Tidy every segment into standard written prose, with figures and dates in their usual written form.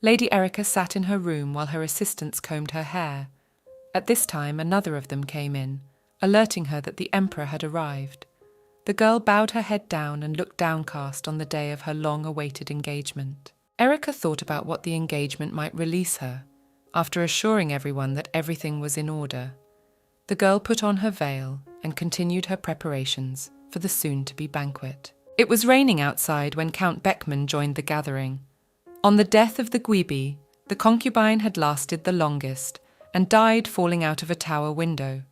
Lady Erica sat in her room while her assistants combed her hair. At this time, another of them came in, alerting her that the Emperor had arrived. The girl bowed her head down and looked downcast on the day of her long-awaited engagement. Erica thought about what the engagement might release her, after assuring everyone that everything was in order. The girl put on her veil and continued her preparations for the soon-to-be banquet. It was raining outside when Count Beckman joined the gathering. On the death of the Gwibi, the concubine had lasted the longest and died falling out of a tower window.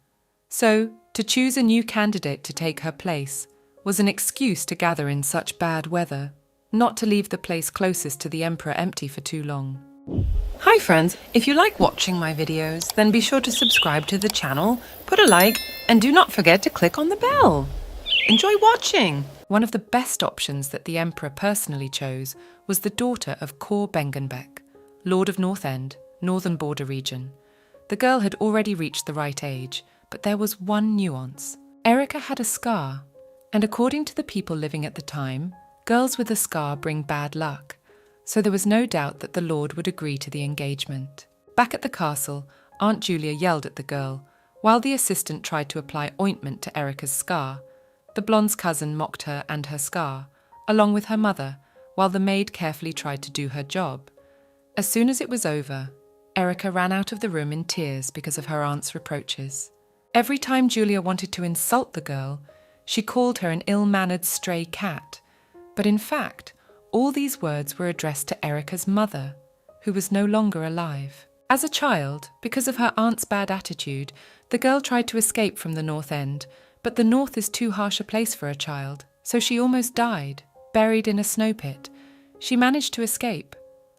So, to choose a new candidate to take her place was an excuse to gather in such bad weather, not to leave the place closest to the Emperor empty for too long. Hi friends, if you like watching my videos, then be sure to subscribe to the channel, put a like, and do not forget to click on the bell. Enjoy watching! One of the best options that the Emperor personally chose was the daughter of Kor Bengenbeck, Lord of North End, Northern Border region. The girl had already reached the right age, but there was one nuance. Erica had a scar, and according to the people living at the time, girls with a scar bring bad luck, so there was no doubt that the Lord would agree to the engagement. Back at the castle, Aunt Julia yelled at the girl, while the assistant tried to apply ointment to Erica's scar. The blonde's cousin mocked her and her scar, along with her mother, while the maid carefully tried to do her job. As soon as it was over, Erica ran out of the room in tears because of her aunt's reproaches. Every time Julia wanted to insult the girl, she called her an ill-mannered stray cat, but in fact, all these words were addressed to Erica's mother, who was no longer alive. As a child, because of her aunt's bad attitude, the girl tried to escape from the North End, but the North is too harsh a place for a child, so she almost died, buried in a snow pit. She managed to escape.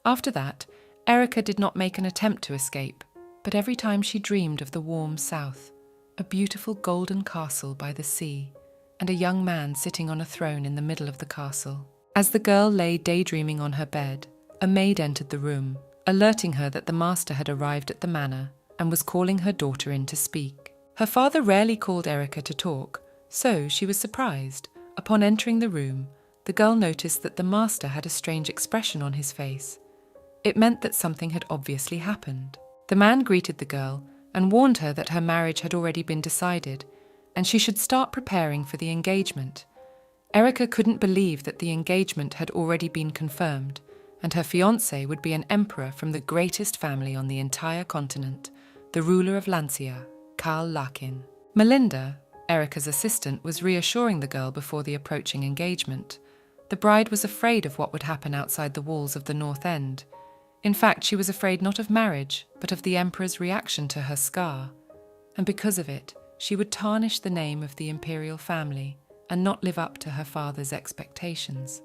After that, Erica did not make an attempt to escape, but every time she dreamed of the warm South, a beautiful golden castle by the sea, and a young man sitting on a throne in the middle of the castle. As the girl lay daydreaming on her bed, a maid entered the room, alerting her that the master had arrived at the manor and was calling her daughter in to speak. Her father rarely called Erica to talk, so she was surprised. Upon entering the room, the girl noticed that the master had a strange expression on his face. It meant that something had obviously happened. The man greeted the girl and warned her that her marriage had already been decided, and she should start preparing for the engagement. Erica couldn't believe that the engagement had already been confirmed, and her fiancé would be an emperor from the greatest family on the entire continent, the ruler of Lancia, Karl Lakin. Melinda, Erica's assistant, was reassuring the girl before the approaching engagement. The bride was afraid of what would happen outside the walls of the North End. In fact, she was afraid not of marriage, but of the emperor's reaction to her scar. And because of it, she would tarnish the name of the imperial family and not live up to her father's expectations.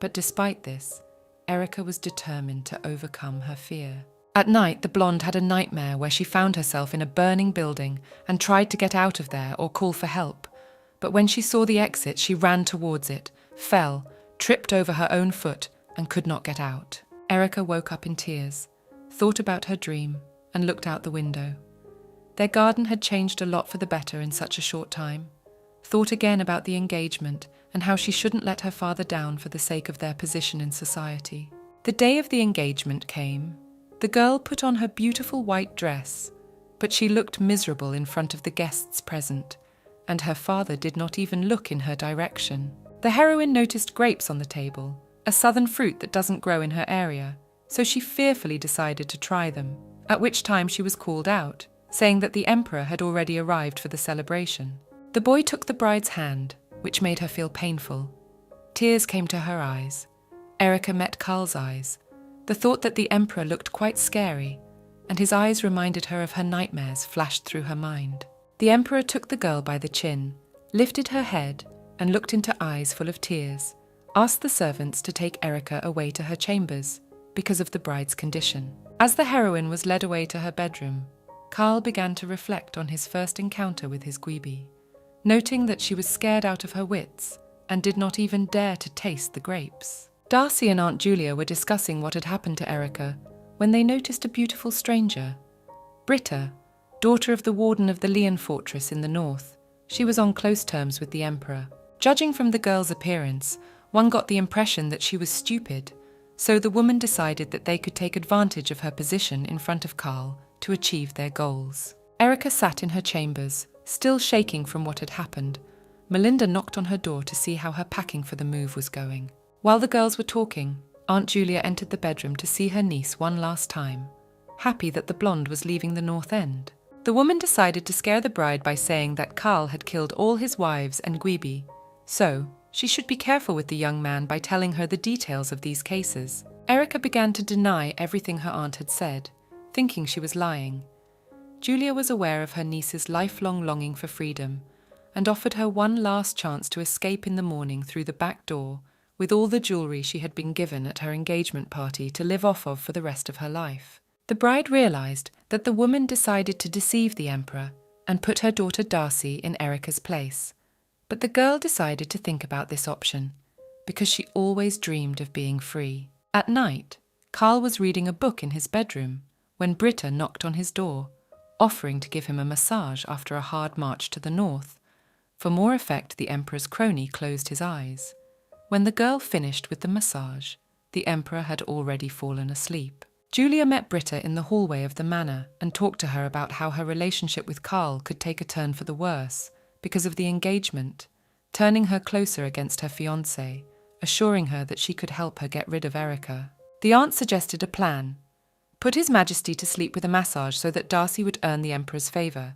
But despite this, Erica was determined to overcome her fear. At night, the blonde had a nightmare where she found herself in a burning building and tried to get out of there or call for help. But when she saw the exit, she ran towards it, fell, tripped over her own foot, and could not get out. Erica woke up in tears, thought about her dream, and looked out the window. Their garden had changed a lot for the better in such a short time. Thought again about the engagement and how she shouldn't let her father down for the sake of their position in society. The day of the engagement came. The girl put on her beautiful white dress, but she looked miserable in front of the guests present, and her father did not even look in her direction. The heroine noticed grapes on the table, a southern fruit that doesn't grow in her area, so she fearfully decided to try them, at which time she was called out, saying that the emperor had already arrived for the celebration. The boy took the bride's hand, which made her feel painful. Tears came to her eyes. Erica met Karl's eyes. The thought that the emperor looked quite scary, and his eyes reminded her of her nightmares flashed through her mind. The emperor took the girl by the chin, lifted her head, and looked into eyes full of tears, asked the servants to take Erica away to her chambers because of the bride's condition. As the heroine was led away to her bedroom, Karl began to reflect on his first encounter with his Gwibi, noting that she was scared out of her wits and did not even dare to taste the grapes. Darcy and Aunt Julia were discussing what had happened to Erica when they noticed a beautiful stranger. Britta, daughter of the warden of the Leon fortress in the north, she was on close terms with the emperor. Judging from the girl's appearance, one got the impression that she was stupid, So the woman decided that they could take advantage of her position in front of Carl to achieve their goals. Erica sat in her chambers, still shaking from what had happened. Melinda knocked on her door to see how her packing for the move was going. While the girls were talking, Aunt Julia entered the bedroom to see her niece one last time, happy that the blonde was leaving the North End. The woman decided to scare the bride by saying that Carl had killed all his wives and Gwibi, so she should be careful with the young man by telling her the details of these cases. Erica began to deny everything her aunt had said, thinking she was lying. Julia was aware of her niece's lifelong longing for freedom and offered her one last chance to escape in the morning through the back door with all the jewelry she had been given at her engagement party to live off of for the rest of her life. The bride realized that the woman decided to deceive the emperor and put her daughter Darcy in Erica's place. But the girl decided to think about this option, because she always dreamed of being free. At night, Carl was reading a book in his bedroom when Britta knocked on his door, offering to give him a massage after a hard march to the north. For more effect, the emperor's crony closed his eyes. When the girl finished with the massage, the emperor had already fallen asleep. Julia met Britta in the hallway of the manor and talked to her about how her relationship with Carl could take a turn for the worse because of the engagement, turning her closer against her fiancé, assuring her that she could help her get rid of Erica. The aunt suggested a plan. Put His Majesty to sleep with a massage so that Darcy would earn the emperor's favour.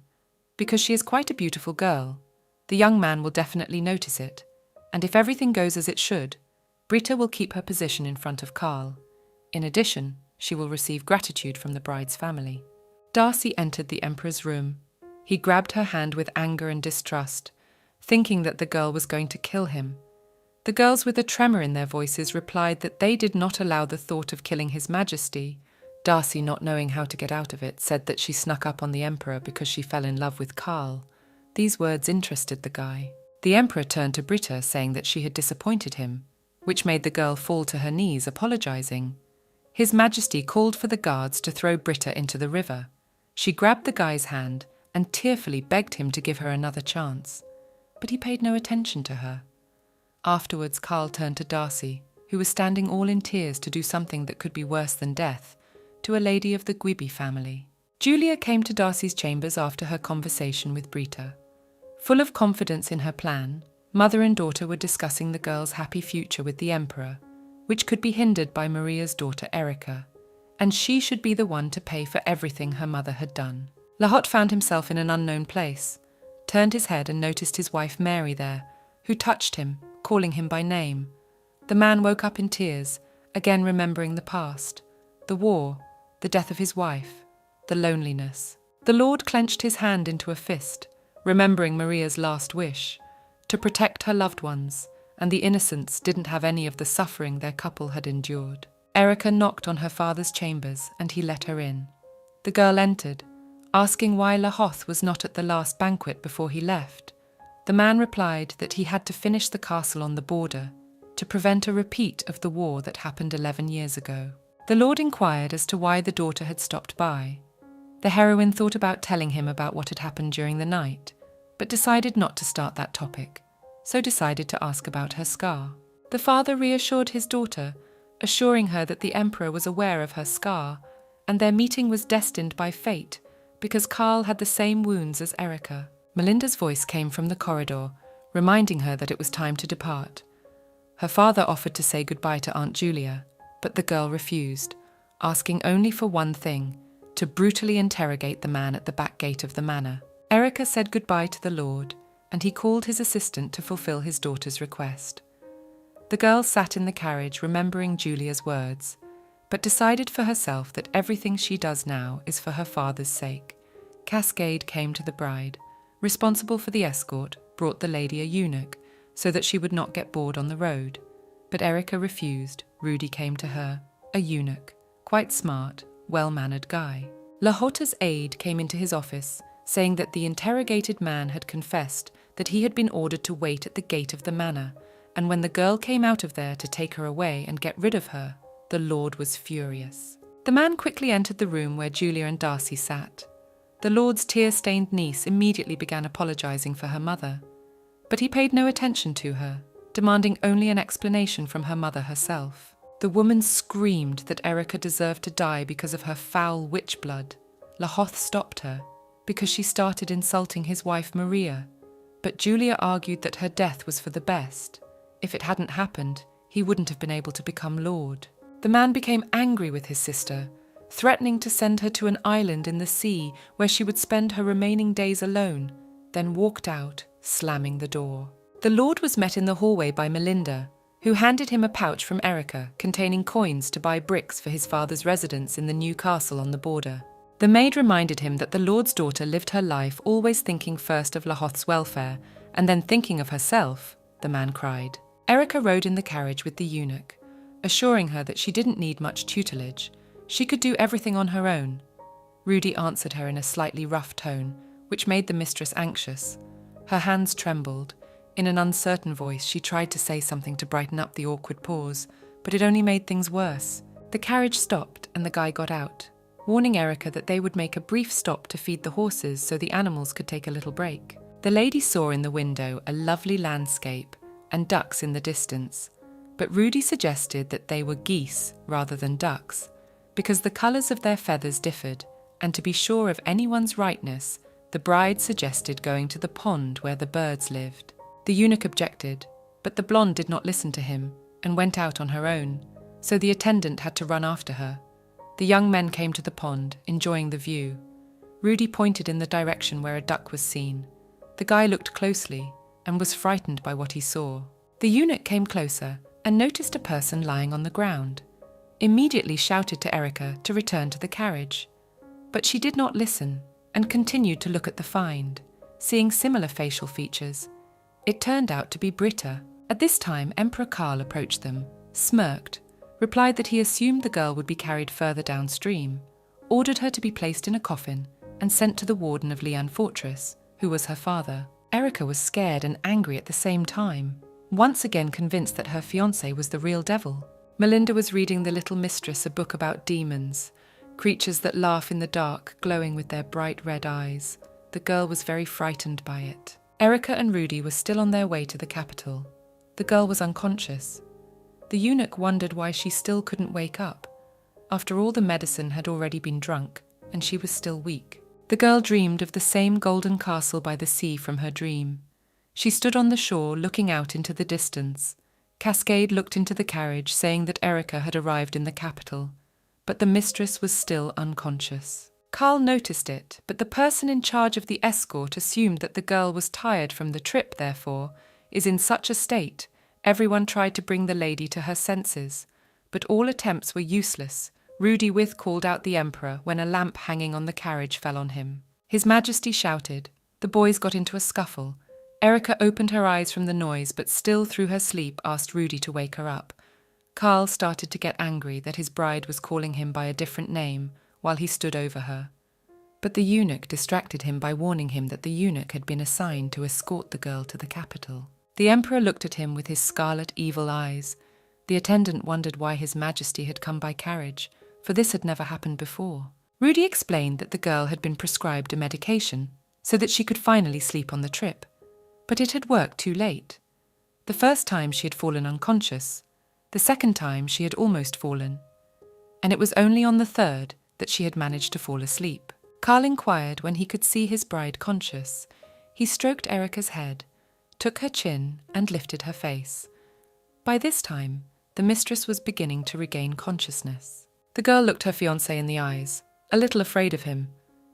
Because she is quite a beautiful girl, the young man will definitely notice it, and if everything goes as it should, Britta will keep her position in front of Carl. In addition, she will receive gratitude from the bride's family. Darcy entered the emperor's room. He grabbed her hand with anger and distrust, thinking that the girl was going to kill him. The girls, with a tremor in their voices, replied that they did not allow the thought of killing His Majesty. Darcy, not knowing how to get out of it, said that she snuck up on the emperor because she fell in love with Carl. These words interested the guy. The emperor turned to Britta, saying that she had disappointed him, which made the girl fall to her knees, apologizing. His Majesty called for the guards to throw Britta into the river. She grabbed the guy's hand and tearfully begged him to give her another chance, but he paid no attention to her. Afterwards, Carl turned to Darcy, who was standing all in tears to do something that could be worse than death, to a lady of the Gwibi family. Julia came to Darcy's chambers after her conversation with Britta. Full of confidence in her plan, mother and daughter were discussing the girl's happy future with the emperor, which could be hindered by Maria's daughter Erica, and she should be the one to pay for everything her mother had done. Lahot found himself in an unknown place, turned his head and noticed his wife Mary there, who touched him, calling him by name. The man woke up in tears, again remembering the past, the war, the death of his wife, the loneliness. The Lord clenched his hand into a fist, remembering Maria's last wish, to protect her loved ones, and the innocents didn't have any of the suffering their couple had endured. Erica knocked on her father's chambers, and he let her in. The girl entered, asking why Lahoth was not at the last banquet before he left. The man replied that he had to finish the castle on the border, to prevent a repeat of the war that happened 11 years ago. The Lord inquired as to why the daughter had stopped by. The heroine thought about telling him about what had happened during the night, but decided not to start that topic, so decided to ask about her scar. The father reassured his daughter, assuring her that the emperor was aware of her scar, and their meeting was destined by fate because Carl had the same wounds as Erica. Melinda's voice came from the corridor, reminding her that it was time to depart. Her father offered to say goodbye to Aunt Julia, but the girl refused, asking only for one thing, to brutally interrogate the man at the back gate of the manor. Erica said goodbye to the Lord, and he called his assistant to fulfill his daughter's request. The girl sat in the carriage remembering Julia's words, but decided for herself that everything she does now is for her father's sake. Cascade came to the bride, responsible for the escort, brought the lady a eunuch, so that she would not get bored on the road. But Erica refused. Rudy came to her, a eunuch, quite smart, well-mannered guy. Lahota's aide came into his office, saying that the interrogated man had confessed that he had been ordered to wait at the gate of the manor, and when the girl came out of there to take her away and get rid of her, the Lord was furious. The man quickly entered the room where Julia and Darcy sat. The Lord's tear-stained niece immediately began apologizing for her mother, but he paid no attention to her, demanding only an explanation from her mother herself. The woman screamed that Erica deserved to die because of her foul witch blood. Lahoth stopped her, because she started insulting his wife Maria. But Julia argued that her death was for the best. If it hadn't happened, he wouldn't have been able to become Lord. The man became angry with his sister, threatening to send her to an island in the sea where she would spend her remaining days alone, then walked out, slamming the door. The Lord was met in the hallway by Melinda, who handed him a pouch from Erica containing coins to buy bricks for his father's residence in the new castle on the border. The maid reminded him that the Lord's daughter lived her life always thinking first of Lahoth's welfare, and then thinking of herself, the man cried. Erica rode in the carriage with the eunuch, assuring her that she didn't need much tutelage. She could do everything on her own. Rudy answered her in a slightly rough tone, which made the mistress anxious. Her hands trembled. In an uncertain voice, she tried to say something to brighten up the awkward pause, but it only made things worse. The carriage stopped and the guy got out, warning Erica that they would make a brief stop to feed the horses so the animals could take a little break. The lady saw in the window a lovely landscape and ducks in the distance, but Rudy suggested that they were geese rather than ducks, because the colours of their feathers differed, and to be sure of anyone's rightness, the bride suggested going to the pond where the birds lived. The eunuch objected, but the blonde did not listen to him and went out on her own, so the attendant had to run after her. The young men came to the pond, enjoying the view. Rudy pointed in the direction where a duck was seen. The guy looked closely and was frightened by what he saw. The eunuch came closer and noticed a person lying on the ground. Immediately shouted to Erica to return to the carriage. But she did not listen and continued to look at the find, seeing similar facial features. It turned out to be Britta. At this time, Emperor Karl approached them, smirked, replied that he assumed the girl would be carried further downstream, ordered her to be placed in a coffin, and sent to the warden of Lian Fortress, who was her father. Erica was scared and angry at the same time, once again convinced that her fiancé was the real devil. Melinda was reading the little mistress a book about demons, creatures that laugh in the dark, glowing with their bright red eyes. The girl was very frightened by it. Erica and Rudy were still on their way to the capital. The girl was unconscious. The eunuch wondered why she still couldn't wake up. After all, the medicine had already been drunk, and she was still weak. The girl dreamed of the same golden castle by the sea from her dream. She stood on the shore, looking out into the distance. Cascade looked into the carriage, saying that Erica had arrived in the capital, but the mistress was still unconscious. Karl noticed it, but the person in charge of the escort assumed that the girl was tired from the trip, therefore, is in such a state. Everyone tried to bring the lady to her senses, but all attempts were useless. Rudy called out the emperor when a lamp hanging on the carriage fell on him. His Majesty shouted. The boys got into a scuffle. Erica opened her eyes from the noise, but still through her sleep asked Rudy to wake her up. Karl started to get angry that his bride was calling him by a different name while he stood over her. But the eunuch distracted him by warning him that the eunuch had been assigned to escort the girl to the capital. The emperor looked at him with his scarlet, evil eyes. The attendant wondered why his Majesty had come by carriage, for this had never happened before. Rudy explained that the girl had been prescribed a medication so that she could finally sleep on the trip, but it had worked too late. The first time she had fallen unconscious, the second time she had almost fallen, and it was only on the third that she had managed to fall asleep. Karl inquired when he could see his bride conscious. He stroked Erica's head, took her chin, and lifted her face. By this time, the mistress was beginning to regain consciousness. The girl looked her fiancé in the eyes, a little afraid of him.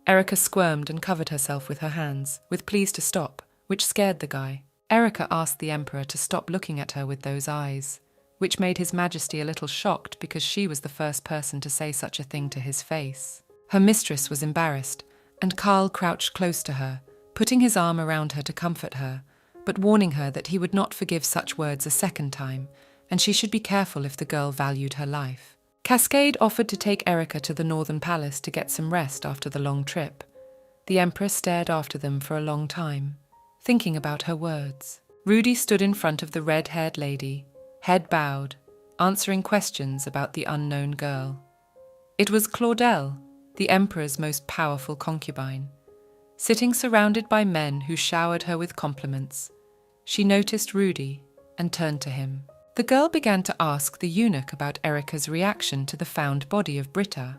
Erica squirmed and covered herself with her hands, with pleas to stop, which scared the guy. Erica asked the emperor to stop looking at her with those eyes, which made his Majesty a little shocked because she was the first person to say such a thing to his face. Her mistress was embarrassed, and Karl crouched close to her, putting his arm around her to comfort her, but warning her that he would not forgive such words a second time, and she should be careful if the girl valued her life. Cascade offered to take Erica to the Northern Palace to get some rest after the long trip. The Emperor stared after them for a long time, thinking about her words. Rudy stood in front of the red-haired lady, head bowed, answering questions about the unknown girl. It was Claudel, the Emperor's most powerful concubine, sitting surrounded by men who showered her with compliments. She noticed Rudy and turned to him. The girl began to ask the eunuch about Erica's reaction to the found body of Britta.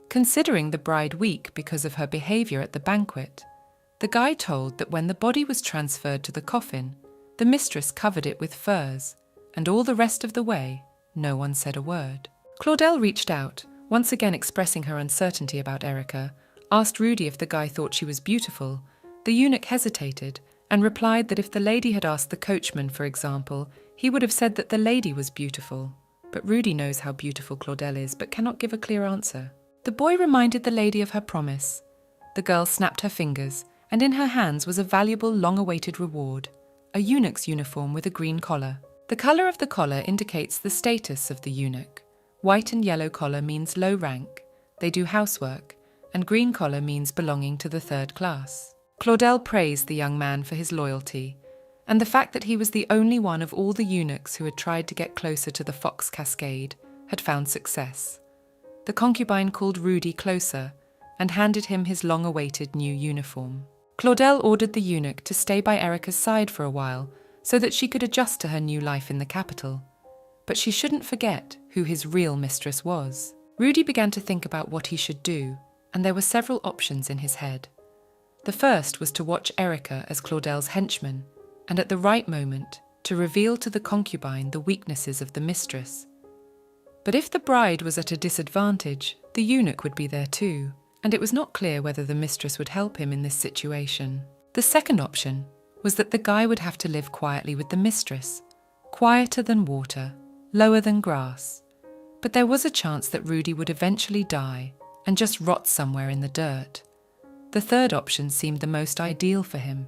Considering the bride weak because of her behavior at the banquet, the guy told that when the body was transferred to the coffin, the mistress covered it with furs, and all the rest of the way, no one said a word. Claudel reached out, once again expressing her uncertainty about Erica, asked Rudy if the guy thought she was beautiful. The eunuch hesitated and replied that if the lady had asked the coachman, for example, he would have said that the lady was beautiful. But Rudy knows how beautiful Claudel is, but cannot give a clear answer. The boy reminded the lady of her promise. The girl snapped her fingers, and in her hands was a valuable long-awaited reward, a eunuch's uniform with a green collar. The colour of the collar indicates the status of the eunuch. White and yellow collar means low rank, they do housework, and green collar means belonging to the third class. Claudel praised the young man for his loyalty, and the fact that he was the only one of all the eunuchs who had tried to get closer to the Fox Cascade had found success. The concubine called Rudy closer and handed him his long-awaited new uniform. Claudel ordered the eunuch to stay by Erica's side for a while so that she could adjust to her new life in the capital. But she shouldn't forget who his real mistress was. Rudy began to think about what he should do, and there were several options in his head. The first was to watch Erica as Claudel's henchman, and at the right moment, to reveal to the concubine the weaknesses of the mistress. But if the bride was at a disadvantage, the eunuch would be there too, and it was not clear whether the mistress would help him in this situation. The second option was that the guy would have to live quietly with the mistress, quieter than water, lower than grass. But there was a chance that Rudy would eventually die and just rot somewhere in the dirt. The third option seemed the most ideal for him,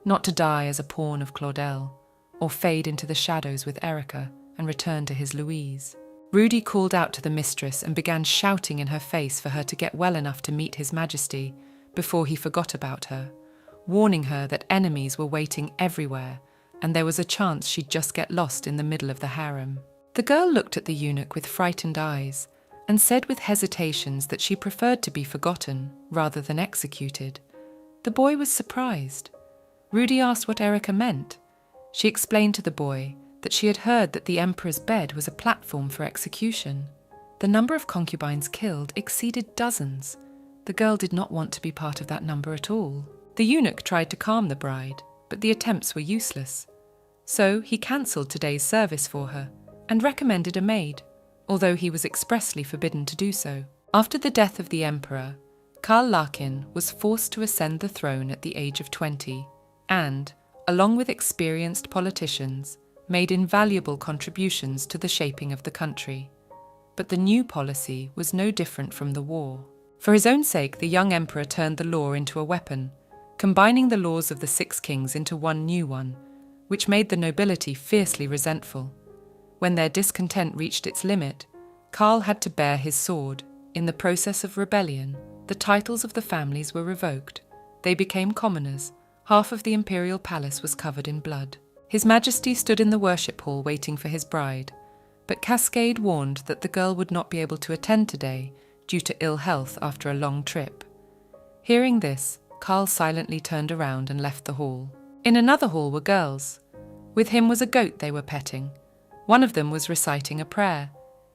not to die as a pawn of Claudel, or fade into the shadows with Erica and return to his Louise. Rudy called out to the mistress and began shouting in her face for her to get well enough to meet His Majesty before he forgot about her, warning her that enemies were waiting everywhere and there was a chance she'd just get lost in the middle of the harem. The girl looked at the eunuch with frightened eyes and said with hesitations that she preferred to be forgotten rather than executed. The boy was surprised. Rudy asked what Erica meant. She explained to the boy that she had heard that the emperor's bed was a platform for execution. The number of concubines killed exceeded dozens. The girl did not want to be part of that number at all. The eunuch tried to calm the bride, but the attempts were useless. So he cancelled today's service for her and recommended a maid, although he was expressly forbidden to do so. After the death of the emperor, Karl Larkin was forced to ascend the throne at the age of 20 and, along with experienced politicians, made invaluable contributions to the shaping of the country. But the new policy was no different from the war. For his own sake, the young emperor turned the law into a weapon, combining the laws of the 6 kings into one new one, which made the nobility fiercely resentful. When their discontent reached its limit, Karl had to bear his sword. In the process of rebellion, the titles of the families were revoked. They became commoners. Half of the imperial palace was covered in blood. His Majesty stood in the worship hall waiting for his bride, but Cascade warned that the girl would not be able to attend today due to ill health after a long trip. Hearing this, Karl silently turned around and left the hall. In another hall were girls. With him was a goat they were petting. One of them was reciting a prayer.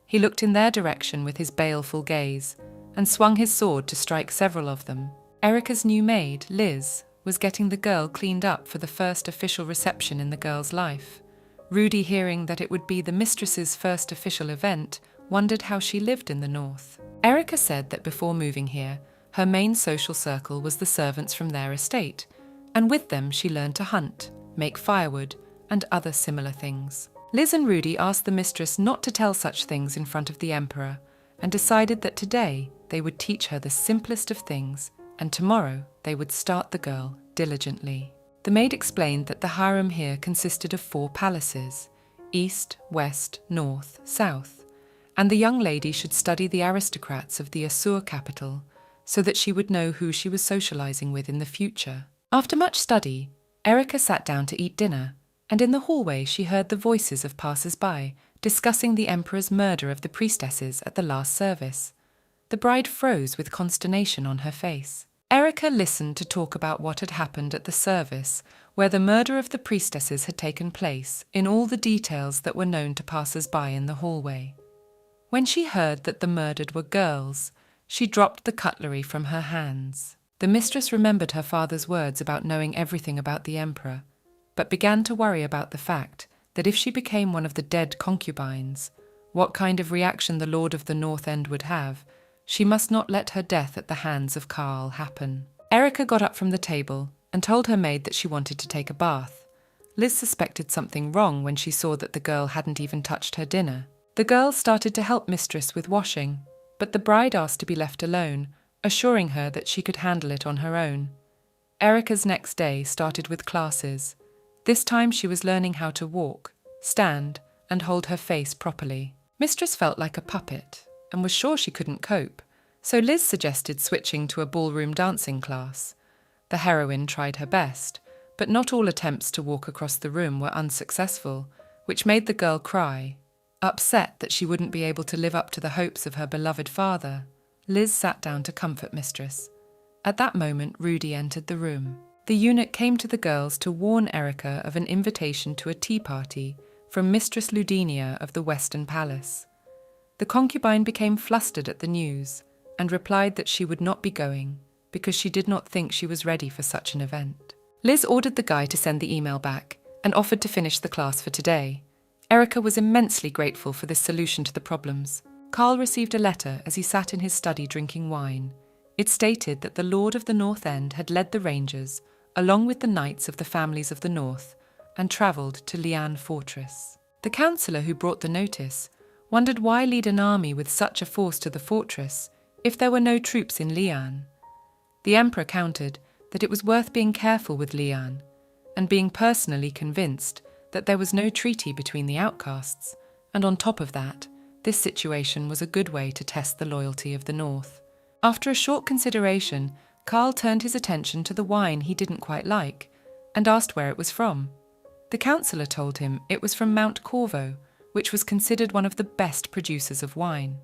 He looked in their direction with his baleful gaze and swung his sword to strike several of them. Erica's new maid, Liz, was getting the girl cleaned up for the first official reception in the girl's life. Rudy, hearing that it would be the mistress's first official event, wondered how she lived in the north. Erica said that before moving here, her main social circle was the servants from their estate, and with them she learned to hunt, make firewood, and other similar things. Liz and Rudy asked the mistress not to tell such things in front of the emperor, and decided that today they would teach her the simplest of things, and tomorrow they would start the girl diligently. The maid explained that the harem here consisted of 4 palaces, east, west, north, south, and the young lady should study the aristocrats of the Asur capital so that she would know who she was socializing with in the future. After much study, Erica sat down to eat dinner, and in the hallway she heard the voices of passers-by discussing the emperor's murder of the priestesses at the last service. The bride froze with consternation on her face. Erica listened to talk about what had happened at the service, where the murder of the priestesses had taken place, in all the details that were known to passers-by in the hallway. When she heard that the murdered were girls, she dropped the cutlery from her hands. The mistress remembered her father's words about knowing everything about the emperor, but began to worry about the fact that if she became one of the dead concubines, what kind of reaction the Lord of the North End would have. She must not let her death at the hands of Karl happen. Erica got up from the table and told her maid that she wanted to take a bath. Liz suspected something wrong when she saw that the girl hadn't even touched her dinner. The girl started to help mistress with washing, but the bride asked to be left alone, assuring her that she could handle it on her own. Erica's next day started with classes. This time she was learning how to walk, stand, and hold her face properly. Mistress felt like a puppet and was sure she couldn't cope, so Liz suggested switching to a ballroom dancing class. The heroine tried her best, but not all attempts to walk across the room were unsuccessful, which made the girl cry. Upset that she wouldn't be able to live up to the hopes of her beloved father, Liz sat down to comfort mistress. At that moment, Rudy entered the room. The eunuch came to the girls to warn Erica of an invitation to a tea party from Mistress Ludinia of the Western Palace. The concubine became flustered at the news and replied that she would not be going because she did not think she was ready for such an event. Liz ordered the guy to send the email back and offered to finish the class for today. Erica was immensely grateful for this solution to the problems. Karl received a letter as he sat in his study drinking wine. It stated that the Lord of the North End had led the Rangers, along with the knights of the families of the North, and travelled to Lian Fortress. The councillor who brought the notice wondered why lead an army with such a force to the fortress if there were no troops in Lian. The emperor countered that it was worth being careful with Lian, and being personally convinced that there was no treaty between the outcasts, and on top of that, this situation was a good way to test the loyalty of the North. After a short consideration, Karl turned his attention to the wine he didn't quite like, and asked where it was from. The councillor told him it was from Mount Corvo, which was considered one of the best producers of wine.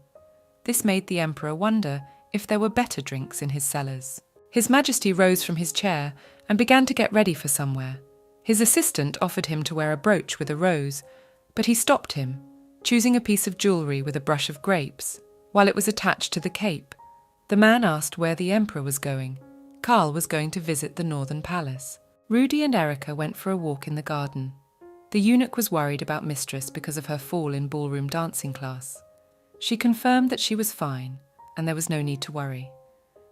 This made the emperor wonder if there were better drinks in his cellars. His Majesty rose from his chair and began to get ready for somewhere. His assistant offered him to wear a brooch with a rose, but he stopped him, choosing a piece of jewellery with a brush of grapes, while it was attached to the cape. The man asked where the emperor was going. Karl was going to visit the Northern Palace. Rudy and Erica went for a walk in the garden. The eunuch was worried about mistress because of her fall in ballroom dancing class. She confirmed that she was fine, and there was no need to worry.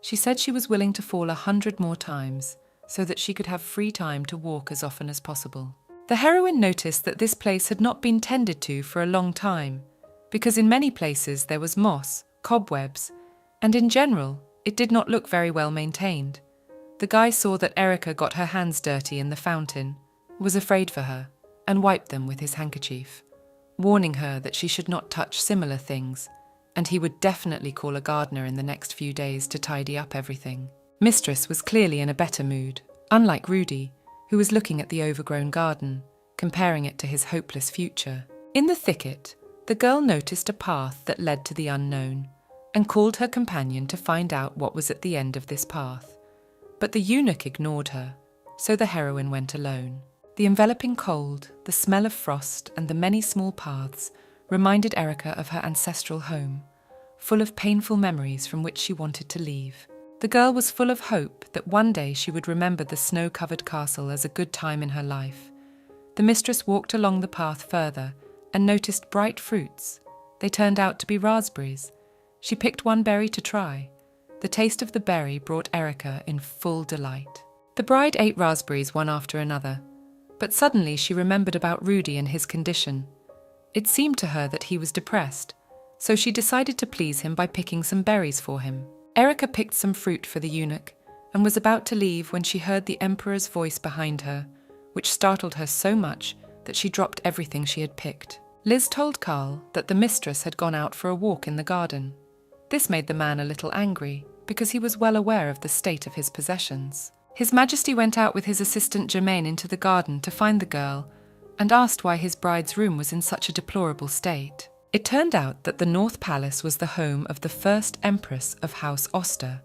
She said she was willing to fall 100 more times, so that she could have free time to walk as often as possible. The heroine noticed that this place had not been tended to for a long time, because in many places there was moss, cobwebs, and in general, it did not look very well maintained. The guy saw that Erica got her hands dirty in the fountain, was afraid for her, and wiped them with his handkerchief, warning her that she should not touch similar things, and he would definitely call a gardener in the next few days to tidy up everything. Mistress was clearly in a better mood, unlike Rudy, who was looking at the overgrown garden, comparing it to his hopeless future. In the thicket, the girl noticed a path that led to the unknown, and called her companion to find out what was at the end of this path. But the eunuch ignored her, so the heroine went alone. The enveloping cold, the smell of frost, and the many small paths reminded Erica of her ancestral home, full of painful memories from which she wanted to leave. The girl was full of hope that one day she would remember the snow-covered castle as a good time in her life. The mistress walked along the path further and noticed bright fruits. They turned out to be raspberries. She picked one berry to try. The taste of the berry brought Erica in full delight. The bride ate raspberries one after another, but suddenly she remembered about Rudy and his condition. It seemed to her that he was depressed, so she decided to please him by picking some berries for him. Erica picked some fruit for the eunuch and was about to leave when she heard the emperor's voice behind her, which startled her so much that she dropped everything she had picked. Liz told Karl that the mistress had gone out for a walk in the garden. This made the man a little angry, because he was well aware of the state of his possessions. His Majesty went out with his assistant Germain into the garden to find the girl and asked why his bride's room was in such a deplorable state. It turned out that the North Palace was the home of the first Empress of House Oster,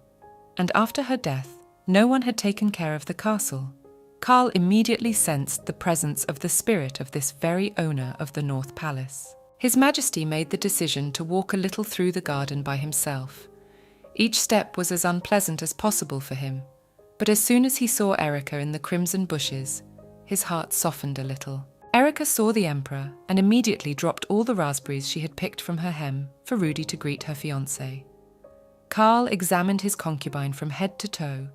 and after her death, no one had taken care of the castle. Karl immediately sensed the presence of the spirit of this very owner of the North Palace. His Majesty made the decision to walk a little through the garden by himself. Each step was as unpleasant as possible for him, but as soon as he saw Erica in the crimson bushes, his heart softened a little. Erica saw the Emperor and immediately dropped all the raspberries she had picked from her hem for Rudy to greet her fiancé. Karl examined his concubine from head to toe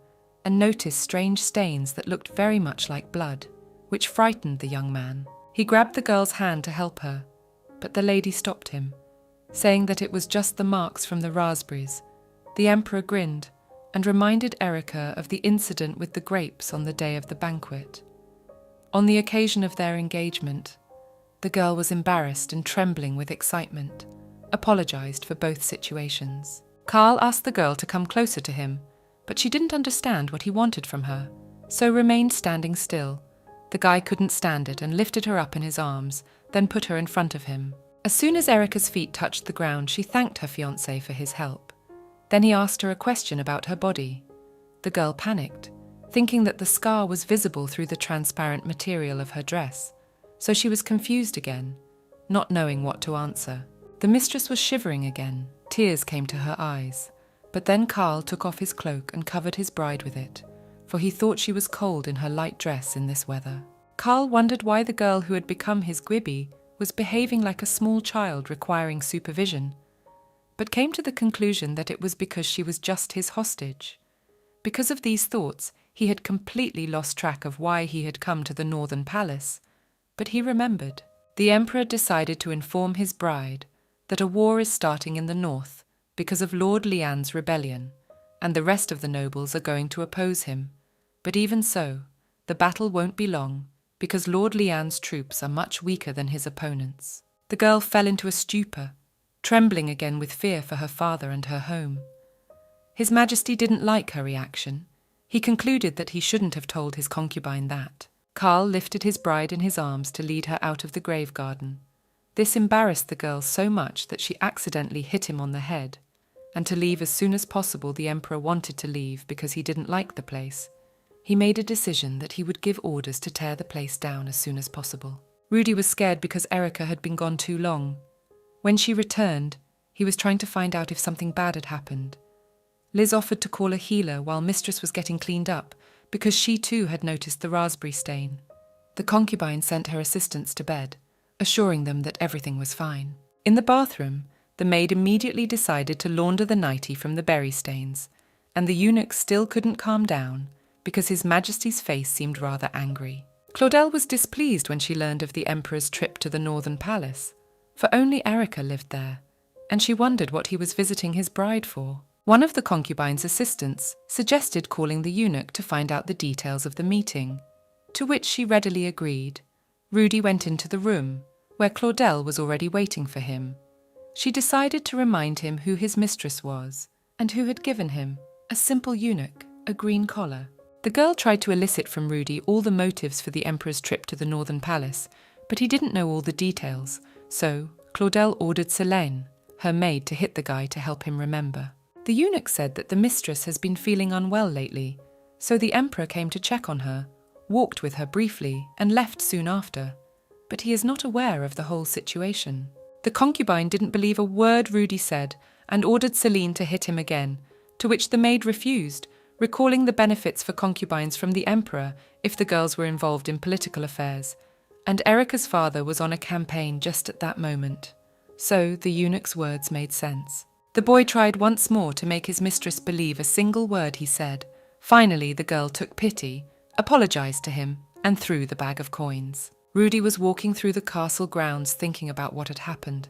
and noticed strange stains that looked very much like blood, which frightened the young man. He grabbed the girl's hand to help her, but the lady stopped him, saying that it was just the marks from the raspberries. The Emperor grinned and reminded Erica of the incident with the grapes on the day of the banquet. On the occasion of their engagement, the girl was embarrassed and trembling with excitement, apologized for both situations. Karl asked the girl to come closer to him, but she didn't understand what he wanted from her, so remained standing still. The guy couldn't stand it and lifted her up in his arms, then put her in front of him. As soon as Erica's feet touched the ground, she thanked her fiancé for his help. Then he asked her a question about her body. The girl panicked, thinking that the scar was visible through the transparent material of her dress, so she was confused again, not knowing what to answer. The mistress was shivering again. Tears came to her eyes. But then Karl took off his cloak and covered his bride with it, for he thought she was cold in her light dress in this weather. Karl wondered why the girl who had become his gwibby was behaving like a small child requiring supervision, but came to the conclusion that it was because she was just his hostage. Because of these thoughts, he had completely lost track of why he had come to the Northern Palace, but he remembered. The Emperor decided to inform his bride that a war is starting in the north because of Lord Lian's rebellion, and the rest of the nobles are going to oppose him. But even so, the battle won't be long, because Lord Lian's troops are much weaker than his opponents. The girl fell into a stupor, trembling again with fear for her father and her home. His Majesty didn't like her reaction. He concluded that he shouldn't have told his concubine that. Karl lifted his bride in his arms to lead her out of the grave garden. This embarrassed the girl so much that she accidentally hit him on the head, and to leave as soon as possible the Emperor wanted to leave because he didn't like the place. He made a decision that he would give orders to tear the place down as soon as possible. Rudy was scared because Erica had been gone too long. When she returned, he was trying to find out if something bad had happened. Liz offered to call a healer while Mistress was getting cleaned up because she too had noticed the raspberry stain. The concubine sent her assistants to bed, assuring them that everything was fine. In the bathroom, the maid immediately decided to launder the nightie from the berry stains, and the eunuch still couldn't calm down because His Majesty's face seemed rather angry. Claudel was displeased when she learned of the Emperor's trip to the Northern Palace, for only Erica lived there, and she wondered what he was visiting his bride for. One of the concubine's assistants suggested calling the eunuch to find out the details of the meeting, to which she readily agreed. Rudy went into the room, where Claudel was already waiting for him. She decided to remind him who his mistress was, and who had given him, a simple eunuch, a green collar. The girl tried to elicit from Rudy all the motives for the Emperor's trip to the Northern Palace, but he didn't know all the details, so Claudel ordered Selene, her maid, to hit the guy to help him remember. The eunuch said that the mistress has been feeling unwell lately, so the Emperor came to check on her, walked with her briefly, and left soon after. But he is not aware of the whole situation. The concubine didn't believe a word Rudy said and ordered Selene to hit him again, to which the maid refused, recalling the benefits for concubines from the Emperor if the girls were involved in political affairs, and Erica's father was on a campaign just at that moment. So the eunuch's words made sense. The boy tried once more to make his mistress believe a single word he said. Finally, the girl took pity, apologized to him, and threw the bag of coins. Rudy was walking through the castle grounds thinking about what had happened.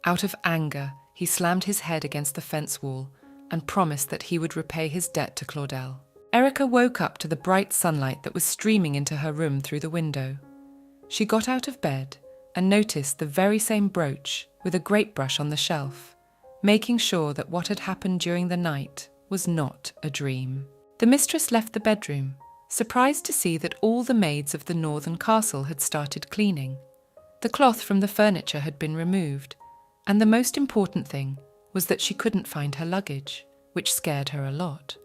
Out of anger, he slammed his head against the fence wall and promised that he would repay his debt to Claudel. Erica woke up to the bright sunlight that was streaming into her room through the window. She got out of bed and noticed the very same brooch with a grape brush on the shelf, making sure that what had happened during the night was not a dream. The mistress left the bedroom, surprised to see that all the maids of the northern castle had started cleaning. The cloth from the furniture had been removed, and the most important thing was that she couldn't find her luggage, which scared her a lot.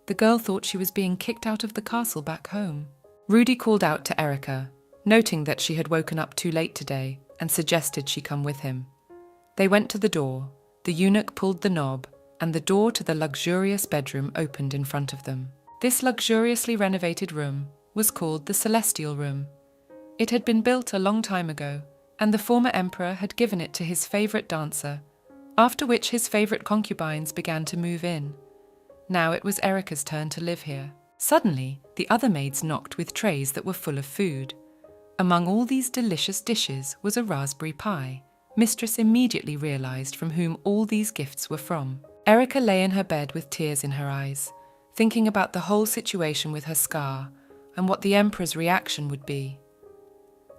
The girl thought she was being kicked out of the castle back home. Rudy called out to Erica, noting that she had woken up too late today, and suggested she come with him. They went to the door, the eunuch pulled the knob, and the door to the luxurious bedroom opened in front of them. This luxuriously renovated room was called the Celestial Room. It had been built a long time ago, and the former emperor had given it to his favourite dancer, after which his favourite concubines began to move in. Now it was Erica's turn to live here. Suddenly, the other maids knocked with trays that were full of food. Among all these delicious dishes was a raspberry pie. Mistress immediately realised from whom all these gifts were from. Erica lay in her bed with tears in her eyes, thinking about the whole situation with her scar and what the emperor's reaction would be.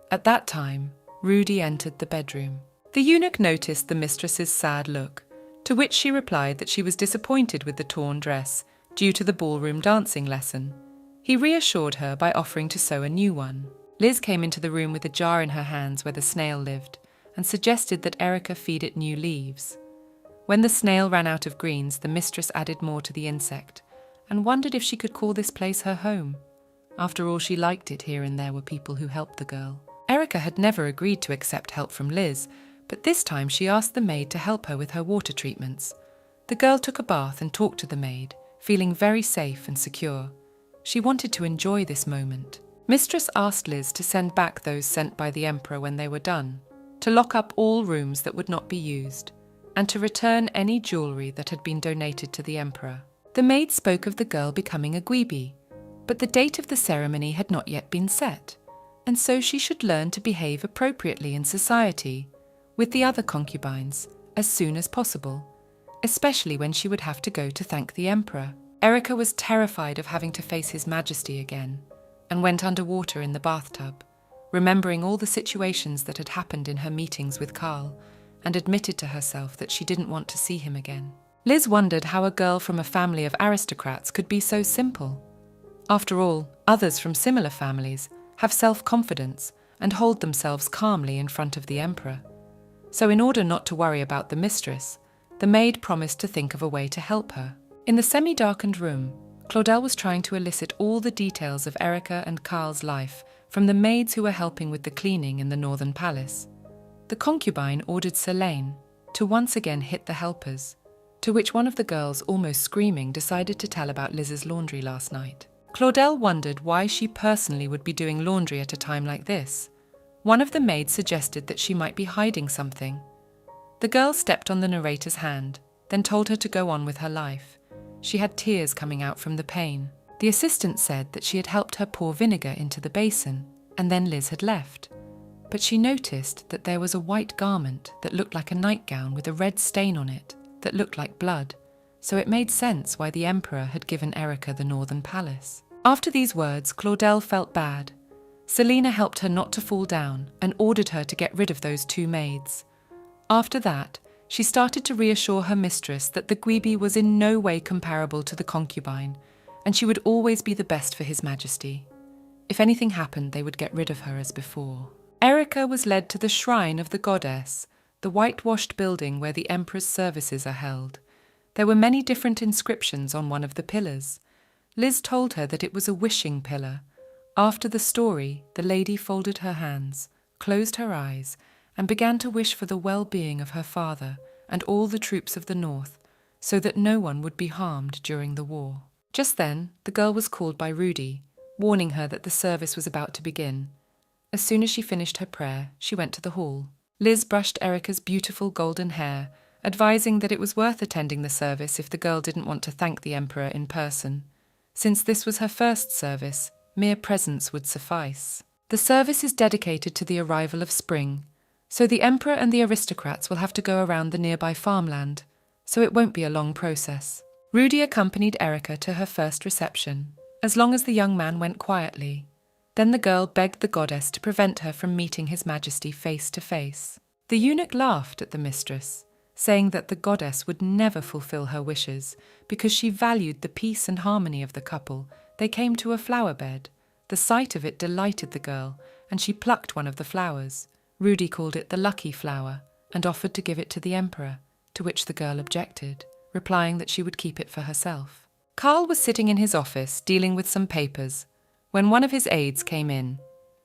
At that time, Rudy entered the bedroom. The eunuch noticed the mistress's sad look, to which she replied that she was disappointed with the torn dress due to the ballroom dancing lesson. He reassured her by offering to sew a new one. Liz came into the room with a jar in her hands where the snail lived and suggested that Erica feed it new leaves. When the snail ran out of greens, the mistress added more to the insect and wondered if she could call this place her home. After all, she liked it here and there were people who helped the girl. Erica had never agreed to accept help from Liz, but this time she asked the maid to help her with her water treatments. The girl took a bath and talked to the maid, feeling very safe and secure. She wanted to enjoy this moment. Mistress asked Liz to send back those sent by the emperor when they were done, to lock up all rooms that would not be used, and to return any jewellery that had been donated to the emperor. The maid spoke of the girl becoming a gweeby, but the date of the ceremony had not yet been set, and so she should learn to behave appropriately in society with the other concubines as soon as possible, especially when she would have to go to thank the emperor. Erica was terrified of having to face His Majesty again, and went underwater in the bathtub, remembering all the situations that had happened in her meetings with Karl, and admitted to herself that she didn't want to see him again. Liz wondered how a girl from a family of aristocrats could be so simple. After all, others from similar families have self-confidence and hold themselves calmly in front of the emperor. So in order not to worry about the mistress, the maid promised to think of a way to help her. In the semi-darkened room, Claudel was trying to elicit all the details of Erica and Karl's life from the maids who were helping with the cleaning in the northern palace. The concubine ordered Selene to once again hit the helpers, to which one of the girls, almost screaming, decided to tell about Liz's laundry last night. Claudel wondered why she personally would be doing laundry at a time like this. One of the maids suggested that she might be hiding something. The girl stepped on the narrator's hand, then told her to go on with her life. She had tears coming out from the pain. The assistant said that she had helped her pour vinegar into the basin, and then Liz had left. But she noticed that there was a white garment that looked like a nightgown with a red stain on it that looked like blood, so it made sense why the emperor had given Erica the northern palace. After these words, Claudel felt bad. Selena helped her not to fall down and ordered her to get rid of those two maids. After that, she started to reassure her mistress that the gweeby was in no way comparable to the concubine, and she would always be the best for His Majesty. If anything happened, they would get rid of her as before. Erica was led to the shrine of the goddess, the whitewashed building where the emperor's services are held. There were many different inscriptions on one of the pillars. Liz told her that it was a wishing pillar. After the story, the lady folded her hands, closed her eyes, and began to wish for the well-being of her father and all the troops of the north, so that no one would be harmed during the war. Just then, the girl was called by Rudy, warning her that the service was about to begin. As soon as she finished her prayer, she went to the hall. Liz brushed Erica's beautiful golden hair, advising that it was worth attending the service if the girl didn't want to thank the emperor in person. Since this was her first service, mere presence would suffice. The service is dedicated to the arrival of spring, so the emperor and the aristocrats will have to go around the nearby farmland, so it won't be a long process. Rudy accompanied Erica to her first reception, as long as the young man went quietly. Then the girl begged the goddess to prevent her from meeting His Majesty face to face. The eunuch laughed at the mistress, saying that the goddess would never fulfill her wishes because she valued the peace and harmony of the couple. They came to a flower bed. The sight of it delighted the girl, and she plucked one of the flowers. Rudy called it the lucky flower and offered to give it to the emperor, to which the girl objected, replying that she would keep it for herself. Karl was sitting in his office dealing with some papers when one of his aides came in.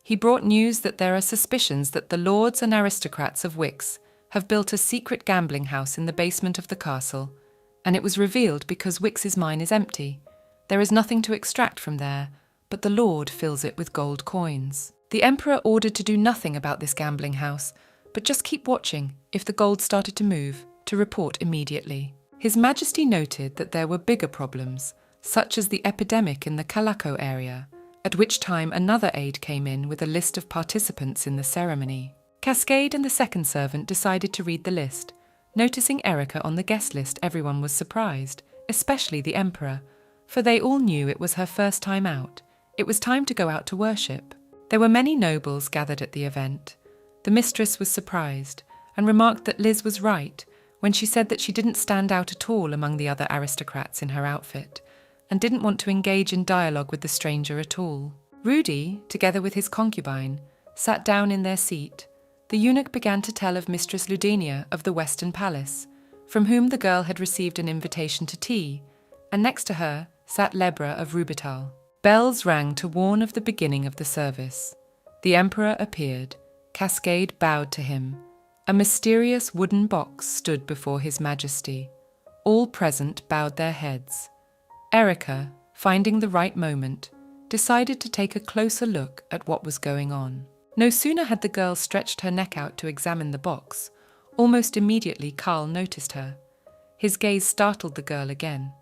He brought news that there are suspicions that the lords and aristocrats of Wix have built a secret gambling house in the basement of the castle, and it was revealed because Wix's mine is empty. There is nothing to extract from there, but the lord fills it with gold coins. The emperor ordered to do nothing about this gambling house, but just keep watching. If the gold started to move, to report immediately. His Majesty noted that there were bigger problems, such as the epidemic in the Calaco area, at which time another aide came in with a list of participants in the ceremony. Cascade and the second servant decided to read the list. Noticing Erica on the guest list, everyone was surprised, especially the emperor, for they all knew it was her first time out. It was time to go out to worship. There were many nobles gathered at the event. The mistress was surprised and remarked that Liz was right when she said that she didn't stand out at all among the other aristocrats in her outfit and didn't want to engage in dialogue with the stranger at all. Rudy, together with his concubine, sat down in their seat. The eunuch began to tell of Mistress Ludenia of the Western Palace, from whom the girl had received an invitation to tea, and next to her sat Lebra of Rubital. Bells rang to warn of the beginning of the service. The emperor appeared. Cascade bowed to him. A mysterious wooden box stood before His Majesty. All present bowed their heads. Erica, finding the right moment, decided to take a closer look at what was going on. No sooner had the girl stretched her neck out to examine the box, almost immediately Karl noticed her. His gaze startled the girl again.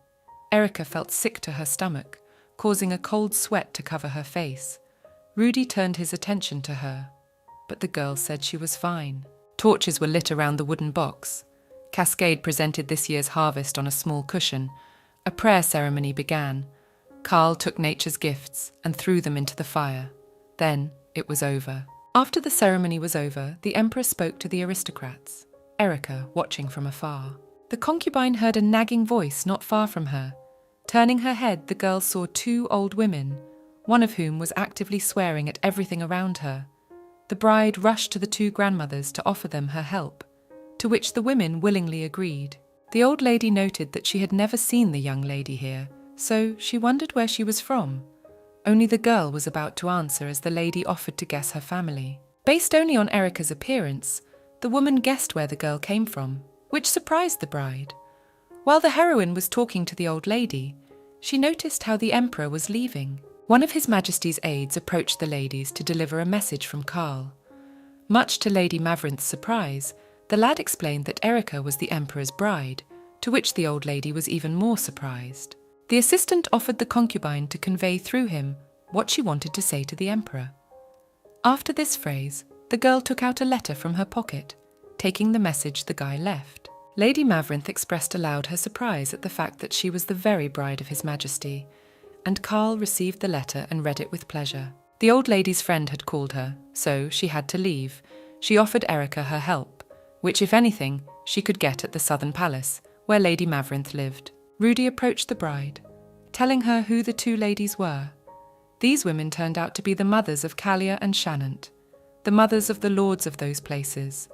Erica felt sick to her stomach, causing a cold sweat to cover her face. Rudy turned his attention to her, but the girl said she was fine. Torches were lit around the wooden box. Cascade presented this year's harvest on a small cushion. A prayer ceremony began. Karl took nature's gifts and threw them into the fire. Then it was over. After the ceremony was over, the emperor spoke to the aristocrats, Erica watching from afar. The concubine heard a nagging voice not far from her. Turning her head, the girl saw two old women, one of whom was actively swearing at everything around her. The bride rushed to the two grandmothers to offer them her help, to which the women willingly agreed. The old lady noted that she had never seen the young lady here, so she wondered where she was from. Only the girl was about to answer as the lady offered to guess her family. Based only on Erica's appearance, the woman guessed where the girl came from, which surprised the bride. While the heroine was talking to the old lady, she noticed how the emperor was leaving. One of His Majesty's aides approached the ladies to deliver a message from Karl. Much to Lady Mavrinth's surprise, the lad explained that Erica was the emperor's bride, to which the old lady was even more surprised. The assistant offered the concubine to convey through him what she wanted to say to the emperor. After this phrase, the girl took out a letter from her pocket, taking the message the guy left. Lady Mavrinth expressed aloud her surprise at the fact that she was the very bride of His Majesty, and Karl received the letter and read it with pleasure. The old lady's friend had called her, so she had to leave. She offered Erica her help, which, if anything, she could get at the Southern Palace, where Lady Mavrinth lived. Rudy approached the bride, telling her who the two ladies were. These women turned out to be the mothers of Kalia and Shanant, the mothers of the lords of those places.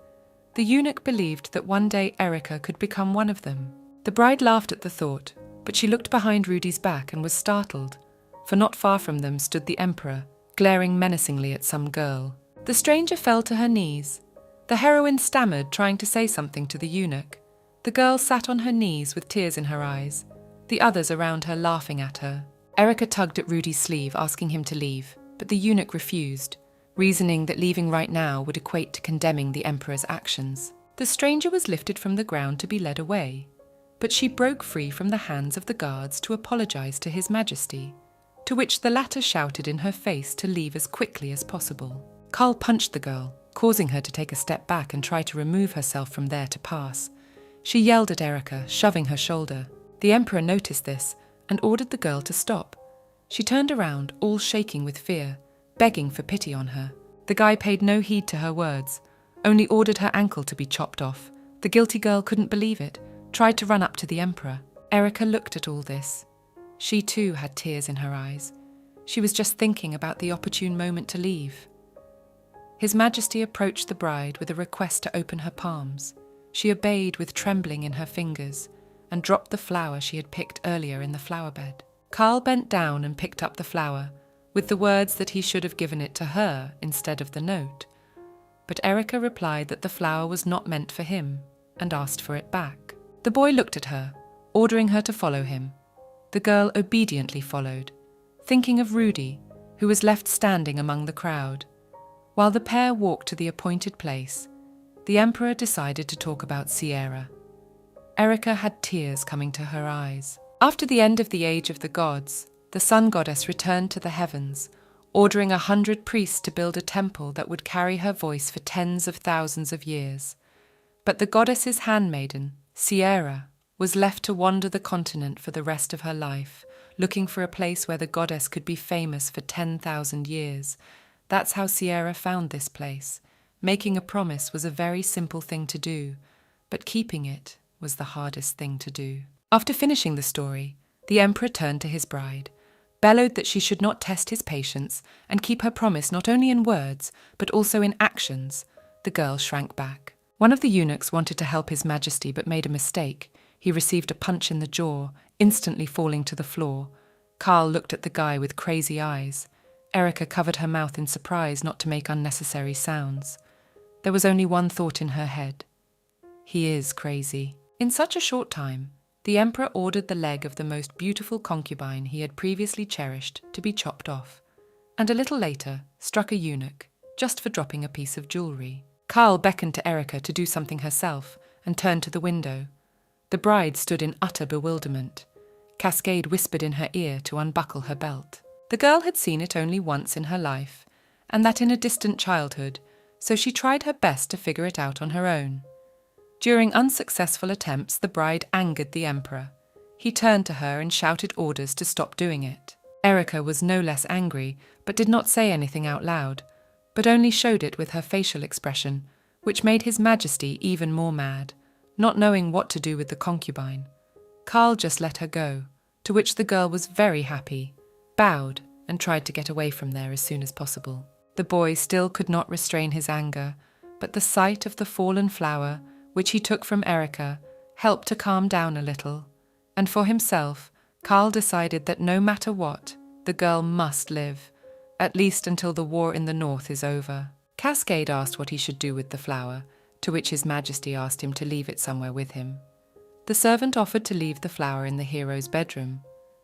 The eunuch believed that one day Erica could become one of them. The bride laughed at the thought, but she looked behind Rudy's back and was startled, for not far from them stood the emperor, glaring menacingly at some girl. The stranger fell to her knees. The heroine stammered, trying to say something to the eunuch. The girl sat on her knees with tears in her eyes, the others around her laughing at her. Erica tugged at Rudy's sleeve, asking him to leave, but the eunuch refused, reasoning that leaving right now would equate to condemning the emperor's actions. The stranger was lifted from the ground to be led away, but she broke free from the hands of the guards to apologize to His Majesty, to which the latter shouted in her face to leave as quickly as possible. Karl punched the girl, causing her to take a step back and try to remove herself from there to pass. She yelled at Erica, shoving her shoulder. The emperor noticed this and ordered the girl to stop. She turned around, all shaking with fear, begging for pity on her. The guy paid no heed to her words, only ordered her ankle to be chopped off. The guilty girl couldn't believe it, tried to run up to the emperor. Erica looked at all this. She too had tears in her eyes. She was just thinking about the opportune moment to leave. His Majesty approached the bride with a request to open her palms. She obeyed with trembling in her fingers, and dropped the flower she had picked earlier in the flower bed. Carl bent down and picked up the flower, with the words that he should have given it to her instead of the note. But Erica replied that the flower was not meant for him, and asked for it back. The boy looked at her, ordering her to follow him. The girl obediently followed, thinking of Rudy, who was left standing among the crowd. While the pair walked to the appointed place, the Emperor decided to talk about Sierra. Erica had tears coming to her eyes. After the end of the Age of the Gods, the sun goddess returned to the heavens, ordering 100 priests to build a temple that would carry her voice for tens of thousands of years. But the goddess's handmaiden, Sierra, was left to wander the continent for the rest of her life, looking for a place where the goddess could be famous for 10,000 years. That's how Sierra found this place. Making a promise was a very simple thing to do, but keeping it was the hardest thing to do. After finishing the story, the Emperor turned to his bride, bellowed that she should not test his patience and keep her promise not only in words, but also in actions. The girl shrank back. One of the eunuchs wanted to help His Majesty but made a mistake. He received a punch in the jaw, instantly falling to the floor. Carl looked at the guy with crazy eyes. Erica covered her mouth in surprise not to make unnecessary sounds. There was only one thought in her head. He is crazy. In such a short time, the Emperor ordered the leg of the most beautiful concubine he had previously cherished to be chopped off, and a little later struck a eunuch, just for dropping a piece of jewelry. Carl beckoned to Erica to do something herself and turned to the window. The bride stood in utter bewilderment. Cascade whispered in her ear to unbuckle her belt. The girl had seen it only once in her life, and that in a distant childhood, so she tried her best to figure it out on her own. During unsuccessful attempts, the bride angered the Emperor. He turned to her and shouted orders to stop doing it. Erica was no less angry, but did not say anything out loud, but only showed it with her facial expression, which made His Majesty even more mad, not knowing what to do with the concubine. Carl just let her go, to which the girl was very happy, bowed, and tried to get away from there as soon as possible. The boy still could not restrain his anger, but the sight of the fallen flower, which he took from Erica, helped to calm down a little, and for himself, Carl decided that no matter what, the girl must live, at least until the war in the north is over. Cascade asked what he should do with the flower, to which His Majesty asked him to leave it somewhere with him. The servant offered to leave the flower in the hero's bedroom,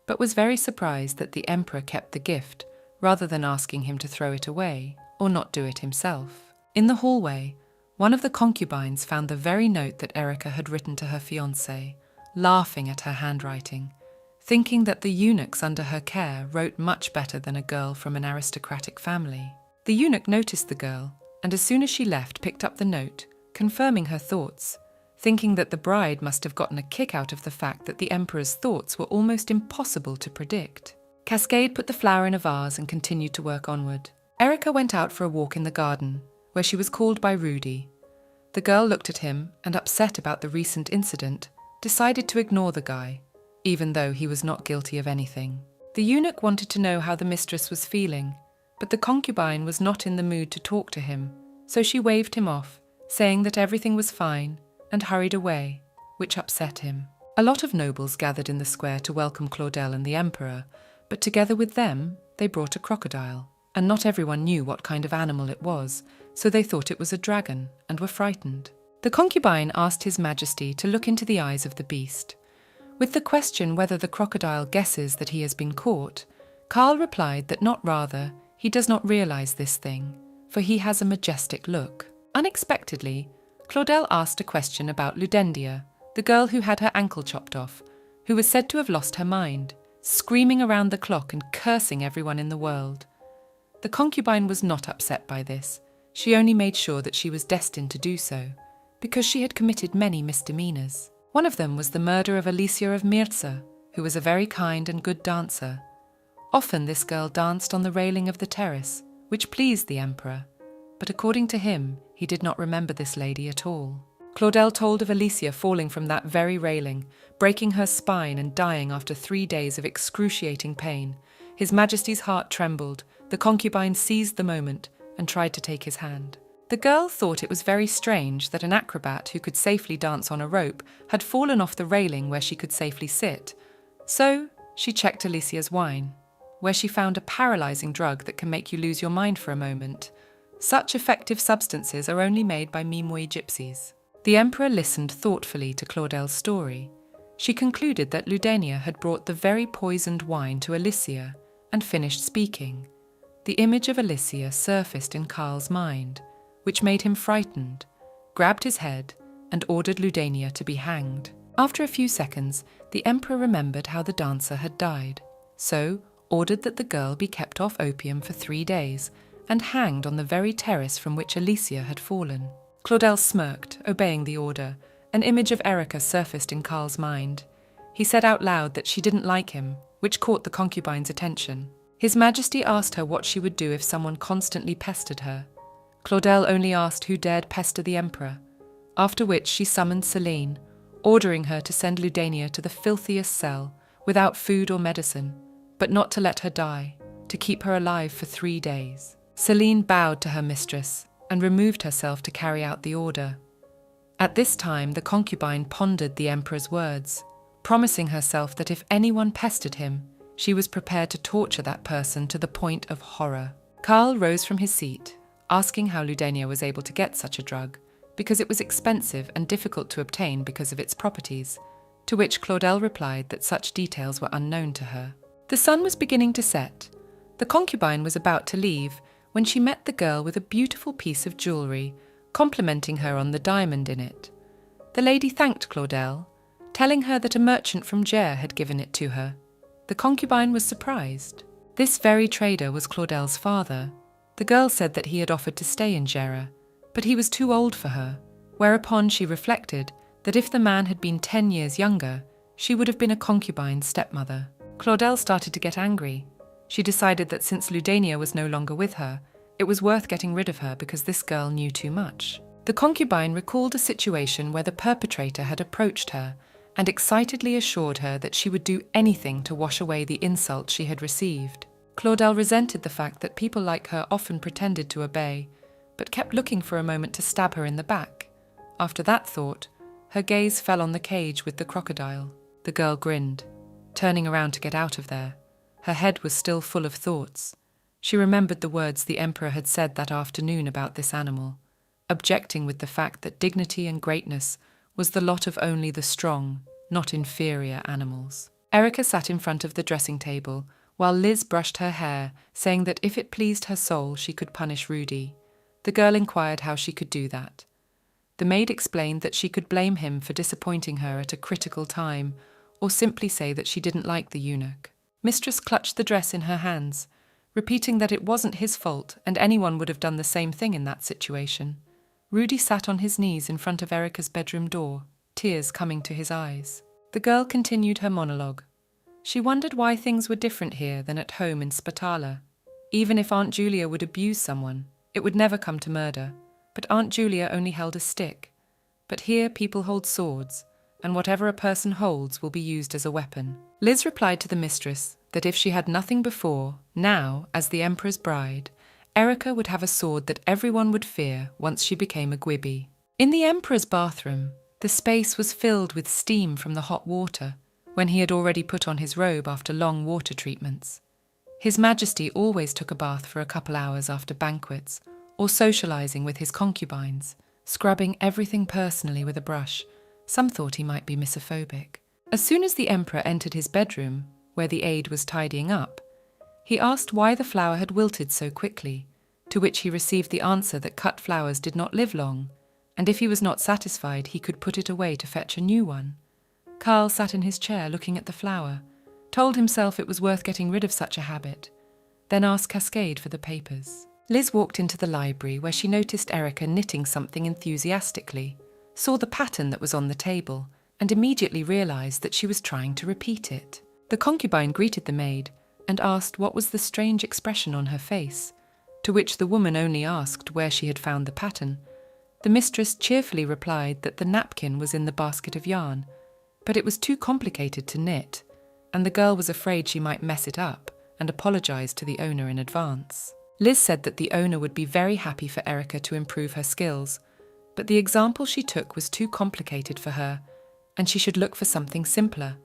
but was very surprised that the Emperor kept the gift, rather than asking him to throw it away, or not do it himself. In the hallway, one of the concubines found the very note that Erica had written to her fiancé, laughing at her handwriting, thinking that the eunuchs under her care wrote much better than a girl from an aristocratic family. The eunuch noticed the girl, and as soon as she left, picked up the note, confirming her thoughts, thinking that the bride must have gotten a kick out of the fact that the Emperor's thoughts were almost impossible to predict. Cascade put the flower in a vase and continued to work onward. Erica went out for a walk in the garden, where she was called by Rudy. The girl looked at him and, upset about the recent incident, decided to ignore the guy, even though he was not guilty of anything. The eunuch wanted to know how the mistress was feeling, but the concubine was not in the mood to talk to him, so she waved him off, saying that everything was fine, and hurried away, which upset him. A lot of nobles gathered in the square to welcome Claudel and the Emperor, but together with them, they brought a crocodile, and not everyone knew what kind of animal it was, so they thought it was a dragon and were frightened. The concubine asked His Majesty to look into the eyes of the beast. With the question whether the crocodile guesses that he has been caught, Carl replied that not rather, he does not realize this thing, for he has a majestic look. Unexpectedly, Claudel asked a question about Ludendia, the girl who had her ankle chopped off, who was said to have lost her mind, screaming around the clock and cursing everyone in the world. The concubine was not upset by this. She only made sure that she was destined to do so, because she had committed many misdemeanors. One of them was the murder of Alicia of Mirza, who was a very kind and good dancer. Often this girl danced on the railing of the terrace, which pleased the Emperor, but according to him, he did not remember this lady at all. Claudel told of Alicia falling from that very railing, breaking her spine and dying after 3 days of excruciating pain. His Majesty's heart trembled. The concubine seized the moment and tried to take his hand. The girl thought it was very strange that an acrobat who could safely dance on a rope had fallen off the railing where she could safely sit. So she checked Alicia's wine, where she found a paralyzing drug that can make you lose your mind for a moment. Such effective substances are only made by maidenmanhwa gypsies. The emperor listened thoughtfully to Claudel's story. She concluded that Ludenia had brought the very poisoned wine to Alicia and finished speaking. The image of Alicia surfaced in Karl's mind, which made him frightened, grabbed his head, and ordered Ludenia to be hanged. After a few seconds, the emperor remembered how the dancer had died, so ordered that the girl be kept off opium for 3 days and hanged on the very terrace from which Alicia had fallen. Claudel smirked, obeying the order. An image of Erica surfaced in Karl's mind. He said out loud that she didn't like him, which caught the concubine's attention. His Majesty asked her what she would do if someone constantly pestered her. Claudel only asked who dared pester the emperor, after which she summoned Celine, ordering her to send Ludenia to the filthiest cell, without food or medicine, but not to let her die, to keep her alive for 3 days. Celine bowed to her mistress and removed herself to carry out the order. At this time, the concubine pondered the emperor's words, promising herself that if anyone pestered him, she was prepared to torture that person to the point of horror. Karl rose from his seat, asking how Ludenia was able to get such a drug, because it was expensive and difficult to obtain because of its properties, to which Claudel replied that such details were unknown to her. The sun was beginning to set. The concubine was about to leave when she met the girl with a beautiful piece of jewellery, complimenting her on the diamond in it. The lady thanked Claudel, telling her that a merchant from Jer had given it to her. The concubine was surprised. This very trader was Claudel's father. The girl said that he had offered to stay in Jera, but he was too old for her, whereupon she reflected that if the man had been 10 years younger, she would have been a concubine's stepmother. Claudel started to get angry. She decided that since Ludenia was no longer with her, it was worth getting rid of her because this girl knew too much. The concubine recalled a situation where the perpetrator had approached her and excitedly assured her that she would do anything to wash away the insult she had received. Claudel resented the fact that people like her often pretended to obey, but kept looking for a moment to stab her in the back. After that thought, her gaze fell on the cage with the crocodile. The girl grinned, turning around to get out of there. Her head was still full of thoughts. She remembered the words the emperor had said that afternoon about this animal, objecting with the fact that dignity and greatness was the lot of only the strong, not inferior animals. Erica sat in front of the dressing table, while Liz brushed her hair, saying that if it pleased her soul, she could punish Rudy. The girl inquired how she could do that. The maid explained that she could blame him for disappointing her at a critical time, or simply say that she didn't like the eunuch. Mistress clutched the dress in her hands, repeating that it wasn't his fault and anyone would have done the same thing in that situation. Rudy sat on his knees in front of Erica's bedroom door, tears coming to his eyes. The girl continued her monologue. She wondered why things were different here than at home in Spatala. Even if Aunt Julia would abuse someone, it would never come to murder, but Aunt Julia only held a stick. But here people hold swords, and whatever a person holds will be used as a weapon. Liz replied to the mistress that if she had nothing before, now, as the emperor's bride, Erica would have a sword that everyone would fear once she became a Gwibby. In the emperor's bathroom, the space was filled with steam from the hot water, when he had already put on his robe after long water treatments. His Majesty always took a bath for a couple hours after banquets, or socializing with his concubines, scrubbing everything personally with a brush. Some thought he might be misophobic. As soon as the emperor entered his bedroom, where the aide was tidying up, he asked why the flower had wilted so quickly, to which he received the answer that cut flowers did not live long, and if he was not satisfied he could put it away to fetch a new one. Karl sat in his chair looking at the flower, told himself it was worth getting rid of such a habit, then asked Cascade for the papers. Liz walked into the library where she noticed Erica knitting something enthusiastically, saw the pattern that was on the table, and immediately realized that she was trying to repeat it. The concubine greeted the maid and asked what was the strange expression on her face, to which the woman only asked where she had found the pattern. The mistress cheerfully replied that the napkin was in the basket of yarn, but it was too complicated to knit, and the girl was afraid she might mess it up and apologized to the owner in advance. Liz said that the owner would be very happy for Erica to improve her skills, but the example she took was too complicated for her, and she should look for something simpler,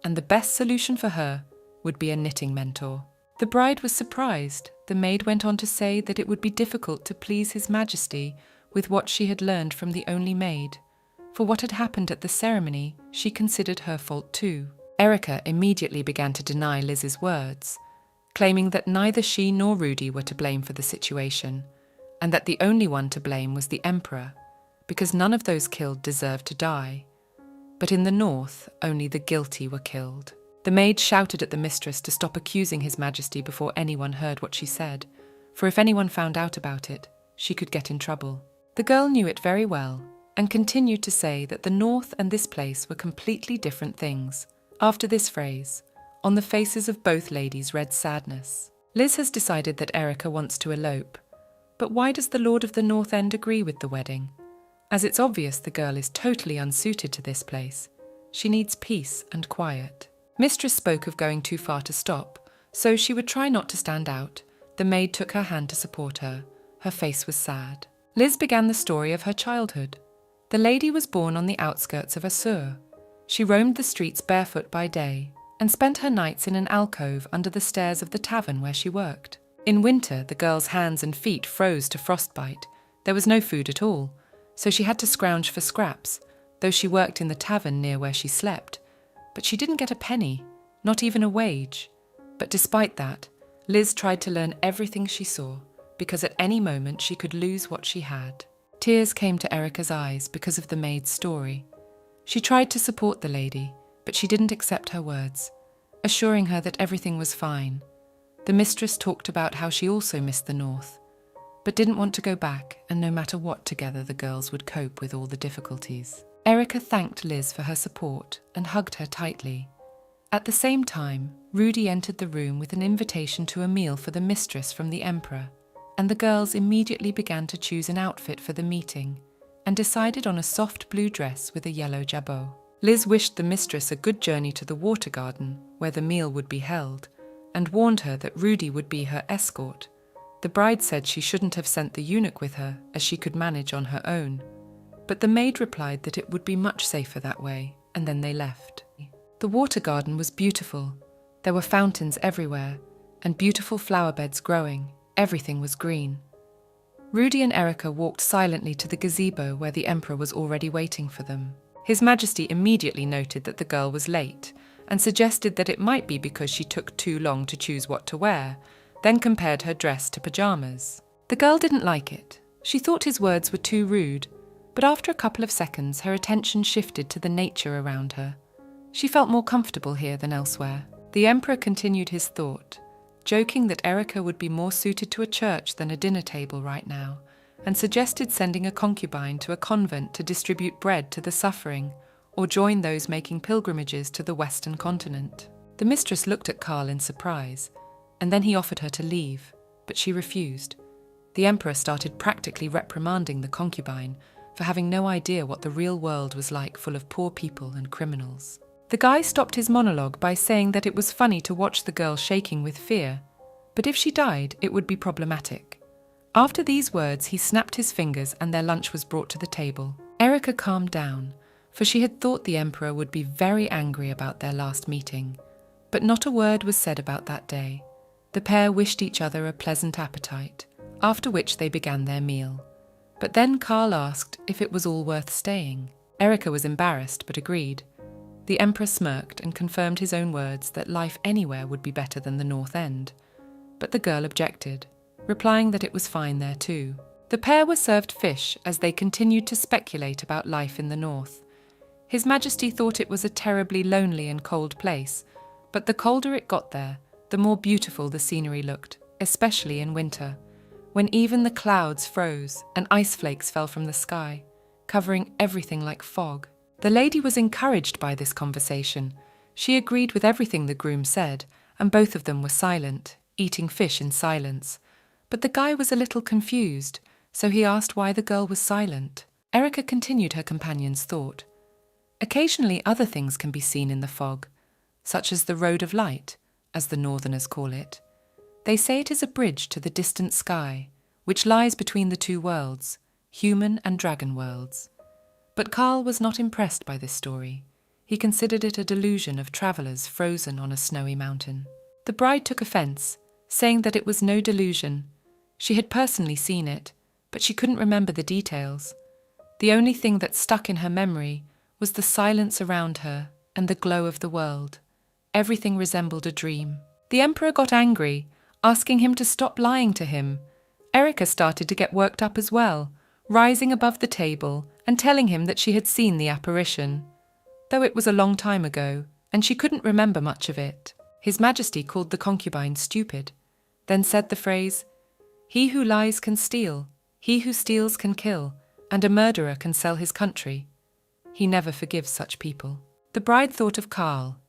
and the best solution for her would be a knitting mentor. The bride was surprised. The maid went on to say that it would be difficult to please His Majesty with what she had learned from the only maid. For what had happened at the ceremony, she considered her fault too. Erica immediately began to deny Liz's words, claiming that neither she nor Rudy were to blame for the situation, and that the only one to blame was the Emperor, because none of those killed deserved to die. But in the north, only the guilty were killed. The maid shouted at the mistress to stop accusing His Majesty before anyone heard what she said, for if anyone found out about it, she could get in trouble. The girl knew it very well, and continued to say that the north and this place were completely different things. After this phrase, on the faces of both ladies read sadness. Liz has decided that Erica wants to elope, but why does the Lord of the North End agree with the wedding? As it's obvious the girl is totally unsuited to this place. She needs peace and quiet. Mistress spoke of going too far to stop, so she would try not to stand out. The maid took her hand to support her. Her face was sad. Liz began the story of her childhood. The lady was born on the outskirts of Assur. She roamed the streets barefoot by day and spent her nights in an alcove under the stairs of the tavern where she worked. In winter, the girl's hands and feet froze to frostbite. There was no food at all, so she had to scrounge for scraps, though she worked in the tavern near where she slept. But she didn't get a penny, not even a wage. But despite that, Liz tried to learn everything she saw, because at any moment she could lose what she had. Tears came to Erica's eyes because of the maid's story. She tried to support the lady, but she didn't accept her words, assuring her that everything was fine. The mistress talked about how she also missed the north, but didn't want to go back, and no matter what, together the girls would cope with all the difficulties. Erica thanked Liz for her support and hugged her tightly. At the same time, Rudy entered the room with an invitation to a meal for the mistress from the Emperor, and the girls immediately began to choose an outfit for the meeting and decided on a soft blue dress with a yellow jabot. Liz wished the mistress a good journey to the water garden where the meal would be held and warned her that Rudy would be her escort. The bride said she shouldn't have sent the eunuch with her as she could manage on her own, but the maid replied that it would be much safer that way, and then they left. The water garden was beautiful. There were fountains everywhere and beautiful flower beds growing. Everything was green. Rudy and Erica walked silently to the gazebo where the Emperor was already waiting for them. His Majesty immediately noted that the girl was late and suggested that it might be because she took too long to choose what to wear, then compared her dress to pajamas. The girl didn't like it. She thought his words were too rude, but after a couple of seconds her attention shifted to the nature around her. She felt more comfortable here than elsewhere. The Emperor continued his thought, joking that Erica would be more suited to a church than a dinner table right now, and suggested sending a concubine to a convent to distribute bread to the suffering or join those making pilgrimages to the Western continent. The mistress looked at Carl in surprise, and then he offered her to leave, but she refused. The Emperor started practically reprimanding the concubine for having no idea what the real world was like, full of poor people and criminals. The guy stopped his monologue by saying that it was funny to watch the girl shaking with fear, but if she died, it would be problematic. After these words, he snapped his fingers and their lunch was brought to the table. Erica calmed down, for she had thought the Emperor would be very angry about their last meeting, but not a word was said about that day. The pair wished each other a pleasant appetite, after which they began their meal. But then Carl asked if it was all worth staying. Erica was embarrassed but agreed. The Emperor smirked and confirmed his own words that life anywhere would be better than the North End. But the girl objected, replying that it was fine there too. The pair were served fish as they continued to speculate about life in the north. His Majesty thought it was a terribly lonely and cold place, but the colder it got there, the more beautiful the scenery looked, especially in winter, when even the clouds froze and ice flakes fell from the sky, covering everything like fog. The lady was encouraged by this conversation. She agreed with everything the groom said, and both of them were silent, eating fish in silence. But the guy was a little confused, so he asked why the girl was silent. Erica continued her companion's thought. Occasionally other things can be seen in the fog, such as the road of light, as the northerners call it. They say it is a bridge to the distant sky, which lies between the two worlds, human and dragon worlds. But Karl was not impressed by this story. He considered it a delusion of travellers frozen on a snowy mountain. The bride took offence, saying that it was no delusion. She had personally seen it, but she couldn't remember the details. The only thing that stuck in her memory was the silence around her and the glow of the world. Everything resembled a dream. The emperor got angry, asking him to stop lying to him. Erika started to get worked up as well, rising above the table and telling him that she had seen the apparition, though it was a long time ago, and she couldn't remember much of it. His Majesty called the concubine stupid, then said the phrase, "He who lies can steal, he who steals can kill, and a murderer can sell his country." He never forgives such people. The bride thought of Karl,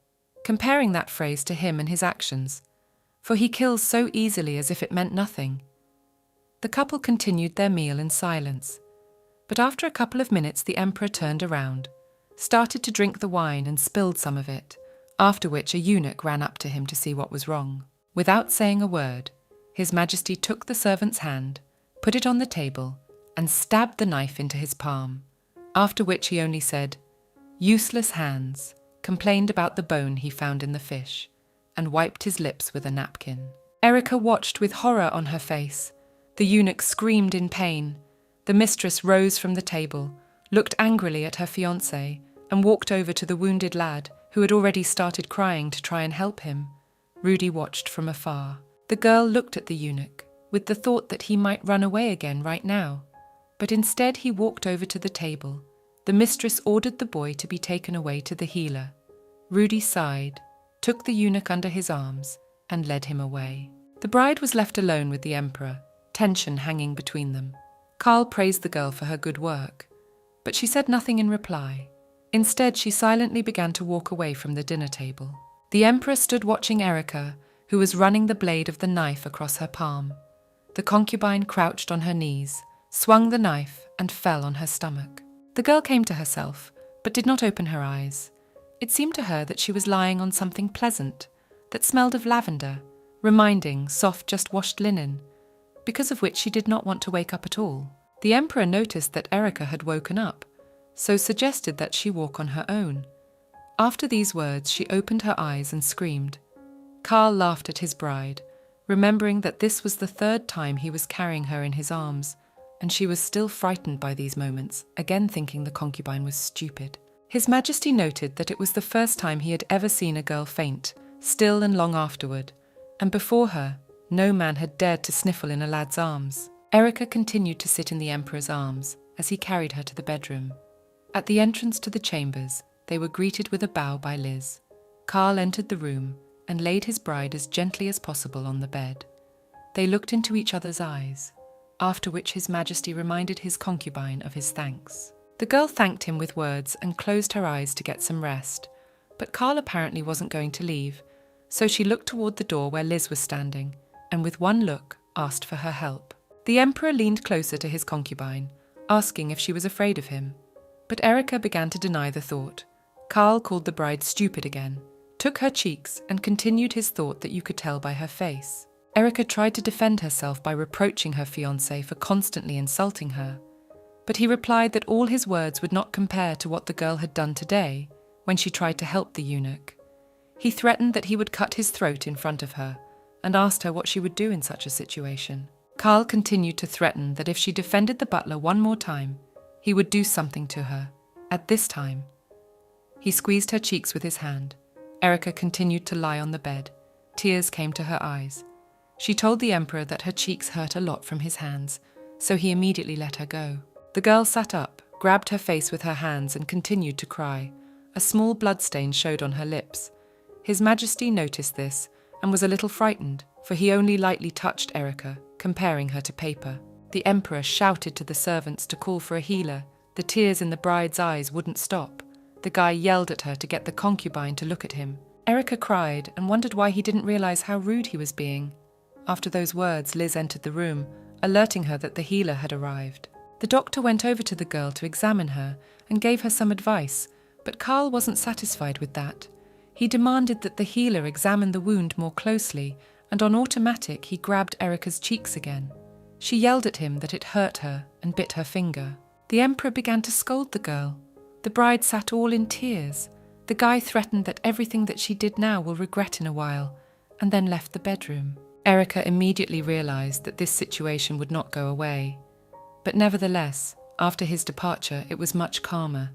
comparing that phrase to him and his actions, for he kills so easily as if it meant nothing. The couple continued their meal in silence, but after a couple of minutes the emperor turned around, started to drink the wine and spilled some of it, after which a eunuch ran up to him to see what was wrong. Without saying a word, His Majesty took the servant's hand, put it on the table, and stabbed the knife into his palm, after which he only said, "Useless hands," complained about the bone he found in the fish, and wiped his lips with a napkin. Erika watched with horror on her face. The eunuch screamed in pain. The mistress rose from the table, looked angrily at her fiancé, and walked over to the wounded lad, who had already started crying, to try and help him. Rudy watched from afar. The girl looked at the eunuch, with the thought that he might run away again right now. But instead he walked over to the table. The mistress ordered the boy to be taken away to the healer. Rudy sighed, took the eunuch under his arms, and led him away. The bride was left alone with the emperor, tension hanging between them. Karl praised the girl for her good work, but she said nothing in reply. Instead, she silently began to walk away from the dinner table. The emperor stood watching Erika, who was running the blade of the knife across her palm. The concubine crouched on her knees, swung the knife, and fell on her stomach. The girl came to herself, but did not open her eyes. It seemed to her that she was lying on something pleasant, that smelled of lavender, reminding soft, just-washed linen, because of which she did not want to wake up at all. The emperor noticed that Erika had woken up, so suggested that she walk on her own. After these words, she opened her eyes and screamed. Karl laughed at his bride, remembering that this was the third time he was carrying her in his arms, and she was still frightened by these moments, again thinking the concubine was stupid. His Majesty noted that it was the first time he had ever seen a girl faint, still and long afterward, and before her, no man had dared to sniffle in a lad's arms. Erika continued to sit in the emperor's arms as he carried her to the bedroom. At the entrance to the chambers, they were greeted with a bow by Liz. Karl entered the room and laid his bride as gently as possible on the bed. They looked into each other's eyes, after which His Majesty reminded his concubine of his thanks. The girl thanked him with words and closed her eyes to get some rest, but Karl apparently wasn't going to leave, so she looked toward the door where Liz was standing, and with one look asked for her help. The emperor leaned closer to his concubine, asking if she was afraid of him. But Erika began to deny the thought. Karl called the bride stupid again, took her cheeks, and continued his thought that you could tell by her face. Erika tried to defend herself by reproaching her fiancé for constantly insulting her, but he replied that all his words would not compare to what the girl had done today when she tried to help the eunuch. He threatened that he would cut his throat in front of her, and asked her what she would do in such a situation. Karl continued to threaten that if she defended the butler one more time, he would do something to her. At this time, he squeezed her cheeks with his hand. Erika continued to lie on the bed. Tears came to her eyes. She told the emperor that her cheeks hurt a lot from his hands, so he immediately let her go. The girl sat up, grabbed her face with her hands, and continued to cry. A small bloodstain showed on her lips. His Majesty noticed this and was a little frightened, for he only lightly touched Erika, comparing her to paper. The emperor shouted to the servants to call for a healer. The tears in the bride's eyes wouldn't stop. The guy yelled at her to get the concubine to look at him. Erika cried and wondered why he didn't realize how rude he was being. After those words, Liz entered the room, alerting her that the healer had arrived. The doctor went over to the girl to examine her and gave her some advice, but Karl wasn't satisfied with that. He demanded that the healer examine the wound more closely and on automatic he grabbed Erika's cheeks again. She yelled at him that it hurt her and bit her finger. The emperor began to scold the girl. The bride sat all in tears. The guy threatened that everything that she did now will regret in a while, and then left the bedroom. Erika immediately realized that this situation would not go away. But nevertheless, after his departure, it was much calmer.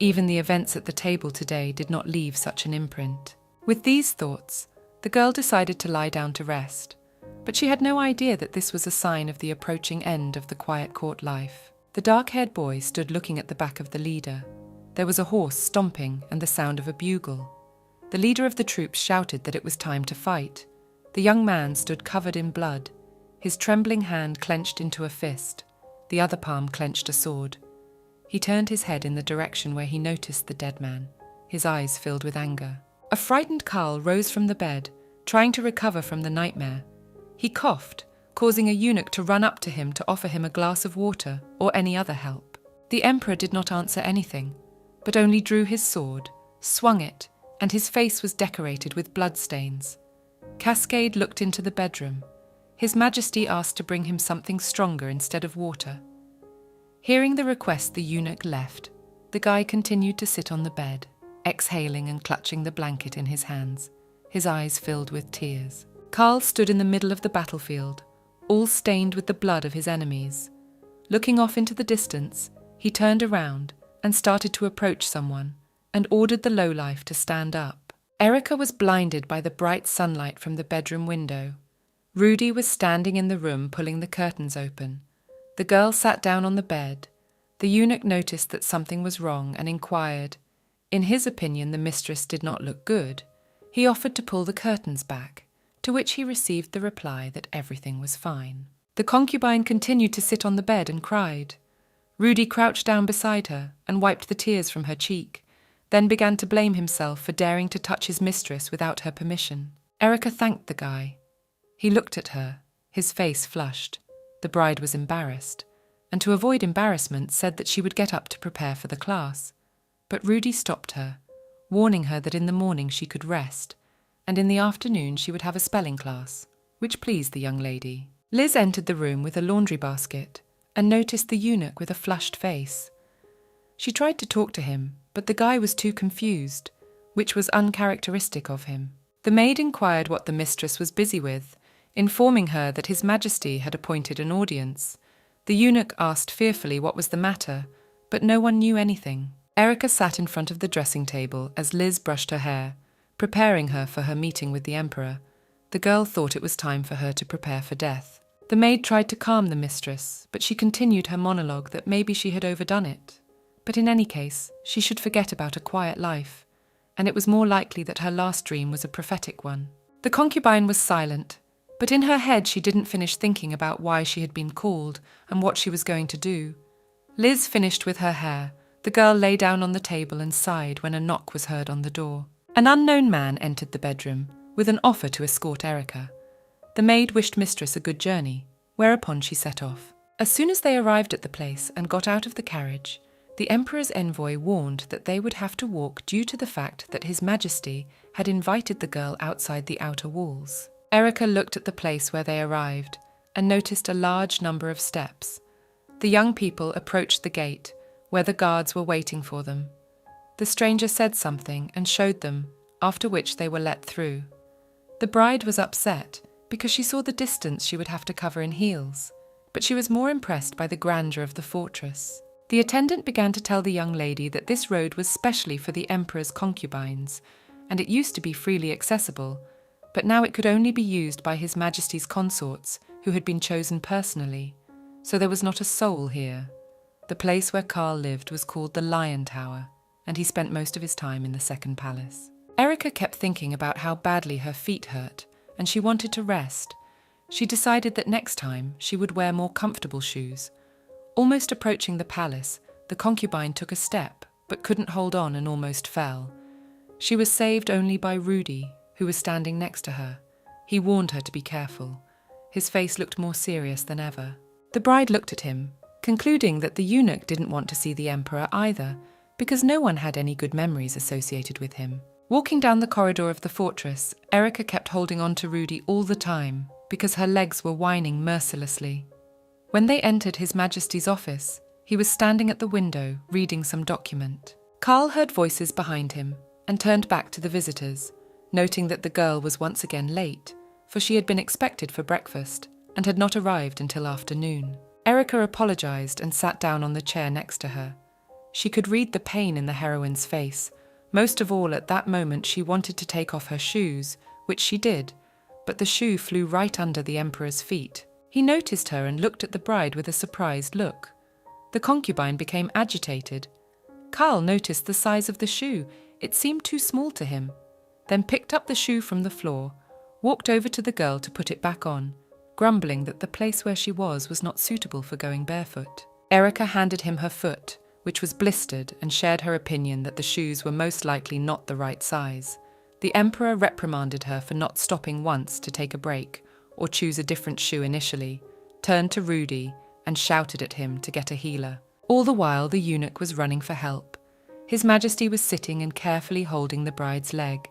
Even the events at the table today did not leave such an imprint. With these thoughts, the girl decided to lie down to rest. But she had no idea that this was a sign of the approaching end of the quiet court life. The dark-haired boy stood looking at the back of the leader. There was a horse stomping and the sound of a bugle. The leader of the troops shouted that it was time to fight. The young man stood covered in blood. His trembling hand clenched into a fist. The other palm clenched a sword. He turned his head in the direction where he noticed the dead man, his eyes filled with anger. A frightened Karl rose from the bed, trying to recover from the nightmare. He coughed, causing a eunuch to run up to him to offer him a glass of water or any other help. The emperor did not answer anything, but only drew his sword, swung it, and his face was decorated with bloodstains. Cascade looked into the bedroom. His Majesty asked to bring him something stronger instead of water. Hearing the request, the eunuch left. The guy continued to sit on the bed, exhaling and clutching the blanket in his hands, his eyes filled with tears. Karl stood in the middle of the battlefield, all stained with the blood of his enemies. Looking off into the distance, he turned around and started to approach someone, and ordered the lowlife to stand up. Erika was blinded by the bright sunlight from the bedroom window. Rudy was standing in the room pulling the curtains open. The girl sat down on the bed. The eunuch noticed that something was wrong and inquired. In his opinion, the mistress did not look good. He offered to pull the curtains back, to which he received the reply that everything was fine. The concubine continued to sit on the bed and cried. Rudy crouched down beside her and wiped the tears from her cheek, then began to blame himself for daring to touch his mistress without her permission. Erika thanked the guy. He looked at her, his face flushed. The bride was embarrassed, and to avoid embarrassment said that she would get up to prepare for the class. But Rudy stopped her, warning her that in the morning she could rest, and in the afternoon she would have a spelling class, which pleased the young lady. Liz entered the room with a laundry basket and noticed the eunuch with a flushed face. She tried to talk to him, but the guy was too confused, which was uncharacteristic of him. The maid inquired what the mistress was busy with, informing her that His Majesty had appointed an audience. The eunuch asked fearfully what was the matter, but no one knew anything. Erika sat in front of the dressing table as Liz brushed her hair, preparing her for her meeting with the emperor. The girl thought it was time for her to prepare for death. The maid tried to calm the mistress, but she continued her monologue that maybe she had overdone it. But in any case, she should forget about a quiet life, and it was more likely that her last dream was a prophetic one. The concubine was silent, but in her head she didn't finish thinking about why she had been called and what she was going to do. Liz finished with her hair. The girl lay down on the table and sighed when a knock was heard on the door. An unknown man entered the bedroom with an offer to escort Erika. The maid wished mistress a good journey, whereupon she set off. As soon as they arrived at the place and got out of the carriage, the emperor's envoy warned that they would have to walk due to the fact that His Majesty had invited the girl outside the outer walls. Erika looked at the place where they arrived and noticed a large number of steps. The young people approached the gate, where the guards were waiting for them. The stranger said something and showed them, after which they were let through. The bride was upset because she saw the distance she would have to cover in heels, but she was more impressed by the grandeur of the fortress. The attendant began to tell the young lady that this road was specially for the emperor's concubines, and it used to be freely accessible, but now it could only be used by His Majesty's consorts, who had been chosen personally, so there was not a soul here. The place where Karl lived was called the Lion Tower, and he spent most of his time in the second palace. Erika kept thinking about how badly her feet hurt, and she wanted to rest. She decided that next time she would wear more comfortable shoes. Almost approaching the palace, the concubine took a step, but couldn't hold on and almost fell. She was saved only by Rudy, who was standing next to her. He warned her to be careful. His face looked more serious than ever. The bride looked at him, concluding that the eunuch didn't want to see the emperor either, because no one had any good memories associated with him. Walking down the corridor of the fortress, Erica kept holding on to Rudy all the time because her legs were whining mercilessly. When they entered His Majesty's office, he was standing at the window reading some document. Carl heard voices behind him and turned back to the visitors, noting that the girl was once again late, for she had been expected for breakfast and had not arrived until afternoon. Erica apologized and sat down on the chair next to her. She could read the pain in the heroine's face. Most of all, at that moment, she wanted to take off her shoes, which she did, but the shoe flew right under the emperor's feet. He noticed her and looked at the bride with a surprised look. The concubine became agitated. Carl noticed the size of the shoe. It seemed too small to him, then picked up the shoe from the floor, walked over to the girl to put it back on, grumbling that the place where she was not suitable for going barefoot. Erica handed him her foot, which was blistered, and shared her opinion that the shoes were most likely not the right size. The emperor reprimanded her for not stopping once to take a break or choose a different shoe initially, turned to Rudy and shouted at him to get a healer. All the while, the eunuch was running for help. His Majesty was sitting and carefully holding the bride's leg,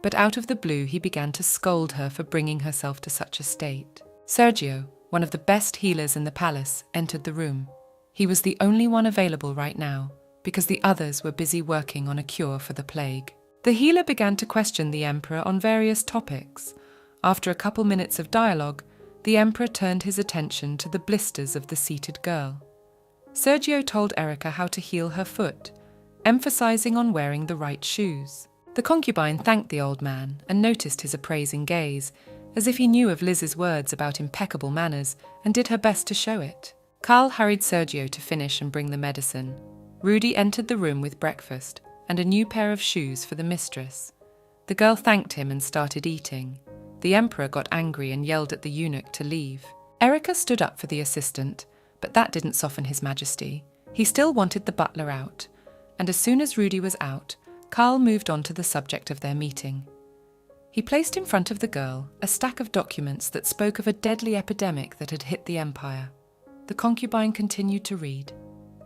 but out of the blue he began to scold her for bringing herself to such a state. Sergio, one of the best healers in the palace, entered the room. He was the only one available right now, because the others were busy working on a cure for the plague. The healer began to question the emperor on various topics. After a couple minutes of dialogue, the emperor turned his attention to the blisters of the seated girl. Sergio told Erica how to heal her foot, emphasizing on wearing the right shoes. The concubine thanked the old man and noticed his appraising gaze, as if he knew of Liz's words about impeccable manners and did her best to show it. Carl hurried Sergio to finish and bring the medicine. Rudy entered the room with breakfast and a new pair of shoes for the mistress. The girl thanked him and started eating. The emperor got angry and yelled at the eunuch to leave. Erica stood up for the assistant, but that didn't soften His Majesty. He still wanted the butler out, and as soon as Rudy was out, Carl moved on to the subject of their meeting. He placed in front of the girl a stack of documents that spoke of a deadly epidemic that had hit the empire. The concubine continued to read,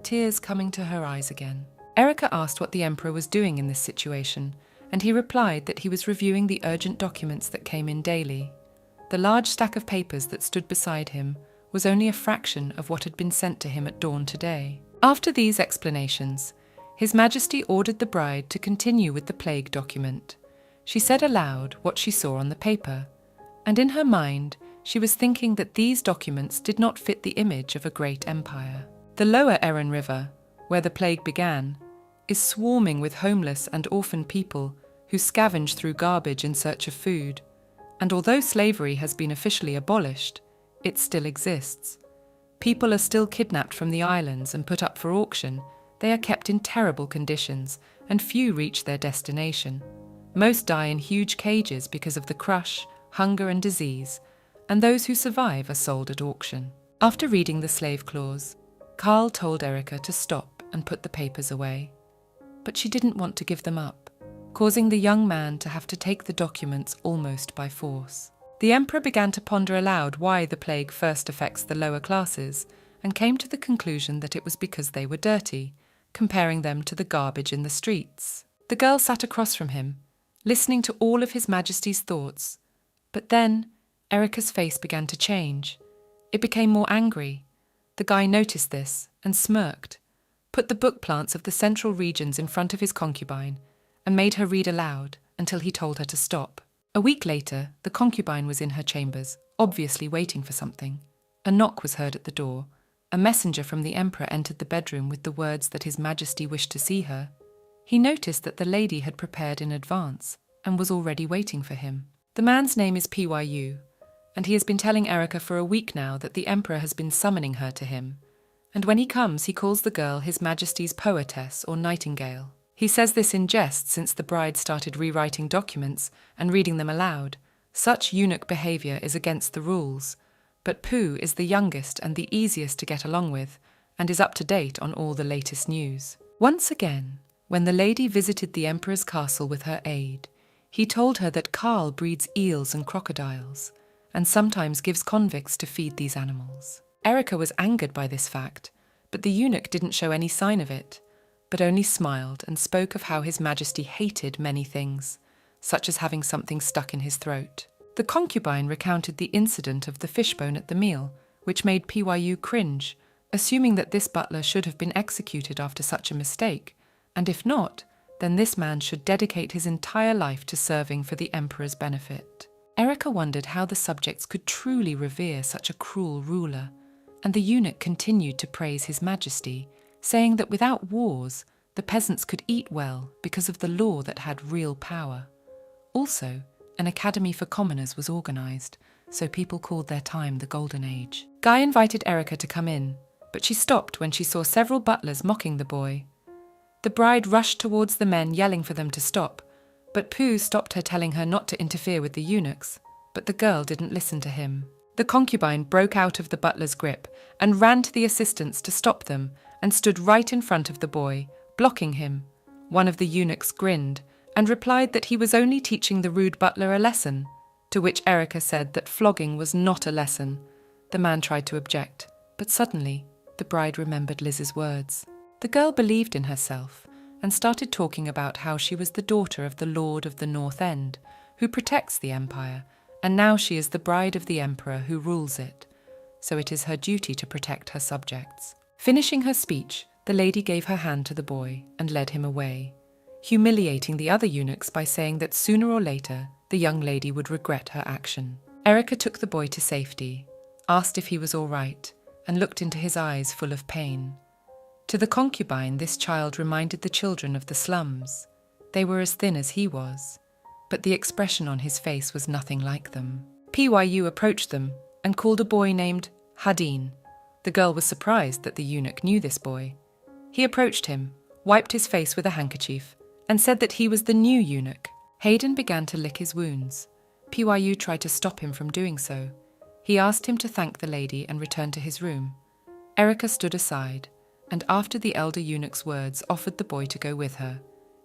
tears coming to her eyes again. Erica asked what the emperor was doing in this situation, and he replied that he was reviewing the urgent documents that came in daily. The large stack of papers that stood beside him was only a fraction of what had been sent to him at dawn today. After these explanations, His Majesty ordered the bride to continue with the plague document. She said aloud what she saw on the paper, and in her mind, she was thinking that these documents did not fit the image of a great empire. The lower Erin River, where the plague began, is swarming with homeless and orphan people who scavenge through garbage in search of food, and although slavery has been officially abolished, it still exists. People are still kidnapped from the islands and put up for auction. They are kept in terrible conditions, and few reach their destination. Most die in huge cages because of the crush, hunger and disease, and those who survive are sold at auction. After reading the slave clause, Carl told Erica to stop and put the papers away. But she didn't want to give them up, causing the young man to have to take the documents almost by force. The emperor began to ponder aloud why the plague first affects the lower classes, and came to the conclusion that it was because they were dirty, comparing them to the garbage in the streets. The girl sat across from him, listening to all of His Majesty's thoughts. But then, Erica's face began to change. It became more angry. The guy noticed this and smirked, put the book plants of the central regions in front of his concubine, and made her read aloud until he told her to stop. A week later, the concubine was in her chambers, obviously waiting for something. A knock was heard at the door. A messenger from the emperor entered the bedroom with the words that His Majesty wished to see her. He noticed that the lady had prepared in advance and was already waiting for him. The man's name is Pyu, and he has been telling Erica for a week now that the emperor has been summoning her to him. And when he comes, he calls the girl His Majesty's poetess or nightingale. He says this in jest since the bride started rewriting documents and reading them aloud. Such eunuch behavior is against the rules, but Pooh is the youngest and the easiest to get along with, and is up to date on all the latest news. Once again, when the lady visited the emperor's castle with her aide, he told her that Carl breeds eels and crocodiles, and sometimes gives convicts to feed these animals. Erica was angered by this fact, but the eunuch didn't show any sign of it. but only smiled and spoke of how His Majesty hated many things, such as having something stuck in his throat. The concubine recounted the incident of the fishbone at the meal, which made Pyu cringe, assuming that this butler should have been executed after such a mistake, and if not, then this man should dedicate his entire life to serving for the emperor's benefit. Erica wondered how the subjects could truly revere such a cruel ruler, and the eunuch continued to praise His Majesty, saying that without wars, the peasants could eat well because of the law that had real power. Also, an academy for commoners was organized, so people called their time the Golden Age. Guy invited Erica to come in, but she stopped when she saw several butlers mocking the boy. The bride rushed towards the men, yelling for them to stop, but Pooh stopped her, telling her not to interfere with the eunuchs, but the girl didn't listen to him. The concubine broke out of the butler's grip and ran to the assistants to stop them and stood right in front of the boy, blocking him. One of the eunuchs grinned and replied that he was only teaching the rude butler a lesson, to which Erica said that flogging was not a lesson. The man tried to object, but suddenly the bride remembered Liz's words. The girl believed in herself and started talking about how she was the daughter of the Lord of the North End, who protects the empire, and now she is the bride of the emperor who rules it, so it is her duty to protect her subjects. Finishing her speech, the lady gave her hand to the boy and led him away, humiliating the other eunuchs by saying that sooner or later the young lady would regret her action. Erica took the boy to safety, asked if he was all right, and looked into his eyes full of pain. To the concubine, this child reminded the children of the slums. They were as thin as he was, but the expression on his face was nothing like them. Pyu approached them and called a boy named Hadin. The girl was surprised that the eunuch knew this boy. He approached him, wiped his face with a handkerchief, and said that he was the new eunuch. Hayden began to lick his wounds. Pyu tried to stop him from doing so. He asked him to thank the lady and return to his room. Erica stood aside, and after the elder eunuch's words offered the boy to go with her,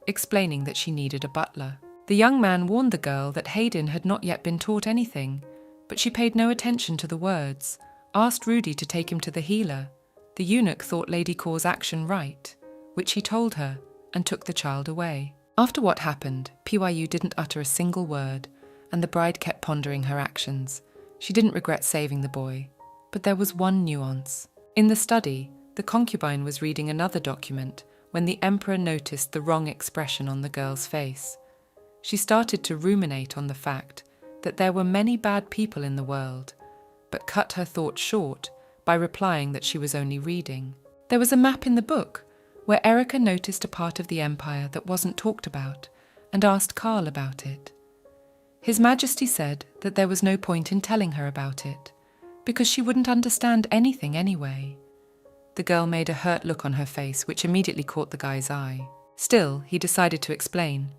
explaining that she needed a butler. The young man warned the girl that Hayden had not yet been taught anything, but she paid no attention to the words, asked Rudy to take him to the healer. The eunuch thought Lady Kaw's action right, which he told her, and took the child away. After what happened, Pyu didn't utter a single word, and the bride kept pondering her actions. She didn't regret saving the boy, but there was one nuance. In the study, the concubine was reading another document when the emperor noticed the wrong expression on the girl's face. She started to ruminate on the fact that there were many bad people in the world, but cut her thoughts short by replying that she was only reading. There was a map in the book where Erica noticed a part of the empire that wasn't talked about and asked Carl about it. His Majesty said that there was no point in telling her about it, because she wouldn't understand anything anyway. The girl made a hurt look on her face, which immediately caught the guy's eye. Still, he decided to explain.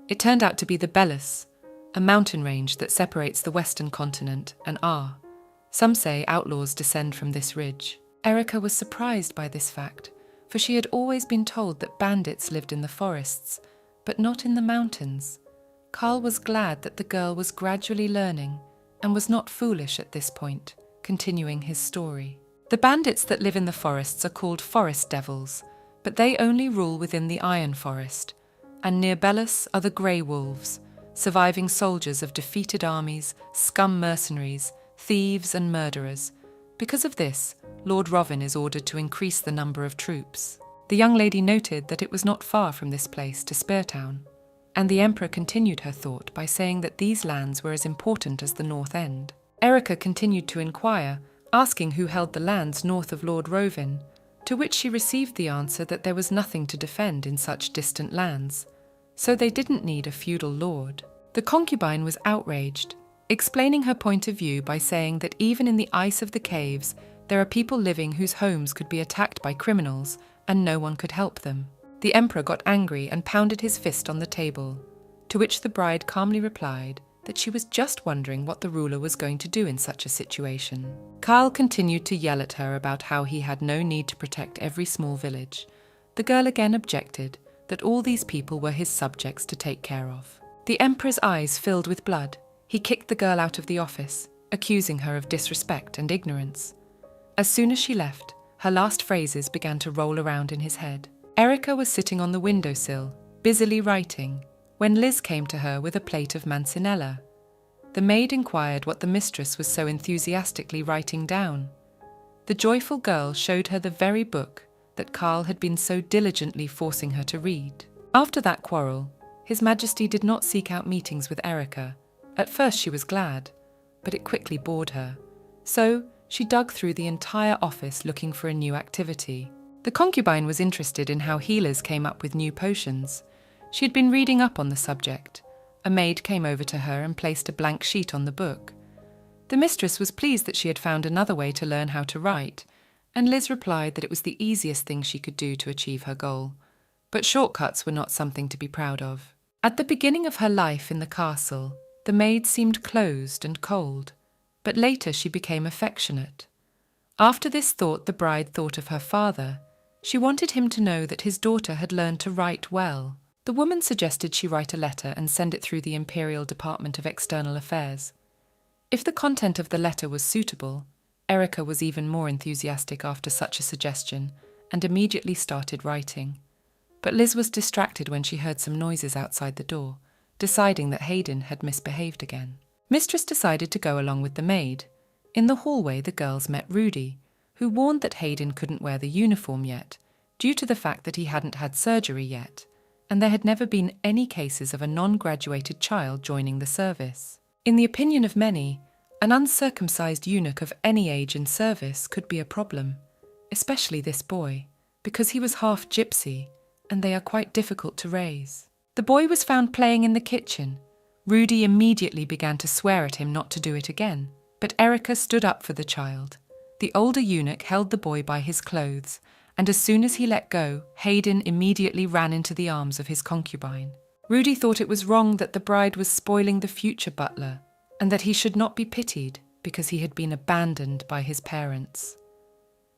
It turned out to be the Belus, a mountain range that separates the western continent and Ar. Some say outlaws descend from this ridge. Erica was surprised by this fact, for she had always been told that bandits lived in the forests, but not in the mountains. Carl was glad that the girl was gradually learning and was not foolish at this point, continuing his story. The bandits that live in the forests are called forest devils, but they only rule within the Iron Forest, and near Belus are the Grey Wolves, surviving soldiers of defeated armies, scum mercenaries, thieves and murderers. Because of this, Lord Rovin is ordered to increase the number of troops. The young lady noted that it was not far from this place to Speartown, and the Emperor continued her thought by saying that these lands were as important as the North End. Erica continued to inquire, asking who held the lands north of Lord Rovin, to which she received the answer that there was nothing to defend in such distant lands, so they didn't need a feudal lord. The concubine was outraged, explaining her point of view by saying that even in the ice of the caves, there are people living whose homes could be attacked by criminals and no one could help them. The Emperor got angry and pounded his fist on the table, to which the bride calmly replied that she was just wondering what the ruler was going to do in such a situation. Carl continued to yell at her about how he had no need to protect every small village. The girl again objected that all these people were his subjects to take care of. The Emperor's eyes filled with blood. He kicked the girl out of the office, accusing her of disrespect and ignorance. As soon as she left, her last phrases began to roll around in his head. Erica was sitting on the windowsill, busily writing, when Liz came to her with a plate of manzanella. The maid inquired what the mistress was so enthusiastically writing down. The joyful girl showed her the very book that Carl had been so diligently forcing her to read. After that quarrel, His Majesty did not seek out meetings with Erica. At first she was glad, but it quickly bored her. So she dug through the entire office looking for a new activity. The concubine was interested in how healers came up with new potions. She had been reading up on the subject. A maid came over to her and placed a blank sheet on the book. The mistress was pleased that she had found another way to learn how to write, and Liz replied that it was the easiest thing she could do to achieve her goal. But shortcuts were not something to be proud of. At the beginning of her life in the castle, the maid seemed closed and cold, but later she became affectionate. After this thought, the bride thought of her father. She wanted him to know that his daughter had learned to write well. The woman suggested she write a letter and send it through the Imperial Department of External Affairs. If the content of the letter was suitable, Erica was even more enthusiastic after such a suggestion and immediately started writing. But Liz was distracted when she heard some noises outside the door, deciding that Hayden had misbehaved again. Mistress decided to go along with the maid. In the hallway, the girls met Rudy, who warned that Hayden couldn't wear the uniform yet, due to the fact that he hadn't had surgery yet, and there had never been any cases of a non-graduated child joining the service. In the opinion of many, an uncircumcised eunuch of any age in service could be a problem, especially this boy, because he was half gypsy, and they are quite difficult to raise. The boy was found playing in the kitchen. Rudy immediately began to swear at him not to do it again, but Erica stood up for the child. The older eunuch held the boy by his clothes, and as soon as he let go, Hayden immediately ran into the arms of his concubine. Rudy thought it was wrong that the bride was spoiling the future butler, and that he should not be pitied because he had been abandoned by his parents.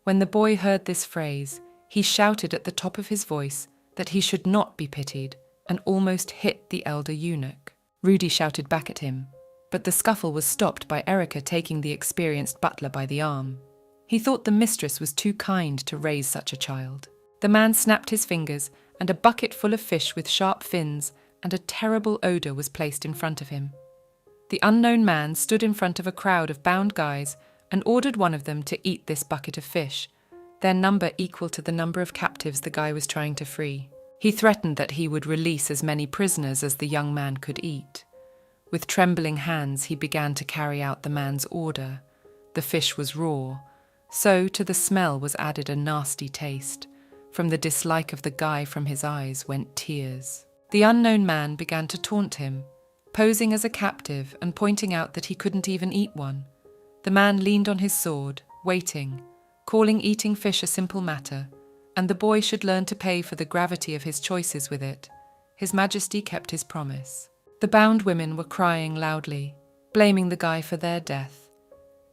When the boy heard this phrase, he shouted at the top of his voice that he should not be pitied and almost hit the elder eunuch. Rudy shouted back at him, but the scuffle was stopped by Erica taking the experienced butler by the arm. He thought the mistress was too kind to raise such a child. The man snapped his fingers, and a bucket full of fish with sharp fins and a terrible odour was placed in front of him. The unknown man stood in front of a crowd of bound guys and ordered one of them to eat this bucket of fish, their number equal to the number of captives the guy was trying to free. He threatened that he would release as many prisoners as the young man could eat. With trembling hands, he began to carry out the man's order. The fish was raw, so to the smell was added a nasty taste. From the dislike of the guy, from his eyes went tears. The unknown man began to taunt him, posing as a captive and pointing out that he couldn't even eat one. The man leaned on his sword, waiting, calling eating fish a simple matter, and the boy should learn to pay for the gravity of his choices with it. His Majesty kept his promise. The bound women were crying loudly, blaming the guy for their death.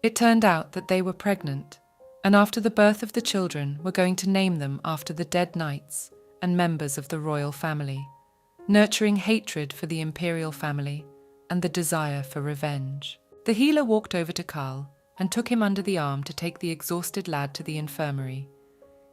It turned out that they were pregnant, and after the birth of the children were going to name them after the dead knights and members of the royal family, nurturing hatred for the imperial family and the desire for revenge. The healer walked over to Carl and took him under the arm to take the exhausted lad to the infirmary.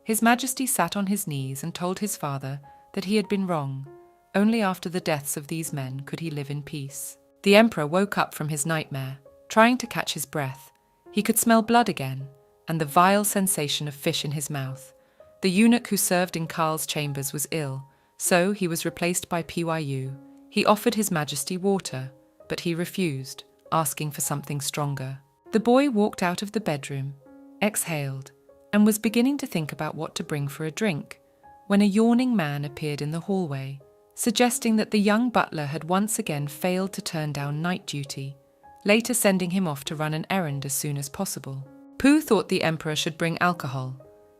His Majesty sat on his knees and told his father that he had been wrong. Only after the deaths of these men could he live in peace. The Emperor woke up from his nightmare, trying to catch his breath. He could smell blood again, and the vile sensation of fish in his mouth. The eunuch who served in Carl's chambers was ill, so he was replaced by Pyu. He offered His Majesty water, but he refused, asking for something stronger. The boy walked out of the bedroom, exhaled, and was beginning to think about what to bring for a drink, when a yawning man appeared in the hallway, suggesting that the young butler had once again failed to turn down night duty, later sending him off to run an errand as soon as possible. Pooh thought the Emperor should bring alcohol,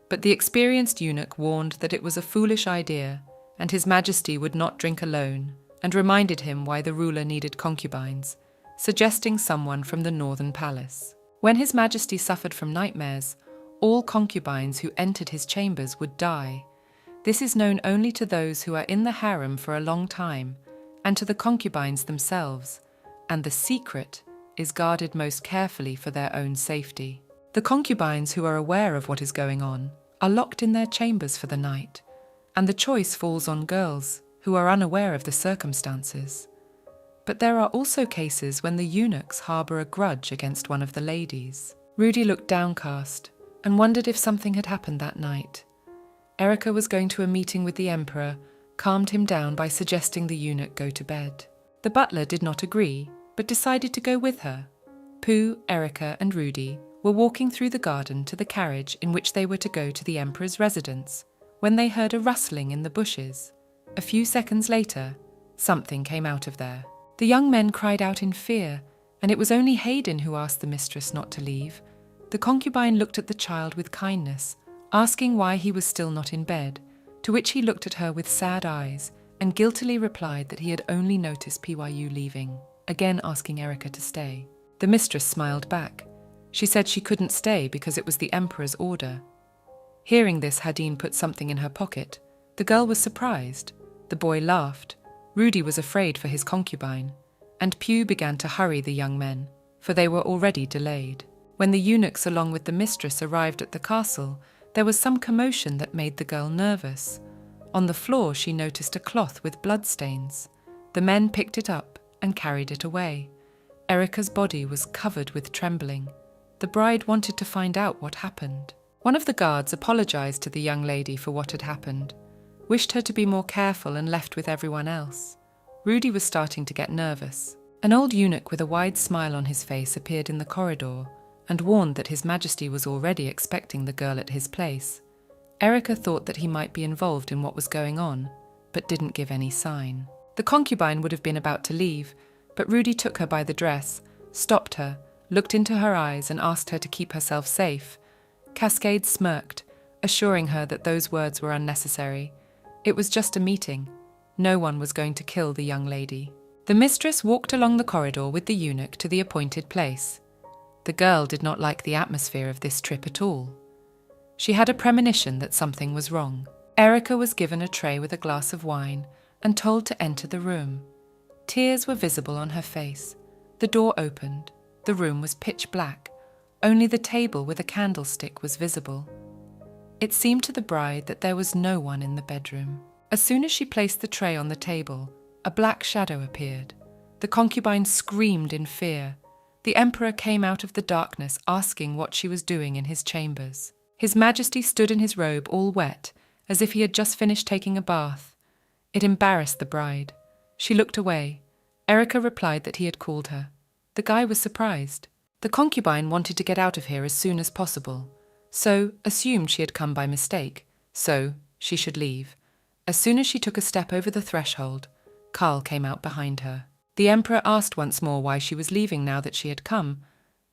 but the experienced eunuch warned that it was a foolish idea, and His Majesty would not drink alone, and reminded him why the ruler needed concubines, suggesting someone from the northern palace. When His Majesty suffered from nightmares, all concubines who entered his chambers would die. This is known only to those who are in the harem for a long time, and to the concubines themselves, and the secret is guarded most carefully for their own safety. The concubines who are aware of what is going on are locked in their chambers for the night, and the choice falls on girls who are unaware of the circumstances. But there are also cases when the eunuchs harbour a grudge against one of the ladies. Rudy looked downcast and wondered if something had happened that night. Erica was going to a meeting with the emperor, calmed him down by suggesting the eunuch go to bed. The butler did not agree, but decided to go with her. Pooh, Erica and Rudy were walking through the garden to the carriage in which they were to go to the emperor's residence, when they heard a rustling in the bushes. A few seconds later, something came out of there. The young men cried out in fear, and it was only Hayden who asked the mistress not to leave. The concubine looked at the child with kindness, asking why he was still not in bed, to which he looked at her with sad eyes and guiltily replied that he had only noticed Pyu leaving, again asking Erica to stay. The mistress smiled back. She said she couldn't stay because it was the emperor's order. Hearing this, Hadine put something in her pocket. The girl was surprised. The boy laughed. Rudy was afraid for his concubine, and Pugh began to hurry the young men, for they were already delayed. When the eunuchs along with the mistress arrived at the castle, there was some commotion that made the girl nervous. On the floor she noticed a cloth with bloodstains. The men picked it up and carried it away. Erica's body was covered with trembling. The bride wanted to find out what happened. One of the guards apologized to the young lady for what had happened, wished her to be more careful and left with everyone else. Rudy was starting to get nervous. An old eunuch with a wide smile on his face appeared in the corridor and warned that His Majesty was already expecting the girl at his place. Erica thought that he might be involved in what was going on, but didn't give any sign. The concubine would have been about to leave, but Rudy took her by the dress, stopped her, looked into her eyes and asked her to keep herself safe. Cascade smirked, assuring her that those words were unnecessary. It was just a meeting. No one was going to kill the young lady. The mistress walked along the corridor with the eunuch to the appointed place. The girl did not like the atmosphere of this trip at all. She had a premonition that something was wrong. Erica was given a tray with a glass of wine and told to enter the room. Tears were visible on her face. The door opened. The room was pitch black. Only the table with a candlestick was visible. It seemed to the bride that there was no one in the bedroom. As soon as she placed the tray on the table, a black shadow appeared. The concubine screamed in fear. The emperor came out of the darkness asking what she was doing in his chambers. His Majesty stood in his robe all wet, as if he had just finished taking a bath. It embarrassed the bride. She looked away. Erica replied that he had called her. The guy was surprised. The concubine wanted to get out of here as soon as possible, so assumed she had come by mistake, so she should leave. As soon as she took a step over the threshold, Karl came out behind her. The emperor asked once more why she was leaving now that she had come,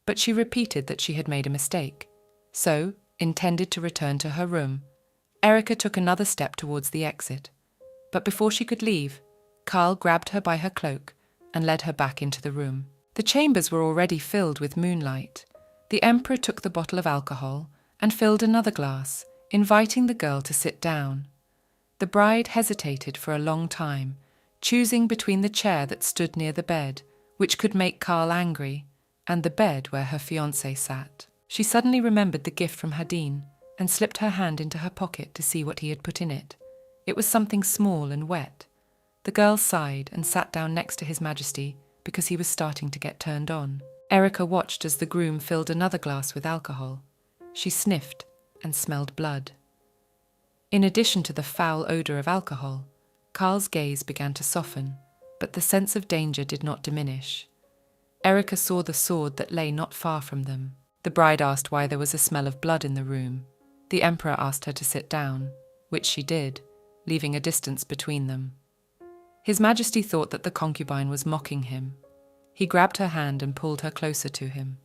but she repeated that she had made a mistake, so intended to return to her room. Erica took another step towards the exit, but before she could leave, Karl grabbed her by her cloak and led her back into the room. The chambers were already filled with moonlight. The emperor took the bottle of alcohol and filled another glass, inviting the girl to sit down. The bride hesitated for a long time, choosing between the chair that stood near the bed, which could make Karl angry, and the bed where her fiancé sat. She suddenly remembered the gift from Hadine and slipped her hand into her pocket to see what he had put in it. It was something small and wet. The girl sighed and sat down next to His Majesty because he was starting to get turned on. Erica watched as the groom filled another glass with alcohol. She sniffed and smelled blood. In addition to the foul odour of alcohol, Karl's gaze began to soften, but the sense of danger did not diminish. Erica saw the sword that lay not far from them. The bride asked why there was a smell of blood in the room. The emperor asked her to sit down, which she did, leaving a distance between them. His Majesty thought that the concubine was mocking him. He grabbed her hand and pulled her closer to him,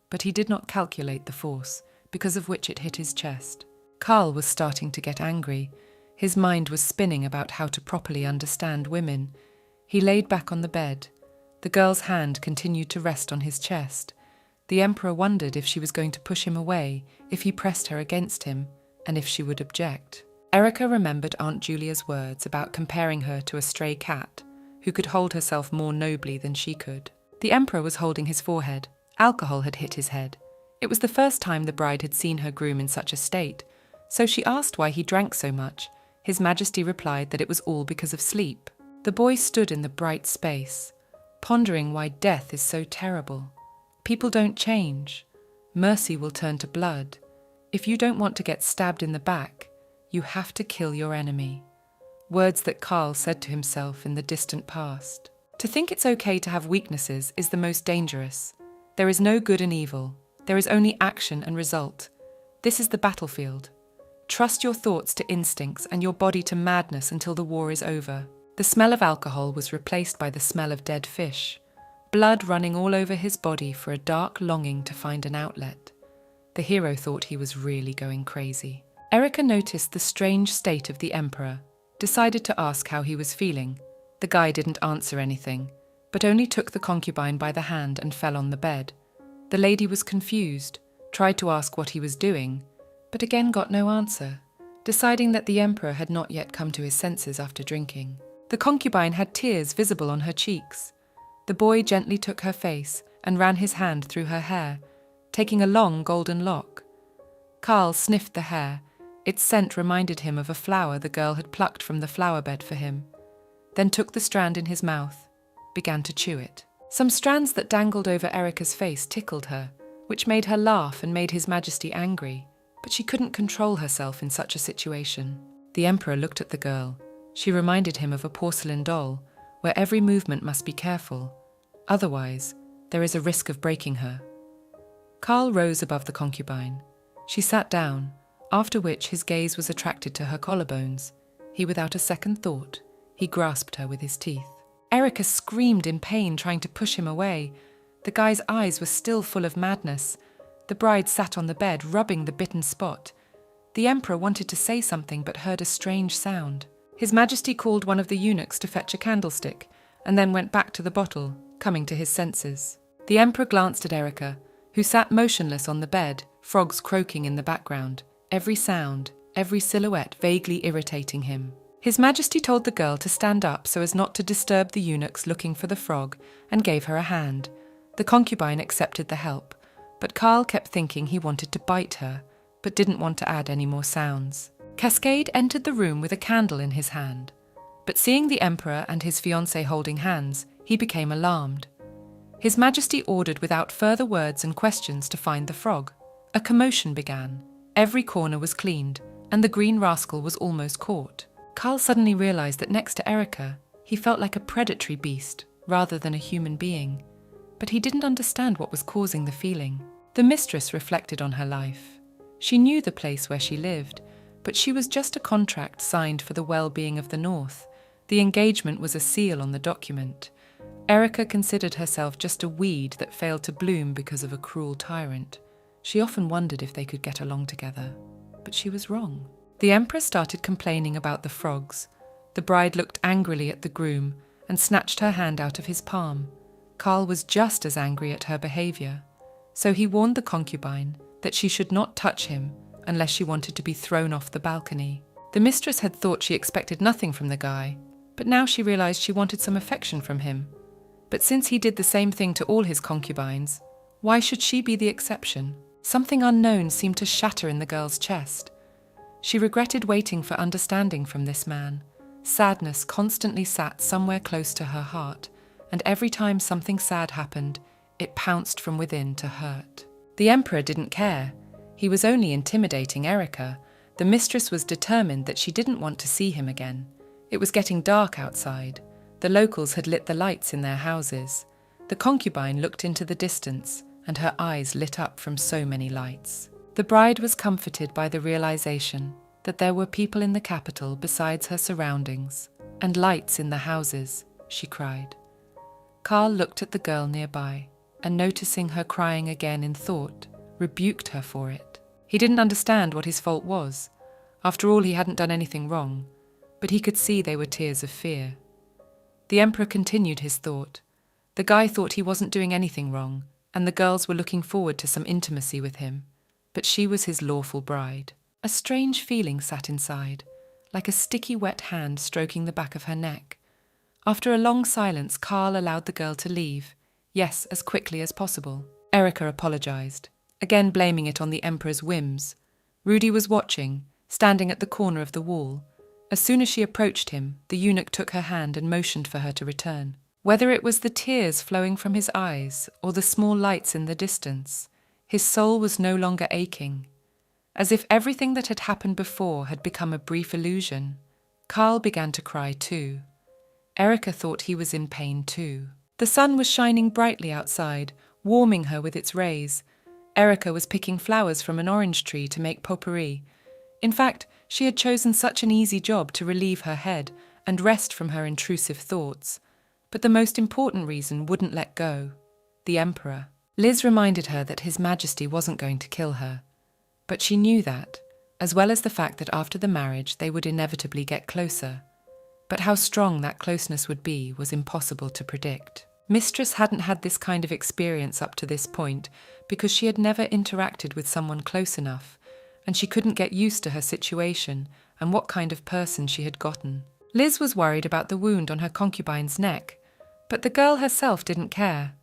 but he did not calculate the force, because of which it hit his chest. Karl was starting to get angry. His mind was spinning about how to properly understand women. He laid back on the bed. The girl's hand continued to rest on his chest. The emperor wondered if she was going to push him away, if he pressed her against him, and if she would object. Erica remembered Aunt Julia's words about comparing her to a stray cat, who could hold herself more nobly than she could. The emperor was holding his forehead. Alcohol had hit his head. It was the first time the bride had seen her groom in such a state, so she asked why he drank so much. His Majesty replied that it was all because of sleep. The boy stood in the bright space, pondering why death is so terrible. People don't change. Mercy will turn to blood. If you don't want to get stabbed in the back, you have to kill your enemy. Words that Carl said to himself in the distant past. To think it's okay to have weaknesses is the most dangerous. There is no good and evil. There is only action and result. This is the battlefield. Trust your thoughts to instincts and your body to madness until the war is over. The smell of alcohol was replaced by the smell of dead fish, blood running all over his body for a dark longing to find an outlet. The hero thought he was really going crazy. Erika noticed the strange state of the emperor, decided to ask how he was feeling. The guy didn't answer anything, but only took the concubine by the hand and fell on the bed. The lady was confused, tried to ask what he was doing, but again got no answer, deciding that the emperor had not yet come to his senses after drinking. The concubine had tears visible on her cheeks. The boy gently took her face and ran his hand through her hair, taking a long golden lock. Carl sniffed the hair. Its scent reminded him of a flower the girl had plucked from the flower bed for him, then took the strand in his mouth, began to chew it. Some strands that dangled over Erika's face tickled her, which made her laugh and made His Majesty angry, but she couldn't control herself in such a situation. The emperor looked at the girl. She reminded him of a porcelain doll, where every movement must be careful. Otherwise, there is a risk of breaking her. Carl rose above the concubine. She sat down, after which his gaze was attracted to her collarbones. Without a second thought, he grasped her with his teeth. Erika screamed in pain, trying to push him away. The guy's eyes were still full of madness. The bride sat on the bed, rubbing the bitten spot. The emperor wanted to say something but heard a strange sound. His Majesty called one of the eunuchs to fetch a candlestick, and then went back to the bottle, coming to his senses. The emperor glanced at Erika, who sat motionless on the bed, frogs croaking in the background, every sound, every silhouette vaguely irritating him. His Majesty told the girl to stand up so as not to disturb the eunuchs looking for the frog, and gave her a hand. The concubine accepted the help, but Carl kept thinking he wanted to bite her, but didn't want to add any more sounds. Cascade entered the room with a candle in his hand, but seeing the emperor and his fiancée holding hands, he became alarmed. His Majesty ordered without further words and questions to find the frog. A commotion began. Every corner was cleaned, and the green rascal was almost caught. Carl suddenly realized that next to Erika, he felt like a predatory beast rather than a human being, but he didn't understand what was causing the feeling. The mistress reflected on her life. She knew the place where she lived, but she was just a contract signed for the well-being of the North. The engagement was a seal on the document. Erika considered herself just a weed that failed to bloom because of a cruel tyrant. She often wondered if they could get along together, but she was wrong. The emperor started complaining about the frogs. The bride looked angrily at the groom and snatched her hand out of his palm. Carl was just as angry at her behavior, so he warned the concubine that she should not touch him unless she wanted to be thrown off the balcony. The mistress had thought she expected nothing from the guy, but now she realized she wanted some affection from him. But since he did the same thing to all his concubines, why should she be the exception? Something unknown seemed to shatter in the girl's chest. She regretted waiting for understanding from this man. Sadness constantly sat somewhere close to her heart, and every time something sad happened, it pounced from within to hurt. The emperor didn't care. He was only intimidating Erika. The mistress was determined that she didn't want to see him again. It was getting dark outside. The locals had lit the lights in their houses. The concubine looked into the distance, and her eyes lit up from so many lights. The bride was comforted by the realization that there were people in the capital besides her surroundings, and lights in the houses, she cried. Carl looked at the girl nearby, and noticing her crying again in thought, rebuked her for it. He didn't understand what his fault was. After all, he hadn't done anything wrong, but he could see they were tears of fear. The emperor continued his thought. The guy thought he wasn't doing anything wrong, and the girls were looking forward to some intimacy with him, but she was his lawful bride. A strange feeling sat inside, like a sticky wet hand stroking the back of her neck. After a long silence, Carl allowed the girl to leave, yes, as quickly as possible. Erika apologized, again blaming it on the emperor's whims. Rudy was watching, standing at the corner of the wall. As soon as she approached him, the eunuch took her hand and motioned for her to return. Whether it was the tears flowing from his eyes or the small lights in the distance, his soul was no longer aching. As if everything that had happened before had become a brief illusion, Carl began to cry too. Erica thought he was in pain too. The sun was shining brightly outside, warming her with its rays. Erica was picking flowers from an orange tree to make potpourri. In fact, she had chosen such an easy job to relieve her head and rest from her intrusive thoughts. But the most important reason wouldn't let go: the Emperor. Liz reminded her that His Majesty wasn't going to kill her. But she knew that, as well as the fact that after the marriage they would inevitably get closer. But how strong that closeness would be was impossible to predict. Mistress hadn't had this kind of experience up to this point because she had never interacted with someone close enough, and she couldn't get used to her situation and what kind of person she had gotten. Liz was worried about the wound on her concubine's neck, but the girl herself didn't care.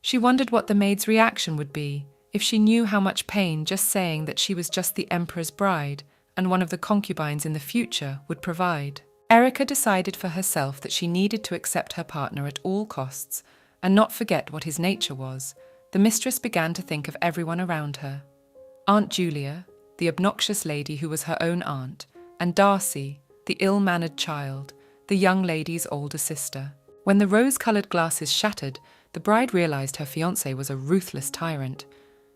She wondered what the maid's reaction would be if she knew how much pain just saying that she was just the Emperor's bride and one of the concubines in the future would provide. Erica decided for herself that she needed to accept her partner at all costs and not forget what his nature was. The mistress began to think of everyone around her. Aunt Julia, the obnoxious lady who was her own aunt, and Darcy, the ill-mannered child, the young lady's older sister. When the rose-coloured glasses shattered, the bride realised her fiancé was a ruthless tyrant.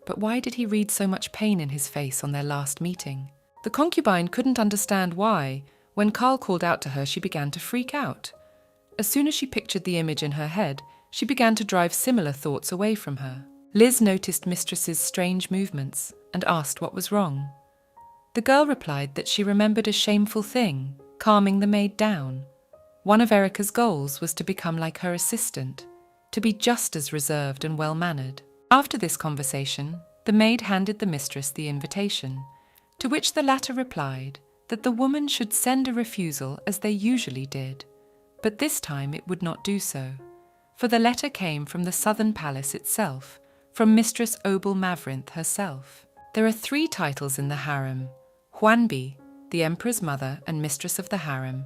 But why did he read so much pain in his face on their last meeting? The concubine couldn't understand why. When Carl called out to her, she began to freak out. As soon as she pictured the image in her head, she began to drive similar thoughts away from her. Liz noticed Mistress's strange movements and asked what was wrong. The girl replied that she remembered a shameful thing, calming the maid down. One of Erica's goals was to become like her assistant, to be just as reserved and well-mannered. After this conversation, the maid handed the mistress the invitation, to which the latter replied that the woman should send a refusal as they usually did, but this time it would not do so, for the letter came from the southern palace itself, from Mistress Obel Mavrinth herself. There are 3 titles in the harem: Huanbi, the Emperor's mother and mistress of the harem,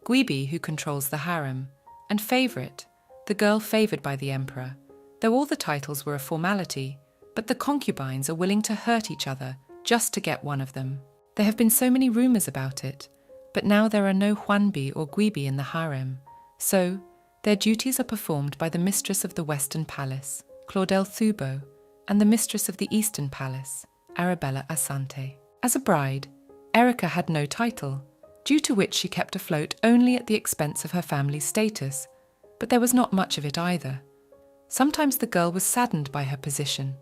Guibi, who controls the harem, and Favorite, the girl favored by the Emperor. Though all the titles were a formality, but the concubines are willing to hurt each other just to get one of them. There have been so many rumors about it, but now there are no Huanbi or Guibi in the harem, so their duties are performed by the mistress of the Western Palace, Claudel Thubo, and the mistress of the Eastern Palace, Arabella Asante. As a bride, Erica had no title, due to which she kept afloat only at the expense of her family's status, but there was not much of it either. Sometimes the girl was saddened by her position,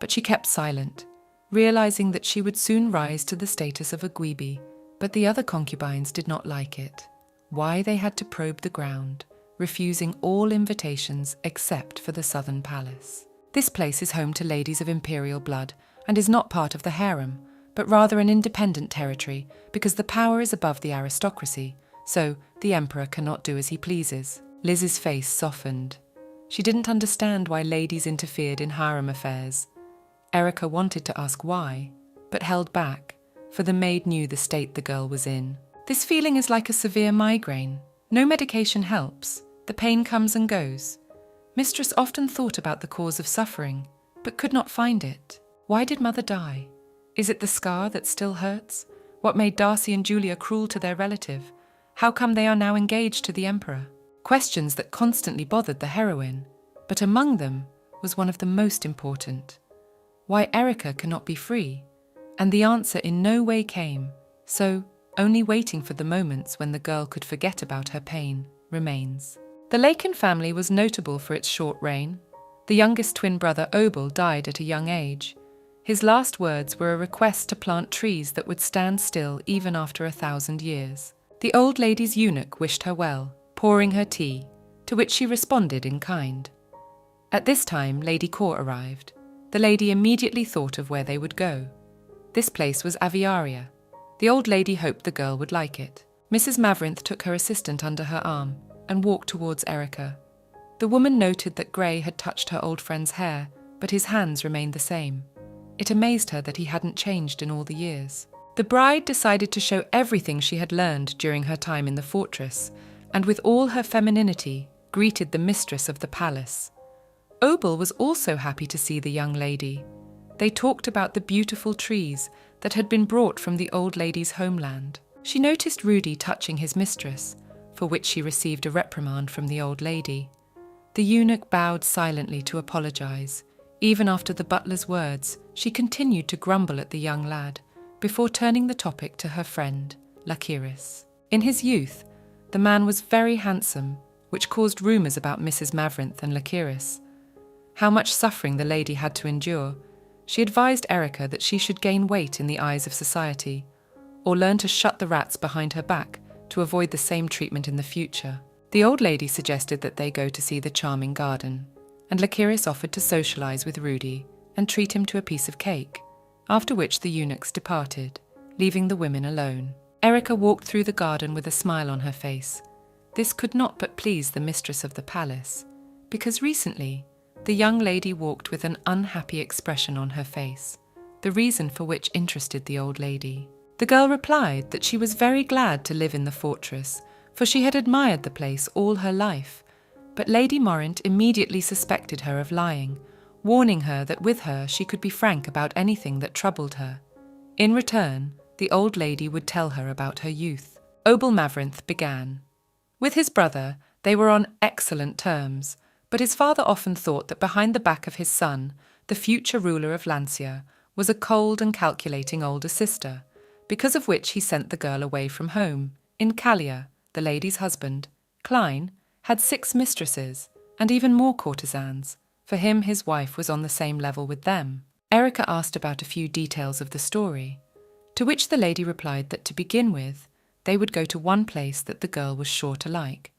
but she kept silent, realizing that she would soon rise to the status of a Guibi, but the other concubines did not like it. Why they had to probe the ground, refusing all invitations except for the Southern Palace. This place is home to ladies of imperial blood and is not part of the harem, but rather an independent territory because the power is above the aristocracy, so the Emperor cannot do as he pleases. Liz's face softened. She didn't understand why ladies interfered in harem affairs. Erica wanted to ask why, but held back, for the maid knew the state the girl was in. This feeling is like a severe migraine. No medication helps. The pain comes and goes. Mistress often thought about the cause of suffering, but could not find it. Why did Mother die? Is it the scar that still hurts? What made Darcy and Julia cruel to their relative? How come they are now engaged to the Emperor? Questions that constantly bothered the heroine, but among them was one of the most important. Why Erica cannot be free? And the answer in no way came, so only waiting for the moments when the girl could forget about her pain remains. The Lakin family was notable for its short reign. The youngest twin brother Obel died at a young age. His last words were a request to plant trees that would stand still even after 1,000 years. The old lady's eunuch wished her well, pouring her tea, to which she responded in kind. At this time, Lady Kaur arrived. The lady immediately thought of where they would go. This place was Aviaria. The old lady hoped the girl would like it. Mrs. Mavrinth took her assistant under her arm and walked towards Erica. The woman noted that Gray had touched her old friend's hair, but his hands remained the same. It amazed her that he hadn't changed in all the years. The bride decided to show everything she had learned during her time in the fortress, and with all her femininity, greeted the mistress of the palace. Obel was also happy to see the young lady. They talked about the beautiful trees that had been brought from the old lady's homeland. She noticed Rudy touching his mistress, for which she received a reprimand from the old lady. The eunuch bowed silently to apologize. Even after the butler's words, she continued to grumble at the young lad, before turning the topic to her friend, Lakiris. In his youth, the man was very handsome, which caused rumours about Mrs. Mavrinth and Lakiris. How much suffering the lady had to endure. She advised Erica that she should gain weight in the eyes of society, or learn to shut the rats behind her back to avoid the same treatment in the future. The old lady suggested that they go to see the charming garden, and Lakiris offered to socialise with Rudy and treat him to a piece of cake, after which the eunuchs departed, leaving the women alone. Erica walked through the garden with a smile on her face. This could not but please the mistress of the palace, because recently the young lady walked with an unhappy expression on her face, the reason for which interested the old lady. The girl replied that she was very glad to live in the fortress, for she had admired the place all her life, but Lady Morant immediately suspected her of lying, warning her that with her she could be frank about anything that troubled her. In return, the old lady would tell her about her youth. Obel Mavrinth began. With his brother, they were on excellent terms, but his father often thought that behind the back of his son, the future ruler of Lancia, was a cold and calculating older sister, because of which he sent the girl away from home. In Kalia, the lady's husband, Klein, had 6 mistresses, and even more courtesans. For him, his wife was on the same level with them. Erica asked about a few details of the story, to which the lady replied that to begin with, they would go to one place that the girl was sure to like.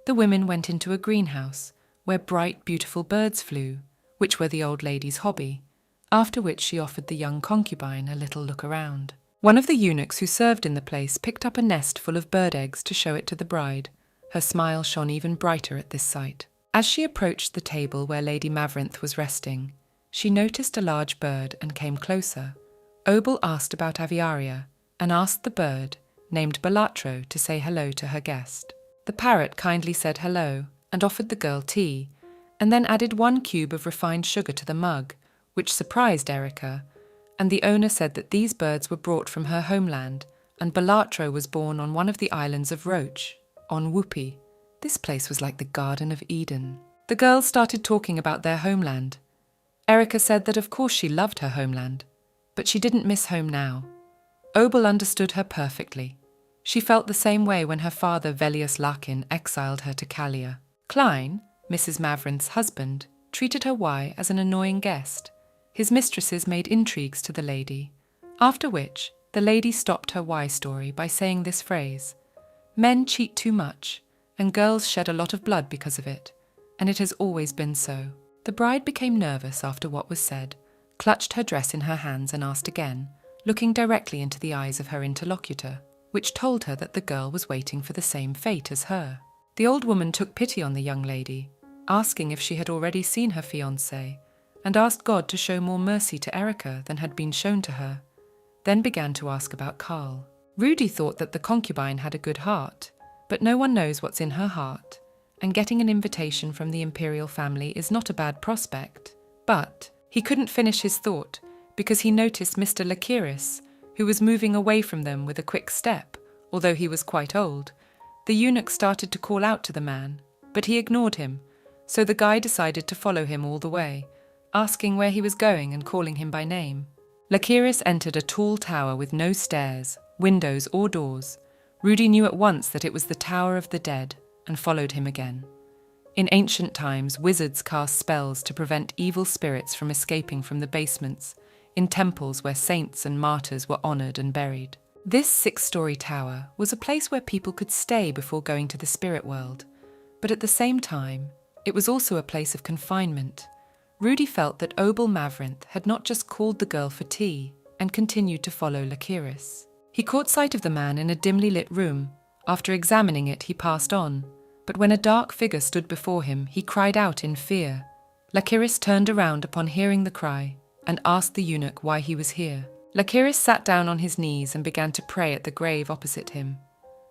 The women went into a greenhouse, where bright, beautiful birds flew, which were the old lady's hobby, after which she offered the young concubine a little look around. One of the eunuchs who served in the place picked up a nest full of bird eggs to show it to the bride. Her smile shone even brighter at this sight. As she approached the table where Lady Mavrinth was resting, she noticed a large bird and came closer. Obel asked about Aviaria and asked the bird, named Balatro, to say hello to her guest. The parrot kindly said hello and offered the girl tea, and then added 1 cube of refined sugar to the mug, which surprised Erica, and the owner said that these birds were brought from her homeland, and Balatro was born on one of the islands of Roach, on Whoopi. This place was like the Garden of Eden. The girls started talking about their homeland. Erica said that of course she loved her homeland, but she didn't miss home now. Obel understood her perfectly. She felt the same way when her father Velius Larkin exiled her to Kalia. Klein, Mrs. Mavrinth's husband, treated her wife as an annoying guest. His mistresses made intrigues to the lady, after which the lady stopped her why story by saying this phrase: "Men cheat too much, and girls shed a lot of blood because of it, and it has always been so." The bride became nervous after what was said, clutched her dress in her hands and asked again, looking directly into the eyes of her interlocutor, which told her that the girl was waiting for the same fate as her. The old woman took pity on the young lady, asking if she had already seen her fiancé, and asked God to show more mercy to Erica than had been shown to her, then began to ask about Karl. Rudy thought that the concubine had a good heart, but no one knows what's in her heart, and getting an invitation from the imperial family is not a bad prospect. But he couldn't finish his thought, because he noticed Mr. Lakiris, who was moving away from them with a quick step, although he was quite old. The eunuch started to call out to the man, but he ignored him, so the guy decided to follow him all the way, asking where he was going and calling him by name. Lakiris entered a tall tower with no stairs, windows or doors. Rudy knew at once that it was the Tower of the Dead, and followed him again. In ancient times, wizards cast spells to prevent evil spirits from escaping from the basements, in temples where saints and martyrs were honoured and buried. This 6-story tower was a place where people could stay before going to the spirit world, but at the same time, it was also a place of confinement. Rudy felt that Obel Mavrinth had not just called the girl for tea and continued to follow Lakiris. He caught sight of the man in a dimly lit room. After examining it, he passed on, but when a dark figure stood before him, he cried out in fear. Lakiris turned around upon hearing the cry and asked the eunuch why he was here. Lakiris sat down on his knees and began to pray at the grave opposite him.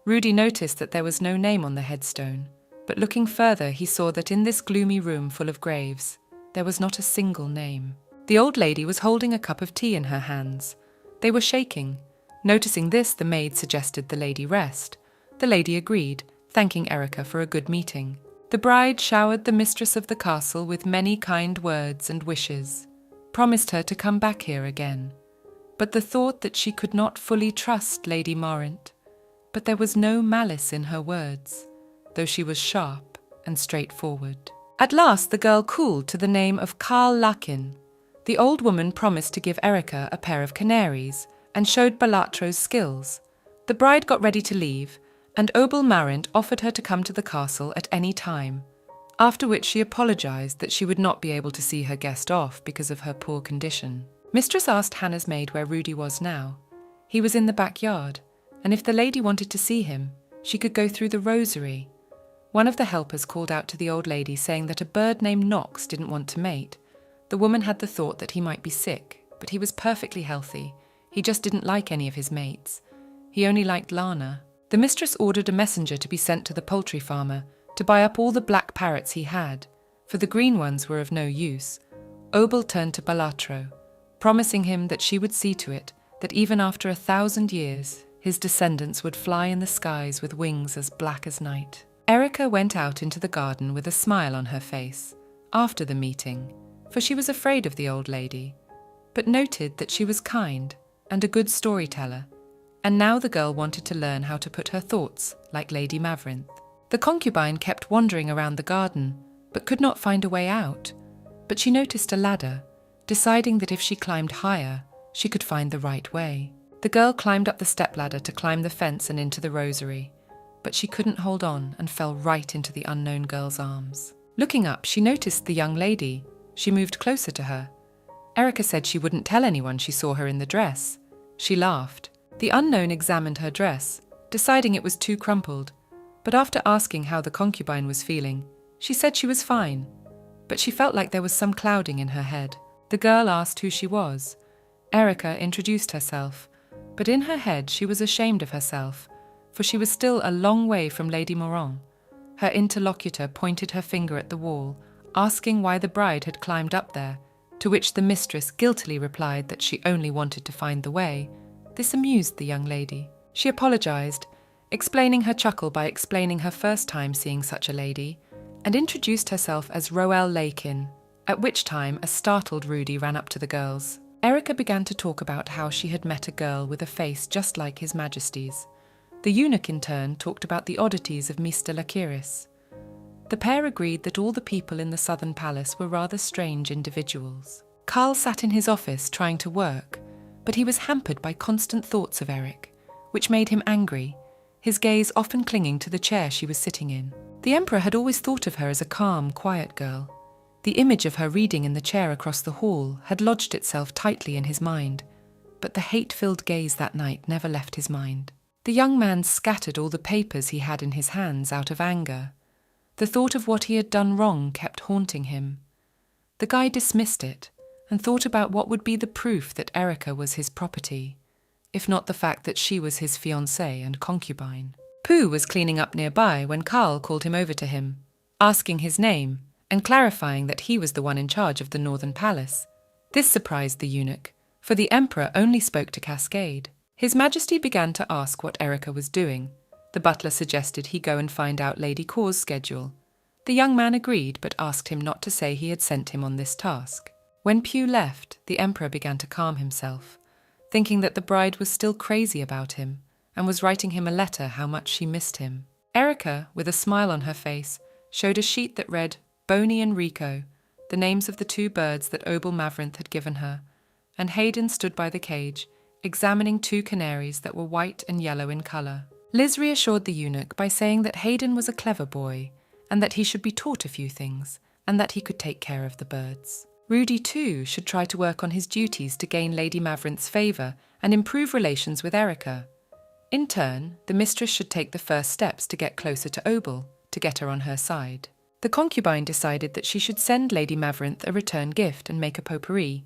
Rudy noticed that there was no name on the headstone, but looking further he saw that in this gloomy room full of graves, there was not a single name. The old lady was holding a cup of tea in her hands. They were shaking. Noticing this, the maid suggested the lady rest. The lady agreed, thanking Erica for a good meeting. The bride showered the mistress of the castle with many kind words and wishes, promised her to come back here again. But the thought that she could not fully trust Lady Morant. But there was no malice in her words, though she was sharp and straightforward. At last the girl cooled to the name of Karl Lakin. The old woman promised to give Erica a pair of canaries and showed Balatro's skills. The bride got ready to leave, and Obel Marant offered her to come to the castle at any time, after which she apologized that she would not be able to see her guest off because of her poor condition. Mistress asked Hannah's maid where Rudy was now. He was in the backyard, and if the lady wanted to see him, she could go through the rosary. One of the helpers called out to the old lady saying that a bird named Knox didn't want to mate. The woman had the thought that he might be sick, but he was perfectly healthy. He just didn't like any of his mates. He only liked Lana. The mistress ordered a messenger to be sent to the poultry farmer to buy up all the black parrots he had, for the green ones were of no use. Obel turned to Balatro, promising him that she would see to it that even after 1,000 years, his descendants would fly in the skies with wings as black as night. Erica went out into the garden with a smile on her face after the meeting, for she was afraid of the old lady, but noted that she was kind and a good storyteller, and now the girl wanted to learn how to put her thoughts like Lady Mavrinth. The concubine kept wandering around the garden, but could not find a way out, but she noticed a ladder, deciding that if she climbed higher, she could find the right way. The girl climbed up the stepladder to climb the fence and into the rosary, but she couldn't hold on and fell right into the unknown girl's arms. Looking up, she noticed the young lady. She moved closer to her. Erica said she wouldn't tell anyone she saw her in the dress. She laughed. The unknown examined her dress, deciding it was too crumpled, but after asking how the concubine was feeling, she said she was fine, but she felt like there was some clouding in her head. The girl asked who she was. Erica introduced herself, but in her head she was ashamed of herself, for she was still a long way from Lady Morant. Her interlocutor pointed her finger at the wall, asking why the bride had climbed up there, to which the mistress guiltily replied that she only wanted to find the way. This amused the young lady. She apologized, explaining her chuckle by explaining her first time seeing such a lady, and introduced herself as Roel Lakin, at which time a startled Rudy ran up to the girls. Erica began to talk about how she had met a girl with a face just like His Majesty's. The eunuch in turn talked about the oddities of Mr. Lakiris. The pair agreed that all the people in the southern palace were rather strange individuals. Karl sat in his office trying to work, but he was hampered by constant thoughts of Eric, which made him angry, his gaze often clinging to the chair she was sitting in. The Emperor had always thought of her as a calm, quiet girl. The image of her reading in the chair across the hall had lodged itself tightly in his mind, but the hate-filled gaze that night never left his mind. The young man scattered all the papers he had in his hands out of anger. The thought of what he had done wrong kept haunting him. The guy dismissed it and thought about what would be the proof that Erica was his property, if not the fact that she was his fiancée and concubine. Pooh was cleaning up nearby when Karl called him over to him, asking his name and clarifying that he was the one in charge of the Northern Palace. This surprised the eunuch, for the Emperor only spoke to Cascade. His Majesty began to ask what Erica was doing. The butler suggested he go and find out Lady Kaur's schedule. The young man agreed, but asked him not to say he had sent him on this task. When Pugh left, the Emperor began to calm himself, thinking that the bride was still crazy about him and was writing him a letter how much she missed him. Erica, with a smile on her face, showed a sheet that read Boney and Rico, the names of the two birds that Obel Mavrinth had given her, and Hayden stood by the cage, examining two canaries that were white and yellow in colour. Liz reassured the eunuch by saying that Hayden was a clever boy, and that he should be taught a few things, and that he could take care of the birds. Rudy, too, should try to work on his duties to gain Lady Mavrinth's favour and improve relations with Erica. In turn, the mistress should take the first steps to get closer to Obel, to get her on her side. The concubine decided that she should send Lady Mavrinth a return gift and make a potpourri.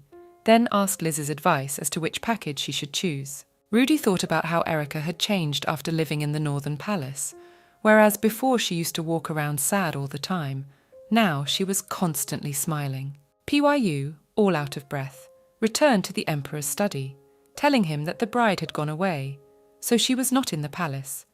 then asked Liz's advice as to which package she should choose. Rudy thought about how Erica had changed after living in the Northern Palace. Whereas before she used to walk around sad all the time, now she was constantly smiling. Pyu, all out of breath, returned to the Emperor's study, telling him that the bride had gone away, so she was not in the palace.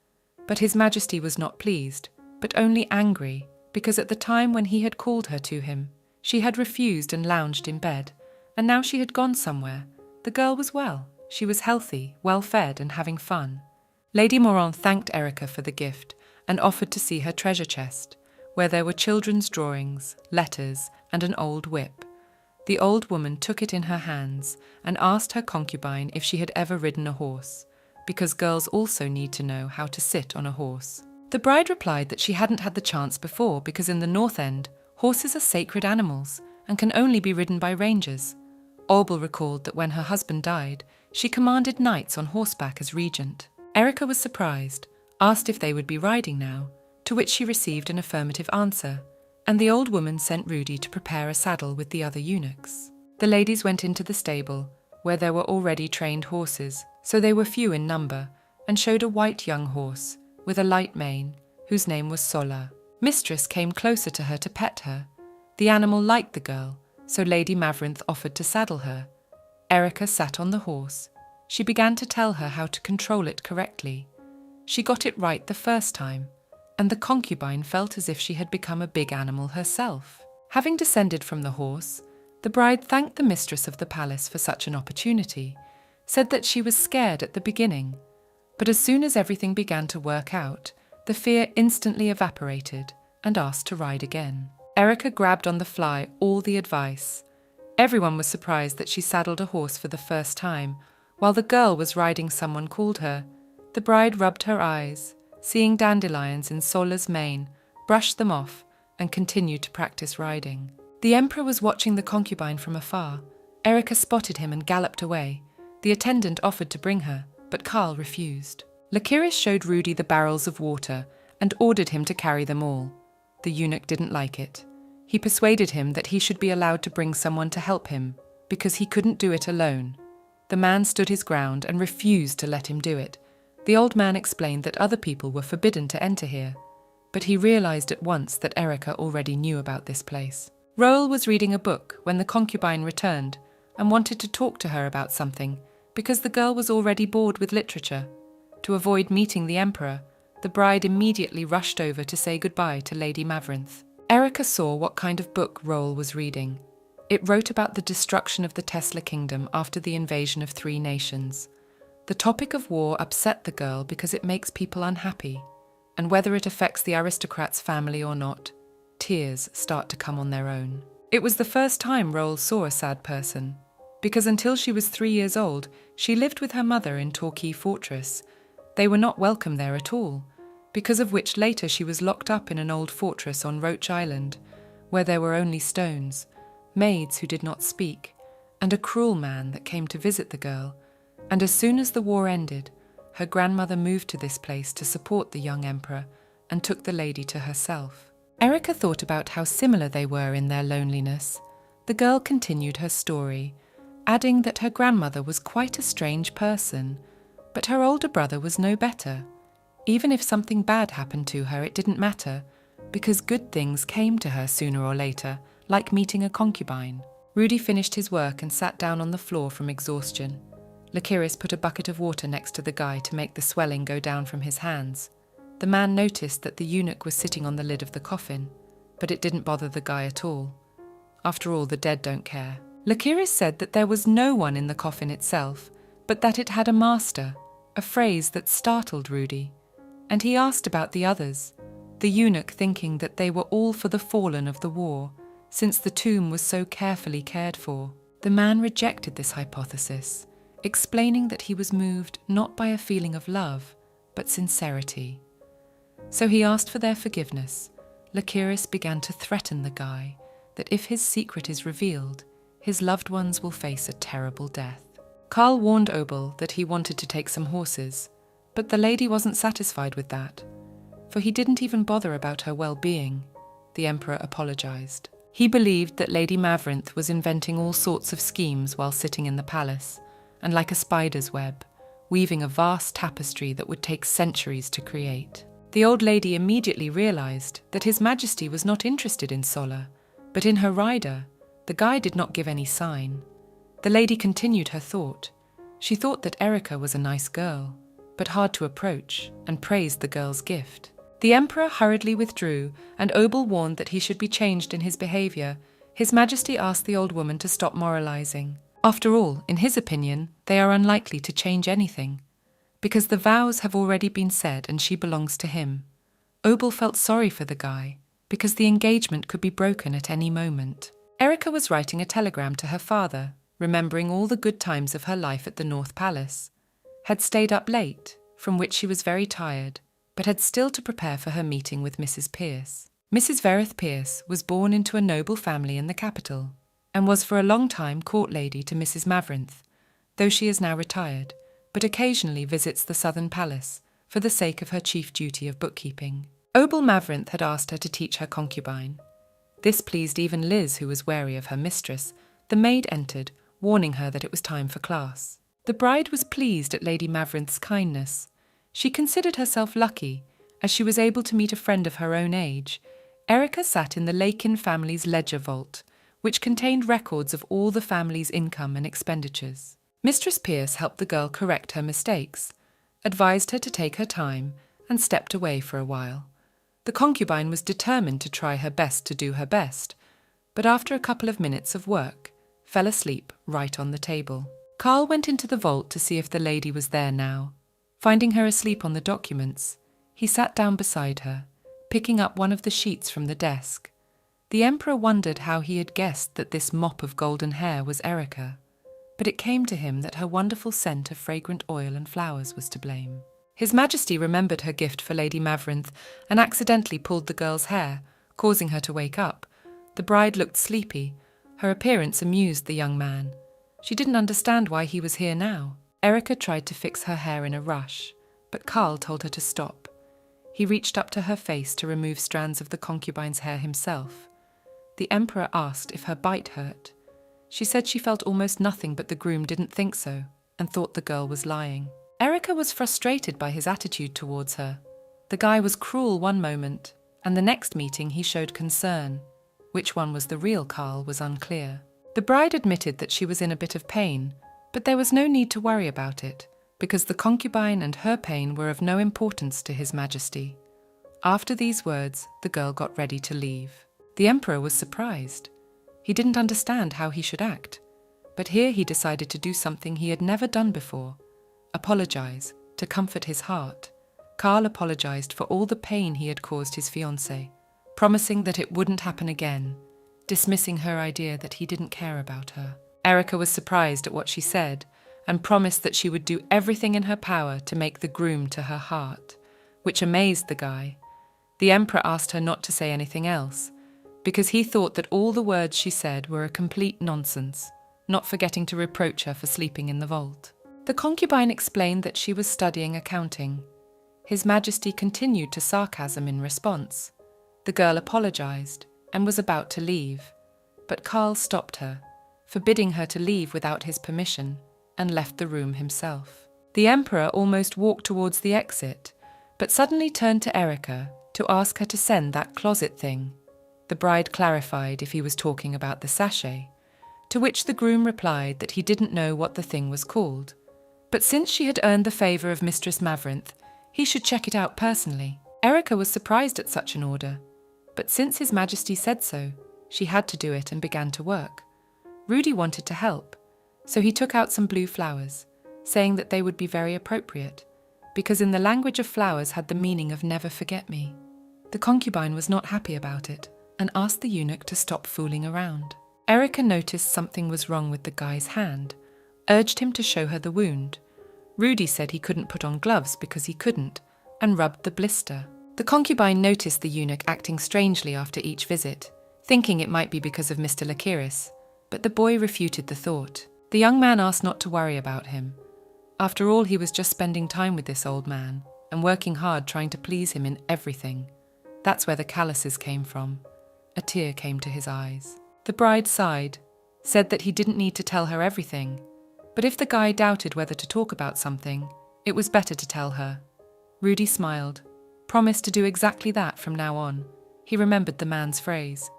But His Majesty was not pleased, but only angry, because at the time when he had called her to him, she had refused and lounged in bed, and now she had gone somewhere. The girl was well. She was healthy, well-fed, and having fun. Lady Morant thanked Erica for the gift and offered to see her treasure chest, where there were children's drawings, letters, and an old whip. The old woman took it in her hands and asked her concubine if she had ever ridden a horse, because girls also need to know how to sit on a horse. The bride replied that she hadn't had the chance before because in the North End, horses are sacred animals and can only be ridden by rangers. Orbel recalled that when her husband died, she commanded knights on horseback as regent. Erica was surprised, asked if they would be riding now, to which she received an affirmative answer, and the old woman sent Rudy to prepare a saddle with the other eunuchs. The ladies went into the stable, where there were already trained horses, so they were few in number, and showed a white young horse, with a light mane, whose name was Sola. Mistress came closer to her to pet her. The animal liked the girl, so Lady Mavrinth offered to saddle her. Erica sat on the horse. She began to tell her how to control it correctly. She got it right the first time, and the concubine felt as if she had become a big animal herself. Having descended from the horse, the bride thanked the mistress of the palace for such an opportunity, said that she was scared at the beginning, but as soon as everything began to work out, the fear instantly evaporated and asked to ride again. Erica grabbed on the fly all the advice. Everyone was surprised that she saddled a horse for the first time, while the girl was riding someone called her. The bride rubbed her eyes, seeing dandelions in Sola's mane, brushed them off, and continued to practice riding. The emperor was watching the concubine from afar. Erica spotted him and galloped away. The attendant offered to bring her, but Karl refused. Lykiris showed Rudy the barrels of water and ordered him to carry them all. The eunuch didn't like it. He persuaded him that he should be allowed to bring someone to help him, because he couldn't do it alone. The man stood his ground and refused to let him do it. The old man explained that other people were forbidden to enter here, but he realized at once that Erica already knew about this place. Roel was reading a book when the concubine returned and wanted to talk to her about something, because the girl was already bored with literature. To avoid meeting the emperor, the bride immediately rushed over to say goodbye to Lady Mavrinth. Erica saw what kind of book Roel was reading. It wrote about the destruction of the Tesla kingdom after the invasion of 3 nations. The topic of war upset the girl because it makes people unhappy, and whether it affects the aristocrat's family or not, tears start to come on their own. It was the first time Roel saw a sad person, because until she was 3 years old, she lived with her mother in Torquay Fortress. They were not welcome there at all, because of which later she was locked up in an old fortress on Roach Island, where there were only stones, maids who did not speak, and a cruel man that came to visit the girl. And as soon as the war ended, her grandmother moved to this place to support the young emperor and took the lady to herself. Erica thought about how similar they were in their loneliness. The girl continued her story, adding that her grandmother was quite a strange person, but her older brother was no better. Even if something bad happened to her, it didn't matter, because good things came to her sooner or later, like meeting a concubine. Rudy finished his work and sat down on the floor from exhaustion. Lykiris put a bucket of water next to the guy to make the swelling go down from his hands. The man noticed that the eunuch was sitting on the lid of the coffin, but it didn't bother the guy at all. After all, the dead don't care. Lykiris said that there was no one in the coffin itself, but that it had a master, a phrase that startled Rudy. And he asked about the others, the eunuch thinking that they were all for the fallen of the war, since the tomb was so carefully cared for. The man rejected this hypothesis, explaining that he was moved not by a feeling of love, but sincerity. So he asked for their forgiveness. Lykiris began to threaten the guy that if his secret is revealed, his loved ones will face a terrible death. Karl warned Obel that he wanted to take some horses, but the lady wasn't satisfied with that, for he didn't even bother about her well-being. The emperor apologized. He believed that Lady Mavrinth was inventing all sorts of schemes while sitting in the palace, and like a spider's web, weaving a vast tapestry that would take centuries to create. The old lady immediately realized that His Majesty was not interested in Sola, but in her rider. The guy did not give any sign. The lady continued her thought. She thought that Erica was a nice girl, but hard to approach, and praised the girl's gift. The emperor hurriedly withdrew, and Obel warned that he should be changed in his behavior. His Majesty asked the old woman to stop moralizing. After all, in his opinion, they are unlikely to change anything, because the vows have already been said and she belongs to him. Obel felt sorry for the guy, because the engagement could be broken at any moment. Erica was writing a telegram to her father, remembering all the good times of her life at the North Palace. Had stayed up late, from which she was very tired, but had still to prepare for her meeting with Mrs. Pierce. Mrs. Verith Pierce was born into a noble family in the capital, and was for a long time court lady to Mrs. Mavrinth, though she is now retired, but occasionally visits the Southern Palace for the sake of her chief duty of bookkeeping. Obel Mavrinth had asked her to teach her concubine. This pleased even Liz, who was wary of her mistress. The maid entered, warning her that it was time for class. The bride was pleased at Lady Mavrinth's kindness. She considered herself lucky, as she was able to meet a friend of her own age. Erica sat in the Lakin family's ledger vault, which contained records of all the family's income and expenditures. Mistress Pierce helped the girl correct her mistakes, advised her to take her time, and stepped away for a while. The concubine was determined to try her best to do her best, but after a couple of minutes of work, fell asleep right on the table. Carl went into the vault to see if the lady was there now. Finding her asleep on the documents, he sat down beside her, picking up one of the sheets from the desk. The emperor wondered how he had guessed that this mop of golden hair was Erica, but it came to him that her wonderful scent of fragrant oil and flowers was to blame. His Majesty remembered her gift for Lady Mavrinth and accidentally pulled the girl's hair, causing her to wake up. The bride looked sleepy. Her appearance amused the young man. She didn't understand why he was here now. Erica tried to fix her hair in a rush, but Carl told her to stop. He reached up to her face to remove strands of the concubine's hair himself. The emperor asked if her bite hurt. She said she felt almost nothing, but the groom didn't think so, and thought the girl was lying. Erica was frustrated by his attitude towards her. The guy was cruel one moment, and the next meeting he showed concern. Which one was the real Carl was unclear. The bride admitted that she was in a bit of pain, but there was no need to worry about it, because the concubine and her pain were of no importance to His Majesty. After these words, the girl got ready to leave. The emperor was surprised. He didn't understand how he should act, but here he decided to do something he had never done before: apologize, to comfort his heart. Carl apologized for all the pain he had caused his fiancée, promising that it wouldn't happen again, dismissing her idea that he didn't care about her. Erica was surprised at what she said, and promised that she would do everything in her power to make the groom to her heart, which amazed the guy. The emperor asked her not to say anything else, because he thought that all the words she said were a complete nonsense, not forgetting to reproach her for sleeping in the vault. The concubine explained that she was studying accounting. His Majesty continued to sarcasm in response. The girl apologized and was about to leave, but Carl stopped her, forbidding her to leave without his permission, and left the room himself. The emperor almost walked towards the exit, but suddenly turned to Erica to ask her to send that closet thing. The bride clarified if he was talking about the sachet, to which the groom replied that he didn't know what the thing was called, but since she had earned the favour of Mistress Mavrinth, he should check it out personally. Erica was surprised at such an order, but since His Majesty said so, she had to do it and began to work. Rudy wanted to help, so he took out some blue flowers, saying that they would be very appropriate, because in the language of flowers had the meaning of never forget me. The concubine was not happy about it, and asked the eunuch to stop fooling around. Erica noticed something was wrong with the guy's hand, urged him to show her the wound. Rudy said he couldn't put on gloves because he couldn't, and rubbed the blister. The concubine noticed the eunuch acting strangely after each visit, thinking it might be because of Mr. Lakiris, but the boy refuted the thought. The young man asked not to worry about him. After all, he was just spending time with this old man, and working hard trying to please him in everything. That's where the calluses came from. A tear came to his eyes. The bride sighed, said that he didn't need to tell her everything, but if the guy doubted whether to talk about something, it was better to tell her. Rudy smiled, promised to do exactly that from now on. He remembered the man's phrase,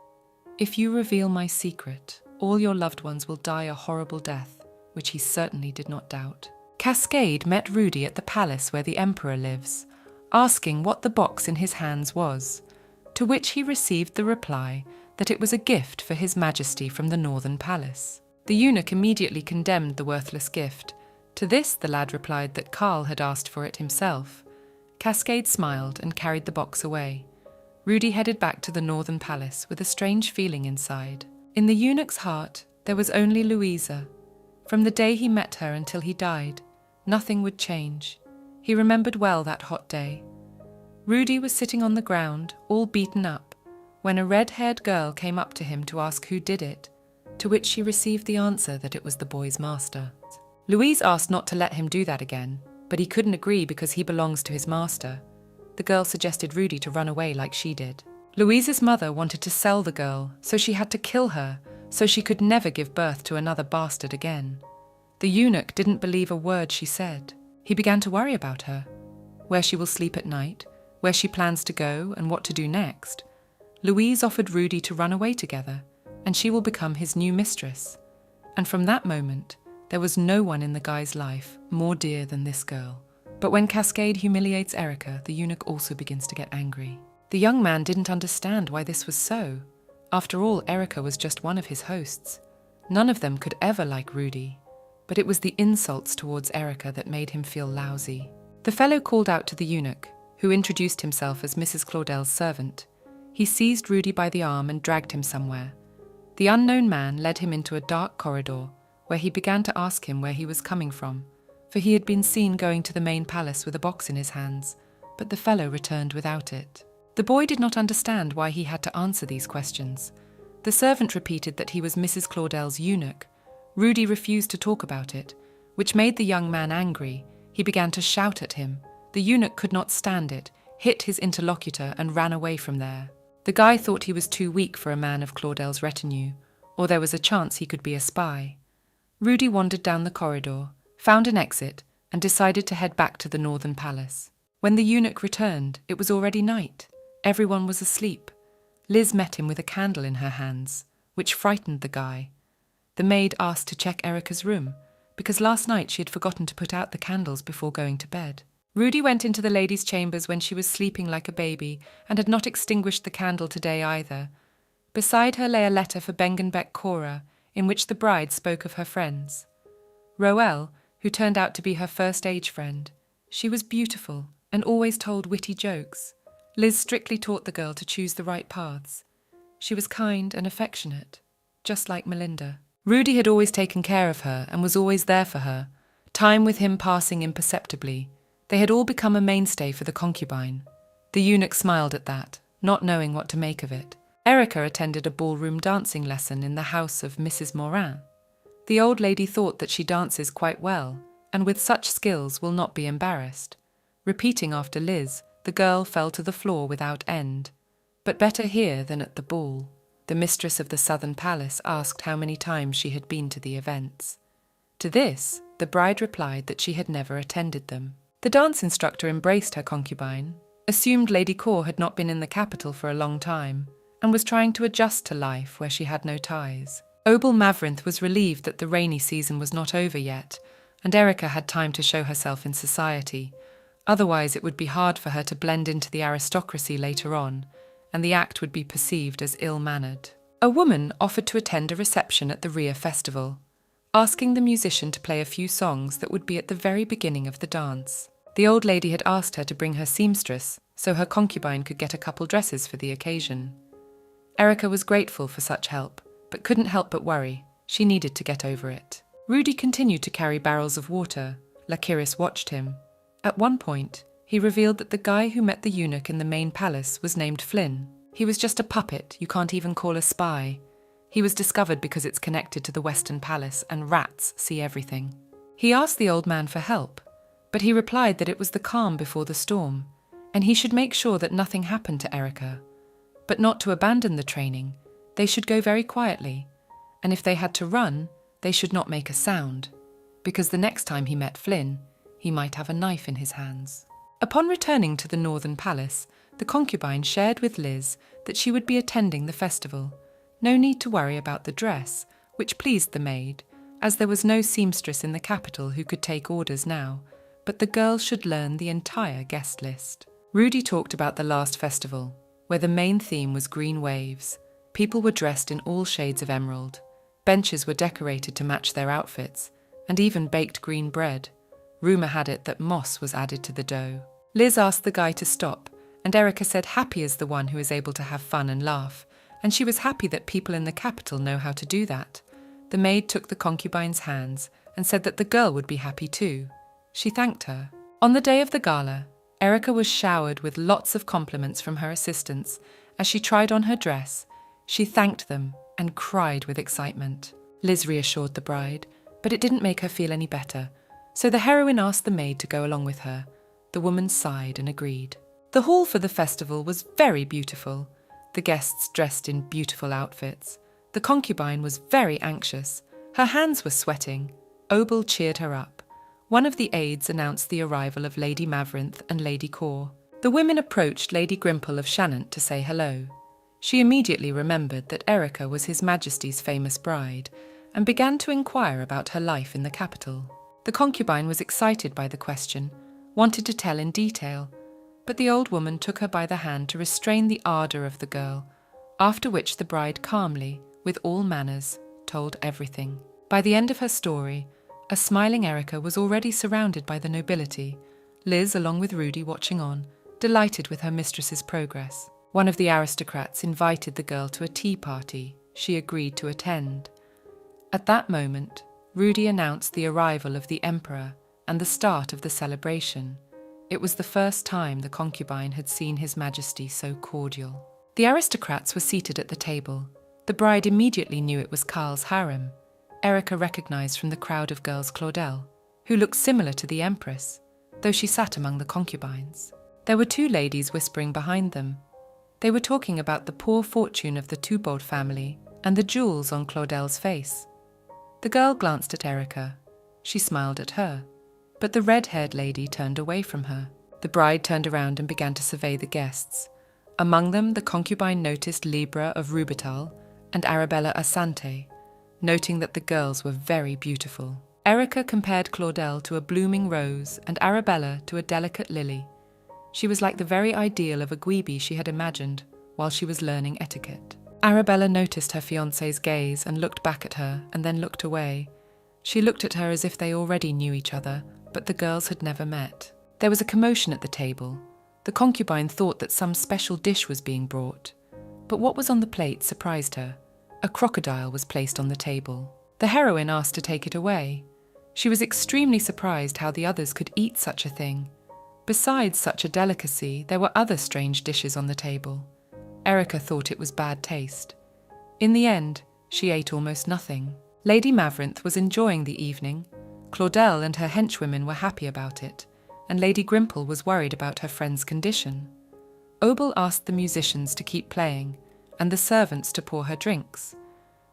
"If you reveal my secret, all your loved ones will die a horrible death," which he certainly did not doubt. Cascade met Rudy at the palace where the emperor lives, asking what the box in his hands was, to which he received the reply that it was a gift for his majesty from the northern palace. The eunuch immediately condemned the worthless gift. To this the lad replied that Karl had asked for it himself. Cascade smiled and carried the box away. Rudy headed back to the northern palace with a strange feeling inside. In the eunuch's heart, there was only Louisa. From the day he met her until he died, nothing would change. He remembered well that hot day. Rudy was sitting on the ground, all beaten up, when a red-haired girl came up to him to ask who did it, to which she received the answer that it was the boy's master. Louise asked not to let him do that again, but he couldn't agree because he belongs to his master. The girl suggested Rudy to run away like she did. Louise's mother wanted to sell the girl, so she had to kill her, so she could never give birth to another bastard again. The eunuch didn't believe a word she said. He began to worry about her, where she will sleep at night, where she plans to go, and what to do next. Louise offered Rudy to run away together, and she will become his new mistress. And from that moment, there was no one in the guy's life more dear than this girl. But when Cascade humiliates Erica, the eunuch also begins to get angry. The young man didn't understand why this was so. After all, Erica was just one of his hosts. None of them could ever like Rudy. But it was the insults towards Erica that made him feel lousy. The fellow called out to the eunuch, who introduced himself as Mrs. Claudel's servant. He seized Rudy by the arm and dragged him somewhere. The unknown man led him into a dark corridor, where he began to ask him where he was coming from, for he had been seen going to the main palace with a box in his hands, but the fellow returned without it. The boy did not understand why he had to answer these questions. The servant repeated that he was Mrs. Claudel's eunuch. Rudy refused to talk about it, which made the young man angry. He began to shout at him. The eunuch could not stand it, hit his interlocutor and ran away from there. The guy thought he was too weak for a man of Claudel's retinue, or there was a chance he could be a spy. Rudy wandered down the corridor, found an exit, and decided to head back to the northern palace. When the eunuch returned, it was already night. Everyone was asleep. Liz met him with a candle in her hands, which frightened the guy. The maid asked to check Erica's room, because last night she had forgotten to put out the candles before going to bed. Rudy went into the lady's chambers when she was sleeping like a baby and had not extinguished the candle today either. Beside her lay a letter for Bengenbeck Cora, in which the bride spoke of her friends. Roelle, who turned out to be her first age friend. She was beautiful and always told witty jokes. Liz strictly taught the girl to choose the right paths. She was kind and affectionate, just like Melinda. Rudy had always taken care of her and was always there for her, time with him passing imperceptibly. They had all become a mainstay for the concubine. The eunuch smiled at that, not knowing what to make of it. Erica attended a ballroom dancing lesson in the house of Mrs. Morin. The old lady thought that she dances quite well, and with such skills will not be embarrassed. Repeating after Liz, the girl fell to the floor without end. But better here than at the ball. The mistress of the southern palace asked how many times she had been to the events. To this, the bride replied that she had never attended them. The dance instructor embraced her concubine, assumed Lady Cor had not been in the capital for a long time, and was trying to adjust to life where she had no ties. Obel Mavrinth was relieved that the rainy season was not over yet, and Erica had time to show herself in society. Otherwise it would be hard for her to blend into the aristocracy later on, and the act would be perceived as ill-mannered. A woman offered to attend a reception at the Ria festival, asking the musician to play a few songs that would be at the very beginning of the dance. The old lady had asked her to bring her seamstress, so her concubine could get a couple dresses for the occasion. Erica was grateful for such help, but couldn't help but worry. She needed to get over it. Rudy continued to carry barrels of water. Lakiris watched him. At one point, he revealed that the guy who met the eunuch in the main palace was named Flynn. He was just a puppet you can't even call a spy. He was discovered because it's connected to the Western Palace and rats see everything. He asked the old man for help, but he replied that it was the calm before the storm, and he should make sure that nothing happened to Erica. but not to abandon the training. They should go very quietly, and if they had to run, they should not make a sound, because the next time he met Flynn, he might have a knife in his hands. Upon returning to the Northern Palace, the concubine shared with Liz that she would be attending the festival. No need to worry about the dress, which pleased the maid, as there was no seamstress in the capital who could take orders now, but the girl should learn the entire guest list. Rudy talked about the last festival, where the main theme was green waves. People were dressed in all shades of emerald. Benches were decorated to match their outfits, and even baked green bread. Rumour had it that moss was added to the dough. Liz asked the guy to stop, and Erica said happy is the one who is able to have fun and laugh, and she was happy that people in the capital know how to do that. The maid took the concubine's hands and said that the girl would be happy too. She thanked her. On the day of the gala, Erica was showered with lots of compliments from her assistants. As she tried on her dress, she thanked them and cried with excitement. Liz reassured the bride, but it didn't make her feel any better, so the heroine asked the maid to go along with her. The woman sighed and agreed. The hall for the festival was very beautiful. The guests dressed in beautiful outfits. The concubine was very anxious. Her hands were sweating. Obel cheered her up. One of the aides announced the arrival of Lady Maverinth and Lady Core. The women approached Lady Grimple of Shanant to say hello. She immediately remembered that Erica was His Majesty's famous bride and began to inquire about her life in the capital. The concubine was excited by the question, wanted to tell in detail, but the old woman took her by the hand to restrain the ardour of the girl, after which the bride calmly, with all manners, told everything. By the end of her story, a smiling Erica was already surrounded by the nobility, Liz, along with Rudy, watching on, delighted with her mistress's progress. One of the aristocrats invited the girl to a tea party. She agreed to attend. At that moment, Rudy announced the arrival of the emperor and the start of the celebration. It was the first time the concubine had seen His Majesty so cordial. The aristocrats were seated at the table. The bride immediately knew it was Karl's harem. Erica recognized from the crowd of girls Claudel, who looked similar to the empress, though she sat among the concubines. There were two ladies whispering behind them. They were talking about the poor fortune of the Tubald family and the jewels on Claudel's face. The girl glanced at Erica. She smiled at her, but the red-haired lady turned away from her. The bride turned around and began to survey the guests. Among them, the concubine noticed Libra of Rubital and Arabella Asante, noting that the girls were very beautiful. Erica compared Claudel to a blooming rose and Arabella to a delicate lily. She was like the very ideal of a Gweeby she had imagined while she was learning etiquette. Arabella noticed her fiancé's gaze and looked back at her and then looked away. She looked at her as if they already knew each other, but the girls had never met. There was a commotion at the table. The concubine thought that some special dish was being brought, but what was on the plate surprised her. A crocodile was placed on the table. The heroine asked to take it away. She was extremely surprised how the others could eat such a thing. Besides such a delicacy, there were other strange dishes on the table. Erica thought it was bad taste. In the end, she ate almost nothing. Lady Maverinth was enjoying the evening. Claudel and her henchwomen were happy about it, and Lady Grimple was worried about her friend's condition. Obel asked the musicians to keep playing, and the servants to pour her drinks.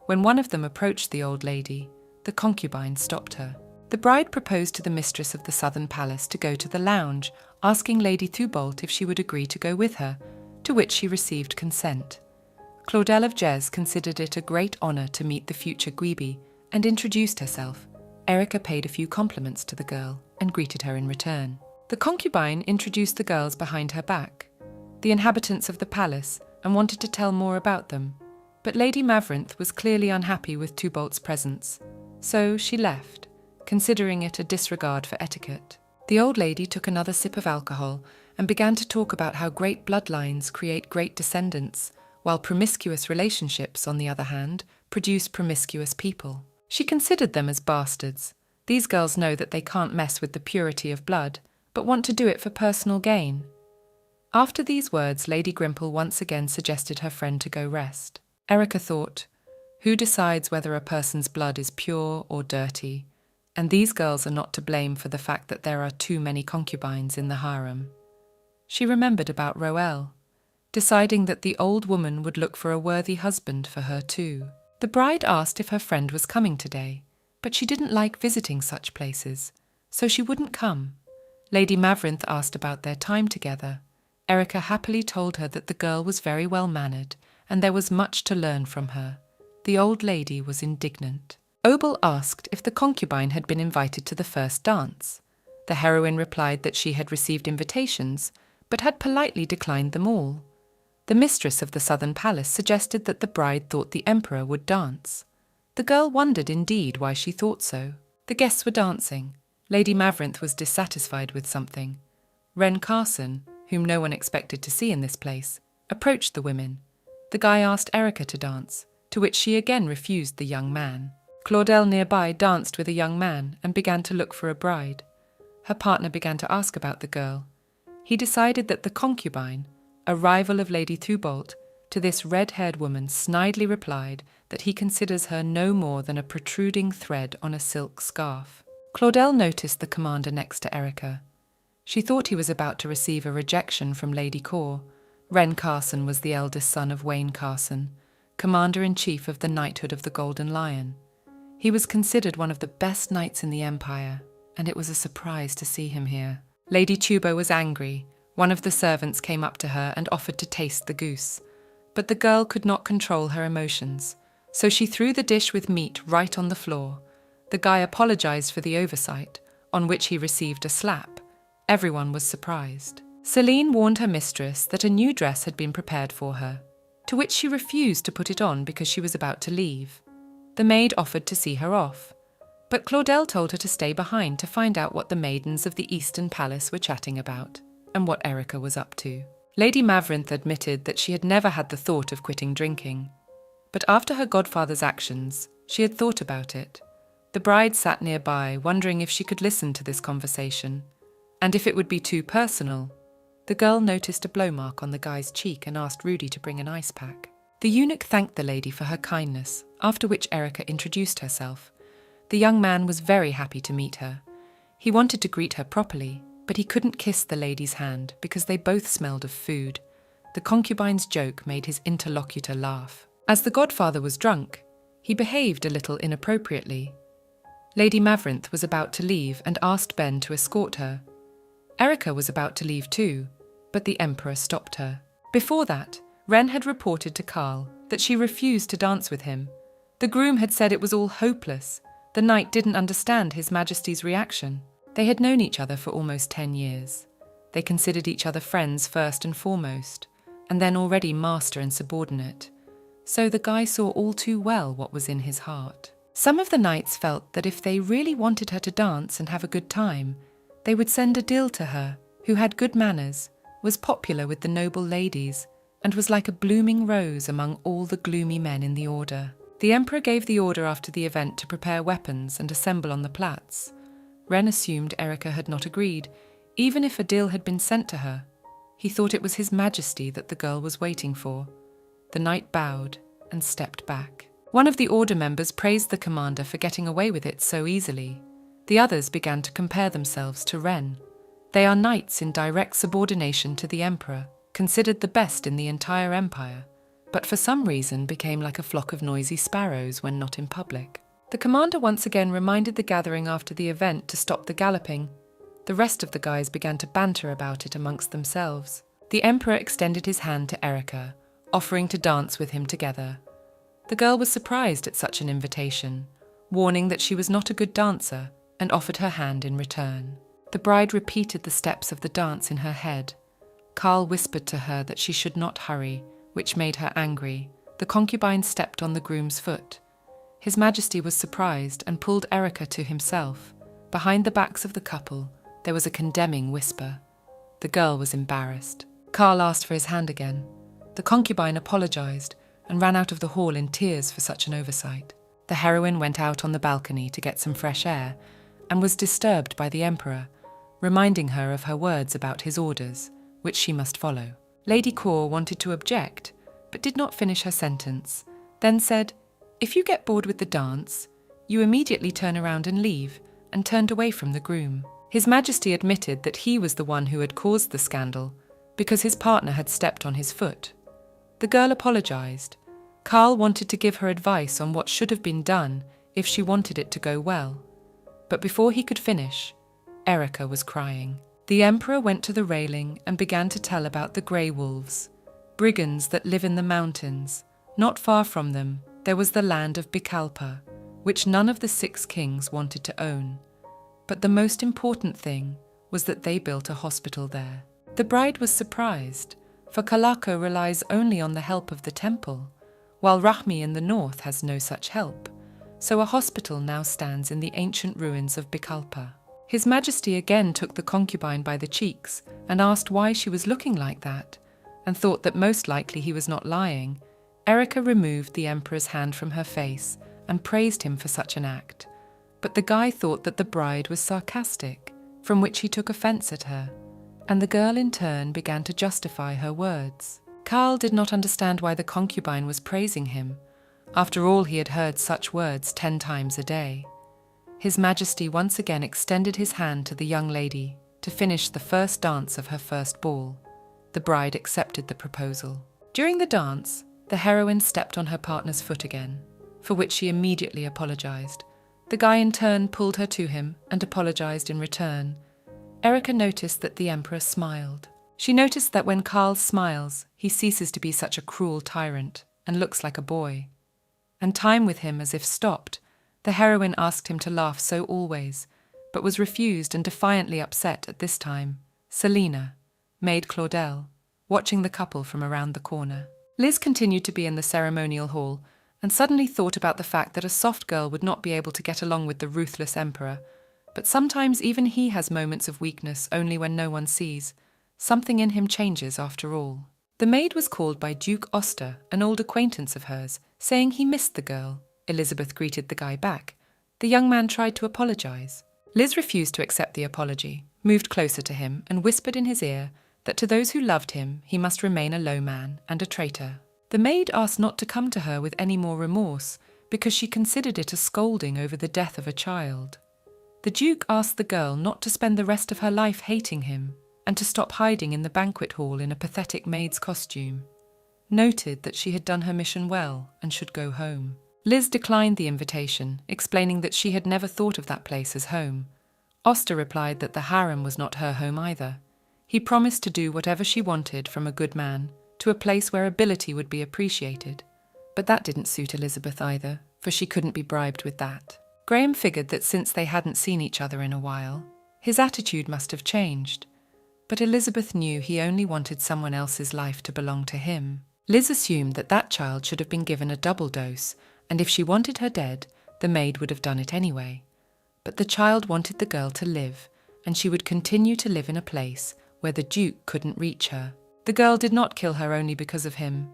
When one of them approached the old lady, the concubine stopped her. The bride proposed to the mistress of the southern palace to go to the lounge, asking Lady Thubolt if she would agree to go with her, to which she received consent. Claudel of Jez considered it a great honour to meet the future Gweeby and introduced herself. Erica paid a few compliments to the girl and greeted her in return. The concubine introduced the girls behind her back, the inhabitants of the palace, and wanted to tell more about them. But Lady Maverinth was clearly unhappy with Tubolt's presence, so she left, considering it a disregard for etiquette. The old lady took another sip of alcohol and began to talk about how great bloodlines create great descendants, while promiscuous relationships, on the other hand, produce promiscuous people. She considered them as bastards. These girls know that they can't mess with the purity of blood, but want to do it for personal gain. After these words, Lady Grimple once again suggested her friend to go rest. Erica thought, who decides whether a person's blood is pure or dirty? And these girls are not to blame for the fact that there are too many concubines in the harem. She remembered about Roel. deciding that the old woman would look for a worthy husband for her too. The bride asked if her friend was coming today, but she didn't like visiting such places, so she wouldn't come. Lady Mavrinth asked about their time together. Erica happily told her that the girl was very well mannered, and there was much to learn from her. The old lady was indignant. Obel asked if the concubine had been invited to the first dance. The heroine replied that she had received invitations, but had politely declined them all. The mistress of the southern palace suggested that the bride thought the emperor would dance. The girl wondered indeed why she thought so. The guests were dancing. Lady Mavrinth was dissatisfied with something. Wren Carson, whom no one expected to see in this place, approached the women. The guy asked Erica to dance, to which she again refused the young man. Claudel nearby danced with a young man and began to look for a bride. Her partner began to ask about the girl. He decided that the concubine, a rival of Lady Thubault, to this red-haired woman snidely replied that he considers her no more than a protruding thread on a silk scarf. Claudel noticed the commander next to Erica. She thought he was about to receive a rejection from Lady Core. Wren Carson was the eldest son of Wayne Carson, commander-in-chief of the Knighthood of the Golden Lion. He was considered one of the best knights in the Empire, and it was a surprise to see him here. Lady Tubo was angry. One of the servants came up to her and offered to taste the goose. But the girl could not control her emotions, so she threw the dish with meat right on the floor. The guy apologized for the oversight, on which he received a slap. Everyone was surprised. Celine warned her mistress that a new dress had been prepared for her, to which she refused to put it on because she was about to leave. The maid offered to see her off, but Claudel told her to stay behind to find out what the maidens of the Eastern Palace were chatting about, and what Erica was up to. Lady Mavrinth admitted that she had never had the thought of quitting drinking, but after her godfather's actions, she had thought about it. The bride sat nearby, wondering if she could listen to this conversation, and if it would be too personal. The girl noticed a blow mark on the guy's cheek and asked Rudy to bring an ice pack. The eunuch thanked the lady for her kindness, after which Erica introduced herself. The young man was very happy to meet her. He wanted to greet her properly, but he couldn't kiss the lady's hand because they both smelled of food. The concubine's joke made his interlocutor laugh. As the godfather was drunk, he behaved a little inappropriately. Lady Mavrinth was about to leave and asked Ben to escort her. Erica was about to leave too, but the emperor stopped her. Before that, Wren had reported to Karl that she refused to dance with him. The groom had said it was all hopeless. The knight didn't understand His Majesty's reaction. They had known each other for almost 10 years. They considered each other friends first and foremost, and then already master and subordinate. So the guy saw all too well what was in his heart. Some of the knights felt that if they really wanted her to dance and have a good time, they would send Adil to her, who had good manners, was popular with the noble ladies, and was like a blooming rose among all the gloomy men in the order. The emperor gave the order after the event to prepare weapons and assemble on the Platz. Wren assumed Erica had not agreed, even if Adil had been sent to her. He thought it was His Majesty that the girl was waiting for. The knight bowed and stepped back. One of the order members praised the commander for getting away with it so easily. The others began to compare themselves to Wren. They are knights in direct subordination to the emperor, considered the best in the entire empire, but for some reason became like a flock of noisy sparrows when not in public. The commander once again reminded the gathering after the event to stop the galloping. The rest of the guys began to banter about it amongst themselves. The emperor extended his hand to Erica, offering to dance with him together. The girl was surprised at such an invitation, warning that she was not a good dancer, and offered her hand in return. The bride repeated the steps of the dance in her head. Karl whispered to her that she should not hurry, which made her angry. The concubine stepped on the groom's foot. His Majesty was surprised and pulled Erica to himself. Behind the backs of the couple, there was a condemning whisper. The girl was embarrassed. Karl asked for his hand again. The concubine apologized and ran out of the hall in tears for such an oversight. The heroine went out on the balcony to get some fresh air and was disturbed by the emperor, reminding her of her words about his orders, which she must follow. Lady Core wanted to object, but did not finish her sentence, then said, "If you get bored with the dance, you immediately turn around and leave," and turned away from the groom. His Majesty admitted that he was the one who had caused the scandal, because his partner had stepped on his foot. The girl apologized. Karl wanted to give her advice on what should have been done if she wanted it to go well. But before he could finish, Erika was crying. The emperor went to the railing and began to tell about the grey wolves, brigands that live in the mountains. Not far from them, there was the land of Bikalpa, which none of the 6 kings wanted to own. But the most important thing was that they built a hospital there. The bride was surprised, for Kalako relies only on the help of the temple, while Rahmi in the north has no such help. So a hospital now stands in the ancient ruins of Bikalpa. His Majesty again took the concubine by the cheeks and asked why she was looking like that, and thought that most likely he was not lying. Erika removed the emperor's hand from her face and praised him for such an act. But the guy thought that the bride was sarcastic, from which he took offense at her, and the girl in turn began to justify her words. Karl did not understand why the concubine was praising him. After all, he had heard such words 10 times a day. His Majesty once again extended his hand to the young lady to finish the first dance of her first ball. The bride accepted the proposal. During the dance, the heroine stepped on her partner's foot again, for which she immediately apologized. The guy in turn pulled her to him and apologized in return. Erika noticed that the emperor smiled. She noticed that when Karl smiles, he ceases to be such a cruel tyrant and looks like a boy. And time with him as if stopped. The heroine asked him to laugh so always, but was refused and defiantly upset at this time. Selina, maid Claudel, watching the couple from around the corner. Liz continued to be in the ceremonial hall and suddenly thought about the fact that a soft girl would not be able to get along with the ruthless emperor. But sometimes even he has moments of weakness only when no one sees. Something in him changes after all. The maid was called by Duke Oster, an old acquaintance of hers, saying he missed the girl. Elizabeth greeted the guy back. The young man tried to apologize. Liz refused to accept the apology, moved closer to him and whispered in his ear that to those who loved him, he must remain a low man and a traitor. The maid asked not to come to her with any more remorse because she considered it a scolding over the death of a child. The Duke asked the girl not to spend the rest of her life hating him and to stop hiding in the banquet hall in a pathetic maid's costume. Noted that she had done her mission well and should go home. Liz declined the invitation, explaining that she had never thought of that place as home. Oster replied that the harem was not her home either. He promised to do whatever she wanted from a good man to a place where ability would be appreciated. But that didn't suit Elizabeth either, for she couldn't be bribed with that. Graham figured that since they hadn't seen each other in a while, his attitude must have changed. But Elizabeth knew he only wanted someone else's life to belong to him. Liz assumed that that child should have been given a double dose, and if she wanted her dead, the maid would have done it anyway. But the child wanted the girl to live, and she would continue to live in a place where the Duke couldn't reach her. The girl did not kill her only because of him.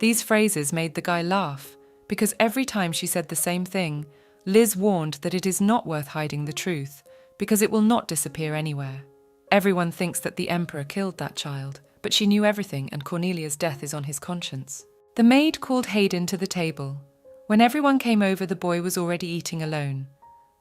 These phrases made the guy laugh, because every time she said the same thing, Liz warned that it is not worth hiding the truth, because it will not disappear anywhere. Everyone thinks that the emperor killed that child, but she knew everything and Cornelia's death is on his conscience. The maid called Hayden to the table. When everyone came over, the boy was already eating alone.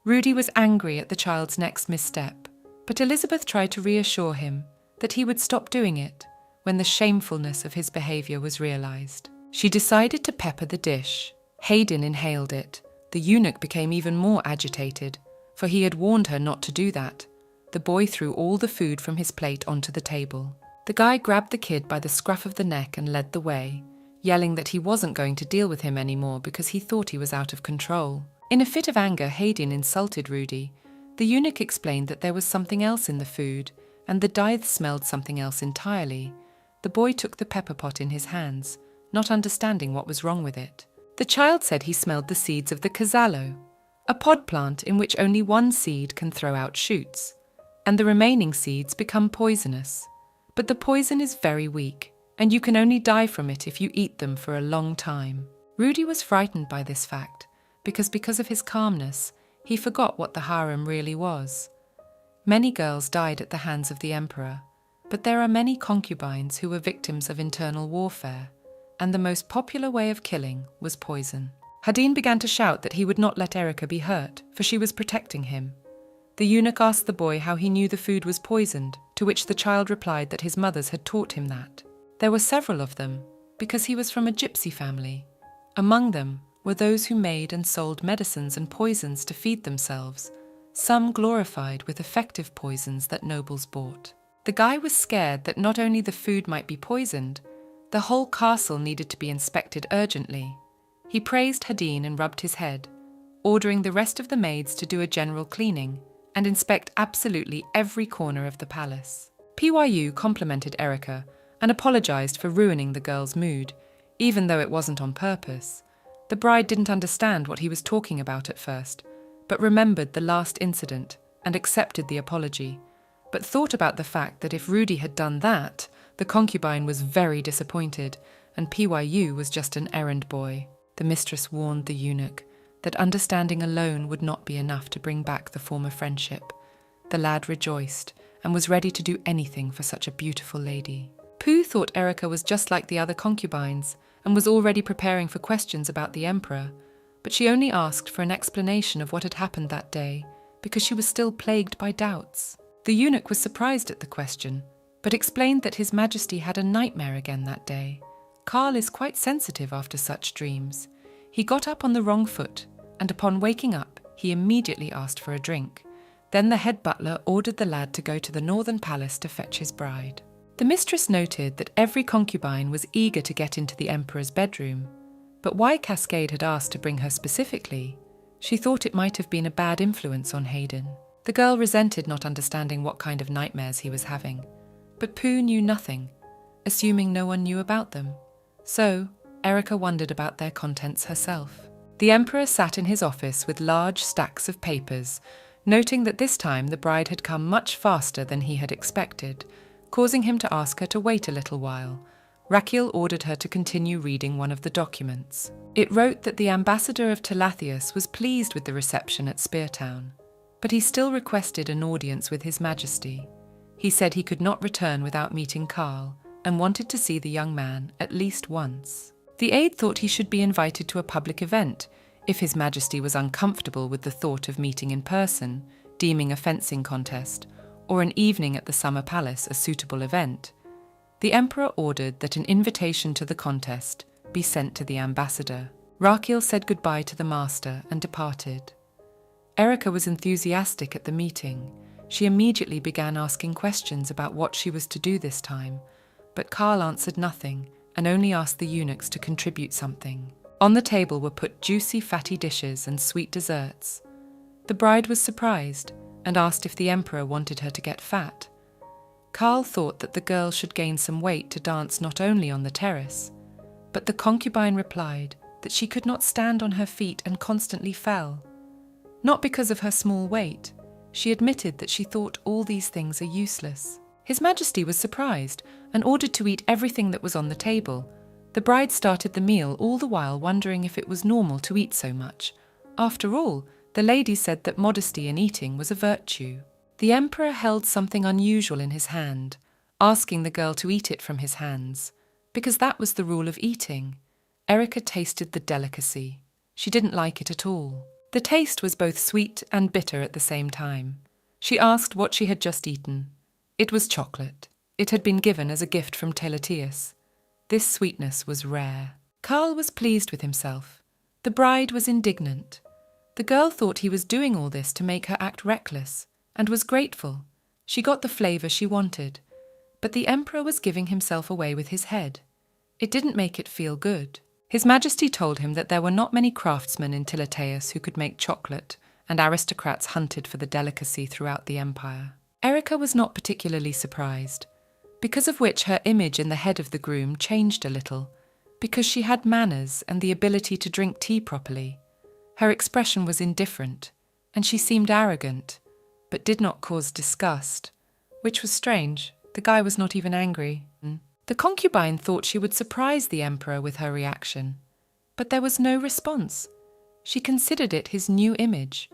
Rudy was angry at the child's next misstep, but Elizabeth tried to reassure him that he would stop doing it when the shamefulness of his behavior was realized. She decided to pepper the dish. Hayden inhaled it. The eunuch became even more agitated, for he had warned her not to do that. The boy threw all the food from his plate onto the table. The guy grabbed the kid by the scruff of the neck and led the way, yelling that he wasn't going to deal with him anymore because he thought he was out of control. In a fit of anger, Hayden insulted Rudy. The eunuch explained that there was something else in the food, and the Dythe smelled something else entirely. The boy took the pepper pot in his hands, not understanding what was wrong with it. The child said he smelled the seeds of the casallo, a pod plant in which only one seed can throw out shoots, and the remaining seeds become poisonous. But the poison is very weak, and you can only die from it if you eat them for a long time. Rudy was frightened by this fact, because of his calmness, he forgot what the harem really was. Many girls died at the hands of the emperor, but there are many concubines who were victims of internal warfare, and the most popular way of killing was poison. Hadin began to shout that he would not let Erika be hurt, for she was protecting him. The eunuch asked the boy how he knew the food was poisoned, to which the child replied that his mothers had taught him that. There were several of them, because he was from a gypsy family. Among them were those who made and sold medicines and poisons to feed themselves, some glorified with effective poisons that nobles bought. The guy was scared that not only the food might be poisoned, the whole castle needed to be inspected urgently. He praised Hadeen and rubbed his head, ordering the rest of the maids to do a general cleaning and inspect absolutely every corner of the palace. Pyu complimented Erica and apologized for ruining the girl's mood, even though it wasn't on purpose. The bride didn't understand what he was talking about at first, but remembered the last incident and accepted the apology, but thought about the fact that if Rudy had done that, the concubine was very disappointed, and Pyu was just an errand boy. The mistress warned the eunuch that understanding alone would not be enough to bring back the former friendship. The lad rejoiced and was ready to do anything for such a beautiful lady. Pooh thought Erica was just like the other concubines and was already preparing for questions about the emperor, but she only asked for an explanation of what had happened that day because she was still plagued by doubts. The eunuch was surprised at the question, but explained that His Majesty had a nightmare again that day. Karl is quite sensitive after such dreams. He got up on the wrong foot, and upon waking up, he immediately asked for a drink. Then the head butler ordered the lad to go to the northern palace to fetch his bride. The mistress noted that every concubine was eager to get into the emperor's bedroom, but why Cascade had asked to bring her specifically, she thought it might have been a bad influence on Hayden. The girl resented not understanding what kind of nightmares he was having, but Pooh knew nothing, assuming no one knew about them. So, Erica wondered about their contents herself. The emperor sat in his office with large stacks of papers, noting that this time the bride had come much faster than he had expected, causing him to ask her to wait a little while. Rakiel ordered her to continue reading one of the documents. It wrote that the ambassador of Telathius was pleased with the reception at Speartown, but he still requested an audience with His Majesty. He said he could not return without meeting Karl and wanted to see the young man at least once. The aide thought he should be invited to a public event if His Majesty was uncomfortable with the thought of meeting in person, deeming a fencing contest, or an evening at the Summer Palace a suitable event. The emperor ordered that an invitation to the contest be sent to the ambassador. Rakiel said goodbye to the master and departed. Erica was enthusiastic at the meeting. She immediately began asking questions about what she was to do this time, but Karl answered nothing and only asked the eunuchs to contribute something. On the table were put juicy, fatty dishes and sweet desserts. The bride was surprised and asked if the emperor wanted her to get fat. Karl thought that the girl should gain some weight to dance not only on the terrace, but the concubine replied that she could not stand on her feet and constantly fell. Not because of her small weight, she admitted that she thought all these things are useless. His Majesty was surprised and ordered to eat everything that was on the table. The bride started the meal, all the while wondering if it was normal to eat so much. After all, the lady said that modesty in eating was a virtue. The emperor held something unusual in his hand, asking the girl to eat it from his hands, because that was the rule of eating. Erica tasted the delicacy. She didn't like it at all. The taste was both sweet and bitter at the same time. She asked what she had just eaten. It was chocolate. It had been given as a gift from Telathius. This sweetness was rare. Karl was pleased with himself. The bride was indignant. The girl thought he was doing all this to make her act reckless, and was grateful. She got the flavour she wanted, but the emperor was giving himself away with his head. It didn't make it feel good. His Majesty told him that there were not many craftsmen in Telathius who could make chocolate, and aristocrats hunted for the delicacy throughout the empire. Erica was not particularly surprised, because of which her image in the head of the groom changed a little, because she had manners and the ability to drink tea properly. Her expression was indifferent, and she seemed arrogant, but did not cause disgust, which was strange. The guy was not even angry. The concubine thought she would surprise the emperor with her reaction, but there was no response. She considered it his new image.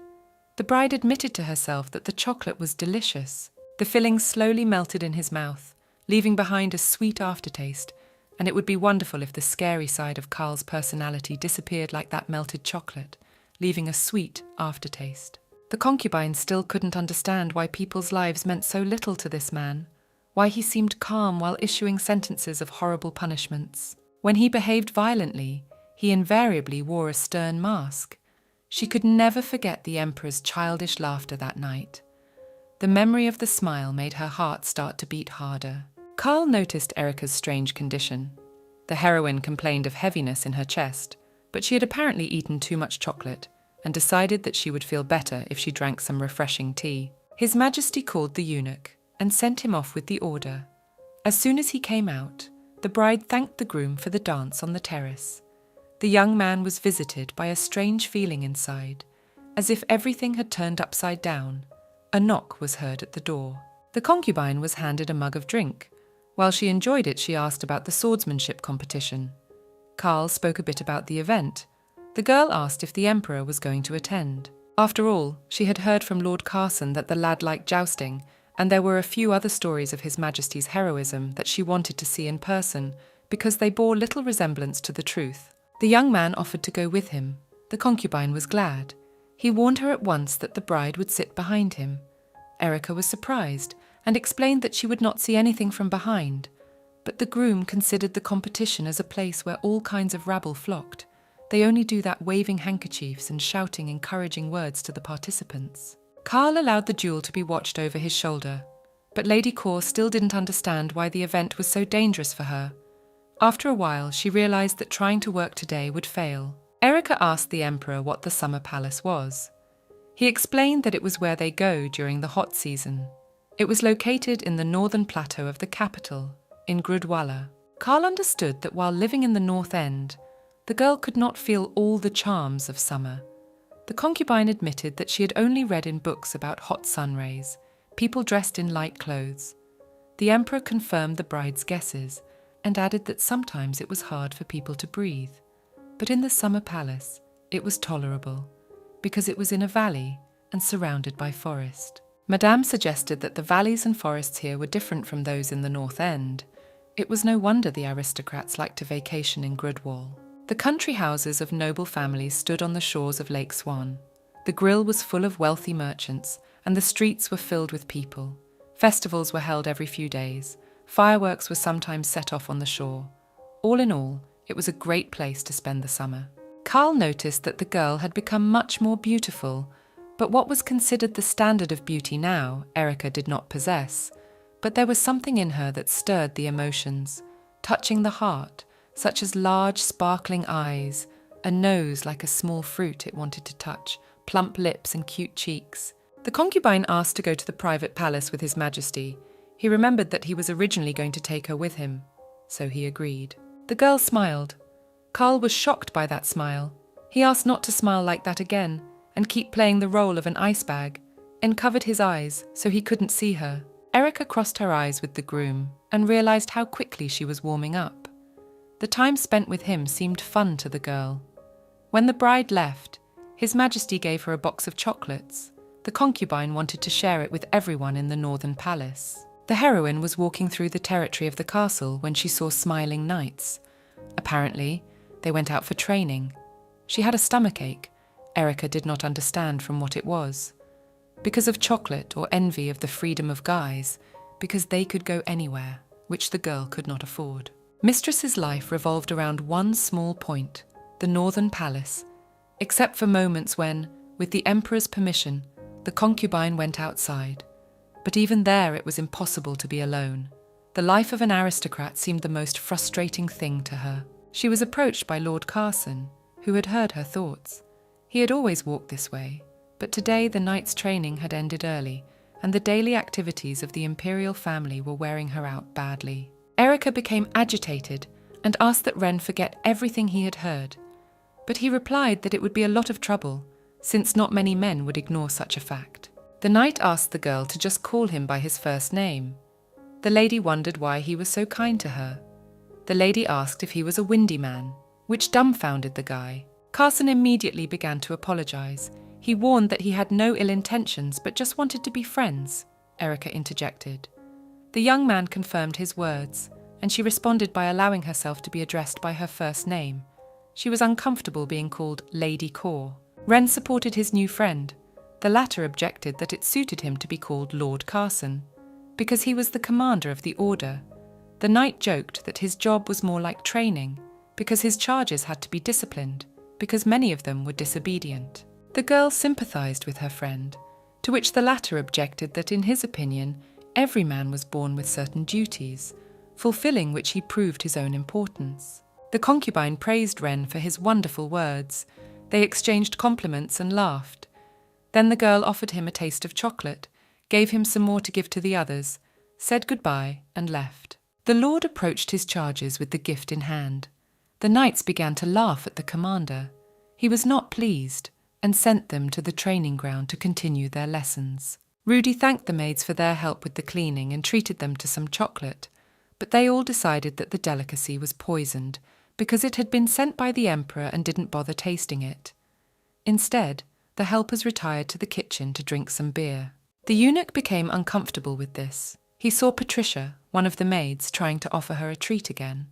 The bride admitted to herself that the chocolate was delicious. The filling slowly melted in his mouth, leaving behind a sweet aftertaste, and it would be wonderful if the scary side of Karl's personality disappeared like that melted chocolate, leaving a sweet aftertaste. The concubine still couldn't understand why people's lives meant so little to this man. why he seemed calm while issuing sentences of horrible punishments. When he behaved violently, he invariably wore a stern mask. She could never forget the Emperor's childish laughter that night. The memory of the smile made her heart start to beat harder. Carl noticed Erika's strange condition. The heroine complained of heaviness in her chest, but she had apparently eaten too much chocolate and decided that she would feel better if she drank some refreshing tea. His Majesty called the eunuch and sent him off with the order. As soon as he came out, the bride thanked the groom for the dance on the terrace. The young man was visited by a strange feeling inside, as if everything had turned upside down. A knock was heard at the door. The concubine was handed a mug of drink. While she enjoyed it, she asked about the swordsmanship competition. Carl spoke a bit about the event. The girl asked if the Emperor was going to attend. After all, she had heard from Lord Carson that the lad liked jousting, and there were a few other stories of His Majesty's heroism that she wanted to see in person, because they bore little resemblance to the truth. The young man offered to go with him. The concubine was glad. He warned her at once that the bride would sit behind him. Erika was surprised and explained that she would not see anything from behind, but the groom considered the competition as a place where all kinds of rabble flocked. They only do that waving handkerchiefs and shouting encouraging words to the participants. Carl allowed the duel to be watched over his shoulder, but Lady Kaur still didn't understand why the event was so dangerous for her. After a while, she realized that trying to work today would fail. Erika asked the Emperor what the summer palace was. He explained that it was where they go during the hot season. It was located in the northern plateau of the capital, in Gurdwala. Carl understood that while living in the North End, the girl could not feel all the charms of summer. The concubine admitted that she had only read in books about hot sun rays, people dressed in light clothes. The Emperor confirmed the bride's guesses and added that sometimes it was hard for people to breathe. But in the summer palace, it was tolerable, because it was in a valley and surrounded by forest. Madame suggested that the valleys and forests here were different from those in the North End. It was no wonder the aristocrats liked to vacation in Grudwall. The country houses of noble families stood on the shores of Lake Swan. The grill was full of wealthy merchants, and the streets were filled with people. Festivals were held every few days. Fireworks were sometimes set off on the shore. All in all, it was a great place to spend the summer. Carl noticed that the girl had become much more beautiful, but what was considered the standard of beauty now, Erika did not possess. But there was something in her that stirred the emotions, touching the heart, such as large, sparkling eyes, a nose like a small fruit it wanted to touch, plump lips and cute cheeks. The concubine asked to go to the private palace with His Majesty. He remembered that he was originally going to take her with him, so he agreed. The girl smiled. Carl was shocked by that smile. He asked not to smile like that again and keep playing the role of an ice bag, and covered his eyes so he couldn't see her. Erika crossed her eyes with the groom and realized how quickly she was warming up. The time spent with him seemed fun to the girl. When the bride left, His Majesty gave her a box of chocolates. The concubine wanted to share it with everyone in the northern palace. The heroine was walking through the territory of the castle when she saw smiling knights. Apparently, they went out for training. She had a stomachache. Erika did not understand from what it was. Because of chocolate or envy of the freedom of guys, because they could go anywhere, which the girl could not afford. Mistress's life revolved around one small point, the northern palace, except for moments when, with the Emperor's permission, the concubine went outside. But even there it was impossible to be alone. The life of an aristocrat seemed the most frustrating thing to her. She was approached by Lord Carson, who had heard her thoughts. He had always walked this way, but today the night's training had ended early, and the daily activities of the imperial family were wearing her out badly. Erika became agitated and asked that Ren forget everything he had heard. But he replied that it would be a lot of trouble, since not many men would ignore such a fact. The knight asked the girl to just call him by his first name. The lady wondered why he was so kind to her. The lady asked if he was a windy man, which dumbfounded the guy. Carson immediately began to apologize. He warned that he had no ill intentions but just wanted to be friends, Erika interjected. The young man confirmed his words, and she responded by allowing herself to be addressed by her first name. She was uncomfortable being called Lady Kaur. Ren supported his new friend. The latter objected that it suited him to be called Lord Carson. because he was the commander of the order. The knight joked that his job was more like training, because his charges had to be disciplined, because many of them were disobedient. The girl sympathized with her friend, to which the latter objected that in his opinion, every man was born with certain duties, fulfilling which he proved his own importance. The concubine praised Ren for his wonderful words. They exchanged compliments and laughed. Then the girl offered him a taste of chocolate, gave him some more to give to the others, said goodbye and left. The lord approached his charges with the gift in hand. The knights began to laugh at the commander. He was not pleased and sent them to the training ground to continue their lessons. Rudy thanked the maids for their help with the cleaning and treated them to some chocolate, but they all decided that the delicacy was poisoned because it had been sent by the emperor and didn't bother tasting it. Instead, the helpers retired to the kitchen to drink some beer. The eunuch became uncomfortable with this. He saw Patricia, one of the maids, trying to offer her a treat again.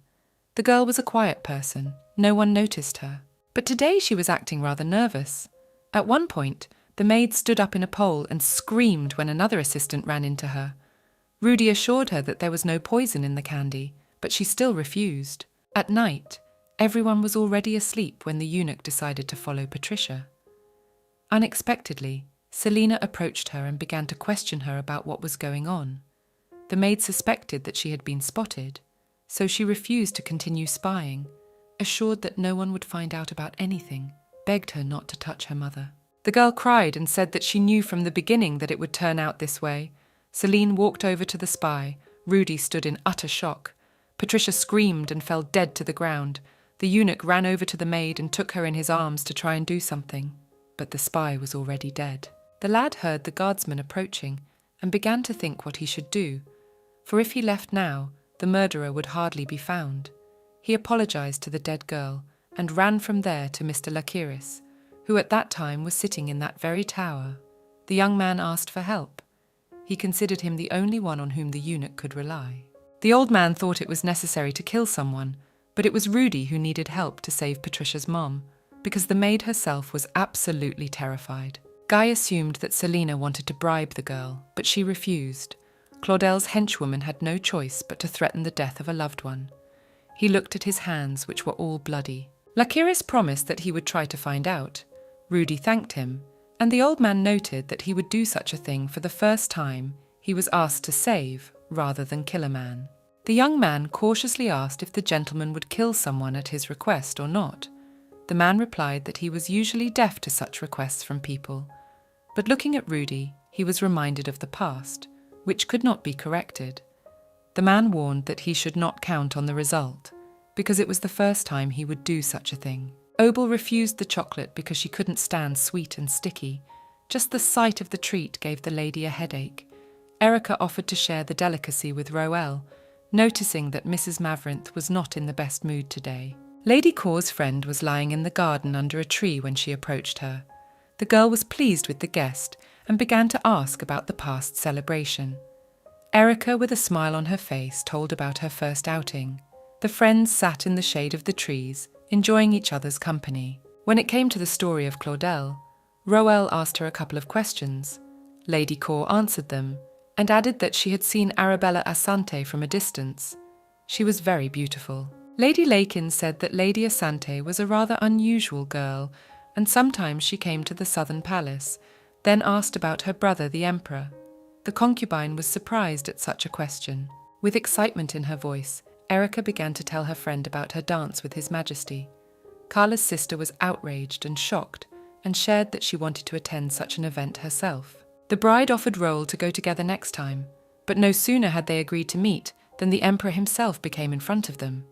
The girl was a quiet person. No one noticed her. But today she was acting rather nervous. At one point, the maid stood up in a pole and screamed when another assistant ran into her. Rudy assured her that there was no poison in the candy, but she still refused. At night, everyone was already asleep when the eunuch decided to follow Patricia. Unexpectedly, Selina approached her and began to question her about what was going on. The maid suspected that she had been spotted, so she refused to continue spying, assured that no one would find out about anything, begged her not to touch her mother. The girl cried and said that she knew from the beginning that it would turn out this way. Celine walked over to the spy. Rudy stood in utter shock. Patricia screamed and fell dead to the ground. The eunuch ran over to the maid and took her in his arms to try and do something, but the spy was already dead. The lad heard the guardsman approaching and began to think what he should do, for if he left now, the murderer would hardly be found. He apologized to the dead girl and ran from there to Mr. Lakiris, who at that time was sitting in that very tower. The young man asked for help. He considered him the only one on whom the eunuch could rely. The old man thought it was necessary to kill someone, but it was Rudy who needed help to save Patricia's mom, because the maid herself was absolutely terrified. Guy assumed that Selina wanted to bribe the girl, but she refused. Claudel's henchwoman had no choice but to threaten the death of a loved one. He looked at his hands, which were all bloody. Lakiris promised that he would try to find out. Rudy thanked him, and the old man noted that he would do such a thing for the first time he was asked to save rather than kill a man. The young man cautiously asked if the gentleman would kill someone at his request or not. The man replied that he was usually deaf to such requests from people. But looking at Rudy, he was reminded of the past, which could not be corrected. The man warned that he should not count on the result, because it was the first time he would do such a thing. Obel refused the chocolate because she couldn't stand sweet and sticky. Just the sight of the treat gave the lady a headache. Erica offered to share the delicacy with Roel, noticing that Mrs. Maverinth was not in the best mood today. Lady Cor's friend was lying in the garden under a tree when she approached her. The girl was pleased with the guest and began to ask about the past celebration. Erica, with a smile on her face, told about her first outing. The friends sat in the shade of the trees, enjoying each other's company. When it came to the story of Claudel, Roel asked her a couple of questions. Lady Cor answered them, and added that she had seen Arabella Asante from a distance. She was very beautiful. Lady Lakin said that Lady Asante was a rather unusual girl, and sometimes she came to the southern palace, then asked about her brother the emperor. The concubine was surprised at such a question. With excitement in her voice, Erica began to tell her friend about her dance with His Majesty. Carla's sister was outraged and shocked, and shared that she wanted to attend such an event herself. The bride offered Roel to go together next time, but no sooner had they agreed to meet than the emperor himself became in front of them.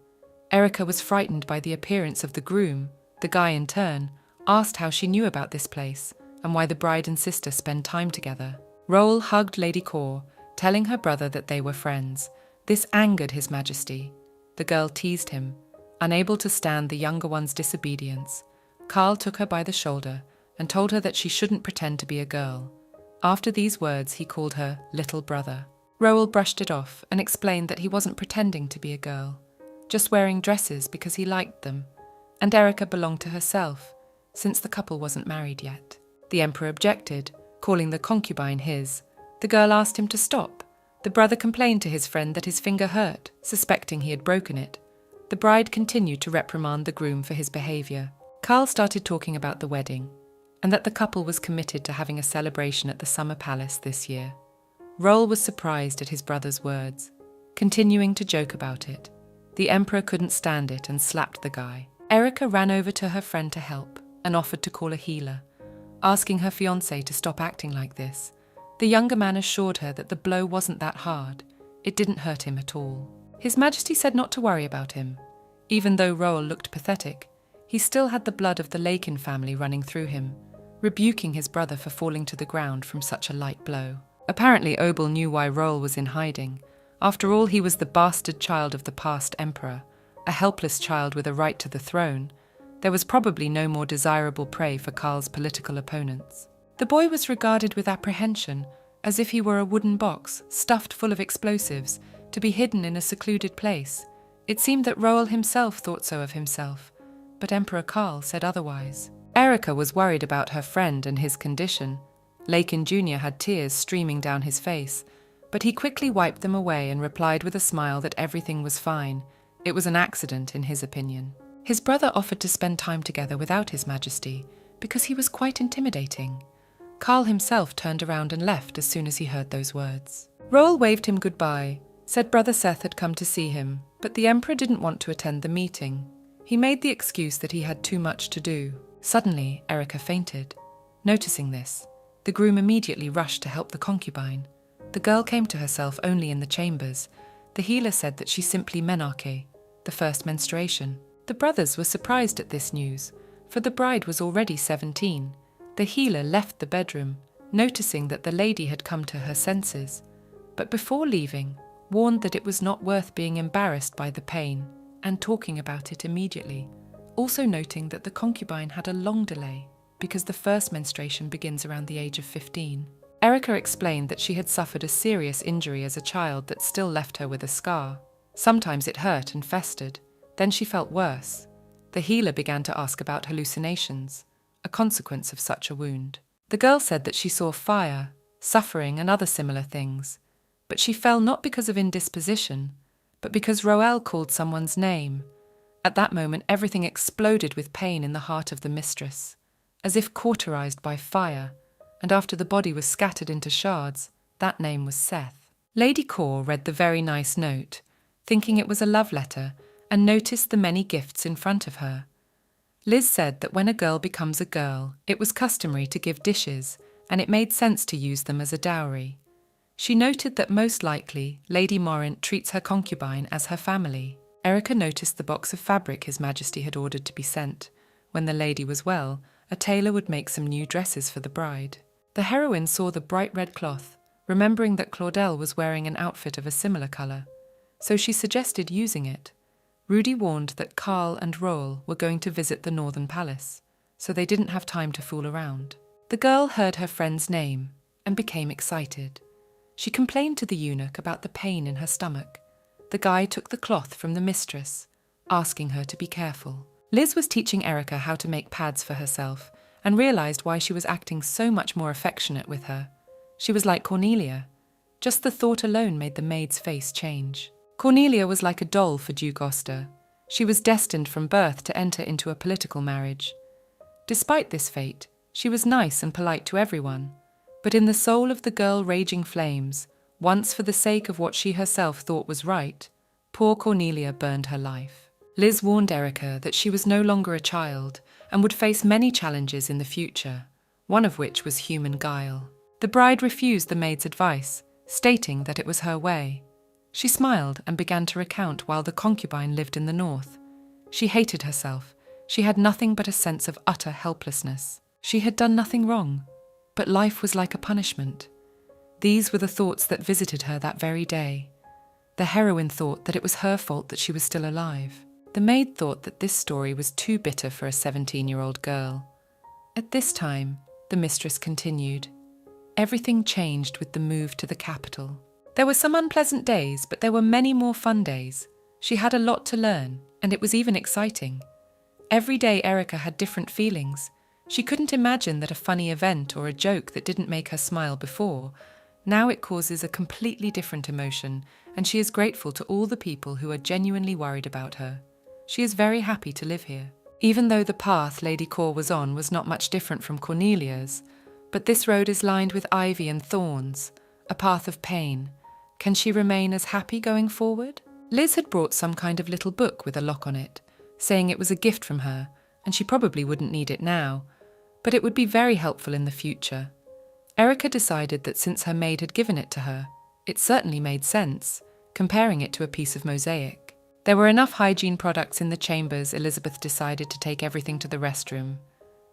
Erica was frightened by the appearance of the groom. The guy, in turn, asked how she knew about this place and why the bride and sister spend time together. Roel hugged Lady Cor, telling her brother that they were friends. This angered His Majesty. The girl teased him. Unable to stand the younger one's disobedience, Carl took her by the shoulder and told her that she shouldn't pretend to be a girl. After these words, he called her little brother. Roel brushed it off and explained that he wasn't pretending to be a girl, just wearing dresses because he liked them, and Erica belonged to herself, since the couple wasn't married yet. The emperor objected, calling the concubine his. The girl asked him to stop. The brother complained to his friend that his finger hurt, suspecting he had broken it. The bride continued to reprimand the groom for his behavior. Carl started talking about the wedding, and that the couple was committed to having a celebration at the Summer Palace this year. Roll was surprised at his brother's words, continuing to joke about it. The emperor couldn't stand it and slapped the guy. Erica ran over to her friend to help and offered to call a healer, asking her fiancé to stop acting like this. The younger man assured her that the blow wasn't that hard. It didn't hurt him at all. His Majesty said not to worry about him. Even though Roll looked pathetic, he still had the blood of the Lakin family running through him, rebuking his brother for falling to the ground from such a light blow. Apparently Obel knew why Roll was in hiding. After all, he was the bastard child of the past emperor, a helpless child with a right to the throne. There was probably no more desirable prey for Karl's political opponents. The boy was regarded with apprehension, as if he were a wooden box, stuffed full of explosives, to be hidden in a secluded place. It seemed that Roll himself thought so of himself, but Emperor Karl said otherwise. Erica was worried about her friend and his condition. Lakin Jr. had tears streaming down his face, but he quickly wiped them away and replied with a smile that everything was fine. It was an accident, in his opinion. His brother offered to spend time together without His Majesty, because he was quite intimidating. Karl himself turned around and left as soon as he heard those words. Roll waved him goodbye, said Brother Seth had come to see him, but the Emperor didn't want to attend the meeting. He made the excuse that he had too much to do. Suddenly, Erica fainted. Noticing this, the groom immediately rushed to help the concubine. The girl came to herself only in the chambers. The healer said that she simply menarche, the first menstruation. The brothers were surprised at this news, for the bride was already 17. The healer left the bedroom, noticing that the lady had come to her senses, but before leaving, warned that it was not worth being embarrassed by the pain and talking about it immediately, also noting that the concubine had a long delay because the first menstruation begins around the age of 15. Erica explained that she had suffered a serious injury as a child that still left her with a scar. Sometimes it hurt and festered. Then she felt worse. The healer began to ask about hallucinations, a consequence of such a wound. The girl said that she saw fire, suffering, and other similar things, but she fell not because of indisposition, but because Roel called someone's name. At that moment, everything exploded with pain in the heart of the mistress, as if cauterized by fire, and after the body was scattered into shards, that name was Seth. Lady Kaur read the very nice note, thinking it was a love letter, and noticed the many gifts in front of her. Liz said that when a girl becomes a girl, it was customary to give dishes, and it made sense to use them as a dowry. She noted that most likely Lady Morant treats her concubine as her family. Erica noticed the box of fabric His Majesty had ordered to be sent. When the lady was well, a tailor would make some new dresses for the bride. The heroine saw the bright red cloth, remembering that Claudel was wearing an outfit of a similar colour, so she suggested using it. Rudy warned that Karl and Roll were going to visit the Northern Palace, so they didn't have time to fool around. The girl heard her friend's name and became excited. She complained to the eunuch about the pain in her stomach. The guy took the cloth from the mistress, asking her to be careful. Liz was teaching Erica how to make pads for herself and realized why she was acting so much more affectionate with her. She was like Cornelia. Just the thought alone made the maid's face change. Cornelia was like a doll for Duke Oster. She was destined from birth to enter into a political marriage. Despite this fate, she was nice and polite to everyone. But in the soul of the girl raging flames, once for the sake of what she herself thought was right, poor Cornelia burned her life. Liz warned Erica that she was no longer a child and would face many challenges in the future, one of which was human guile. The bride refused the maid's advice, stating that it was her way. She smiled and began to recount while the concubine lived in the north. She hated herself. She had nothing but a sense of utter helplessness. She had done nothing wrong, but life was like a punishment. These were the thoughts that visited her that very day. The heroine thought that it was her fault that she was still alive. The maid thought that this story was too bitter for a 17-year-old girl. At this time, the mistress continued, everything changed with the move to the capital. There were some unpleasant days, but there were many more fun days. She had a lot to learn, and it was even exciting. Every day Erica had different feelings. She couldn't imagine that a funny event or a joke that didn't make her smile before Now it causes a completely different emotion, and she is grateful to all the people who are genuinely worried about her. She is very happy to live here. Even though the path Lady Kaur was on was not much different from Cornelia's, but this road is lined with ivy and thorns, a path of pain. Can she remain as happy going forward? Liz had brought some kind of little book with a lock on it, saying it was a gift from her, and she probably wouldn't need it now, but it would be very helpful in the future. Erica decided that since her maid had given it to her, it certainly made sense, comparing it to a piece of mosaic. There were enough hygiene products in the chambers. Elizabeth decided to take everything to the restroom.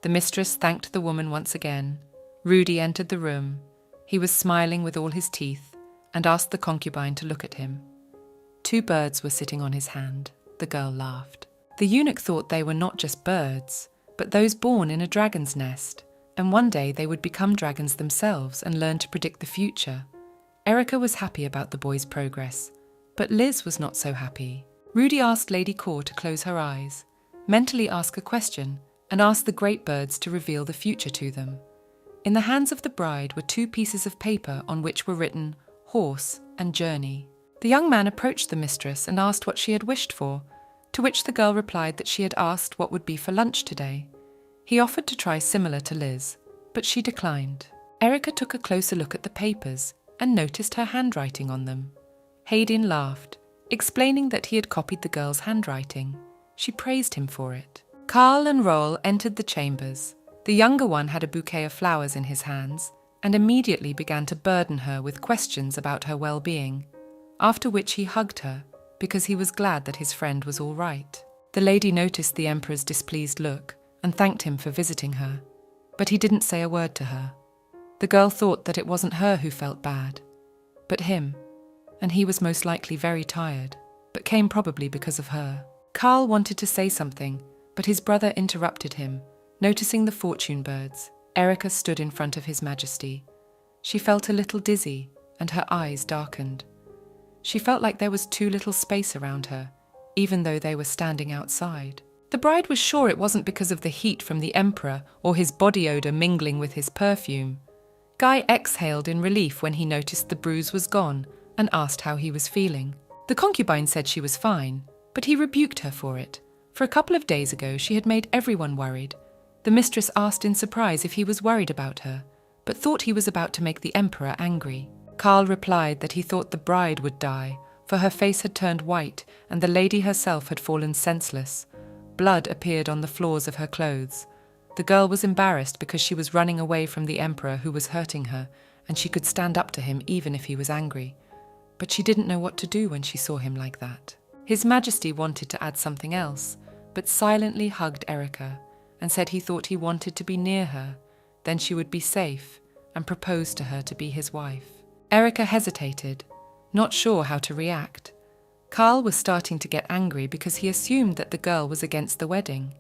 The mistress thanked the woman once again. Rudy entered the room. He was smiling with all his teeth and asked the concubine to look at him. 2 birds were sitting on his hand. The girl laughed. The eunuch thought they were not just birds, but those born in a dragon's nest, and one day they would become dragons themselves and learn to predict the future. Erica was happy about the boy's progress, but Liz was not so happy. Rudy asked Lady Kaur to close her eyes, mentally ask a question, and ask the great birds to reveal the future to them. In the hands of the bride were 2 pieces of paper on which were written horse and journey. The young man approached the mistress and asked what she had wished for, to which the girl replied that she had asked what would be for lunch today. He offered to try similar to Liz, but she declined. Erica took a closer look at the papers and noticed her handwriting on them. Hayden laughed, explaining that he had copied the girl's handwriting. She praised him for it. Carl and Roel entered the chambers. The younger one had a bouquet of flowers in his hands and immediately began to burden her with questions about her well-being, after which he hugged her because he was glad that his friend was all right. The lady noticed the emperor's displeased look and thanked him for visiting her, but he didn't say a word to her. The girl thought that it wasn't her who felt bad, but him, and he was most likely very tired, but came probably because of her. Carl wanted to say something, but his brother interrupted him, noticing the fortune birds. Erica stood in front of His Majesty. She felt a little dizzy, and her eyes darkened. She felt like there was too little space around her, even though they were standing outside. The bride was sure it wasn't because of the heat from the emperor or his body odor mingling with his perfume. Guy exhaled in relief when he noticed the bruise was gone and asked how he was feeling. The concubine said she was fine, but he rebuked her for it. For a couple of days ago, she had made everyone worried. The mistress asked in surprise if he was worried about her, but thought he was about to make the emperor angry. Carl replied that he thought the bride would die, for her face had turned white and the lady herself had fallen senseless. Blood appeared on the floors of her clothes. The girl was embarrassed because she was running away from the emperor who was hurting her, and she could stand up to him even if he was angry. But she didn't know what to do when she saw him like that. His Majesty wanted to add something else, but silently hugged Erica and said he thought he wanted to be near her, then she would be safe, and proposed to her to be his wife. Erica hesitated, not sure how to react. Carl was starting to get angry because he assumed that the girl was against the wedding.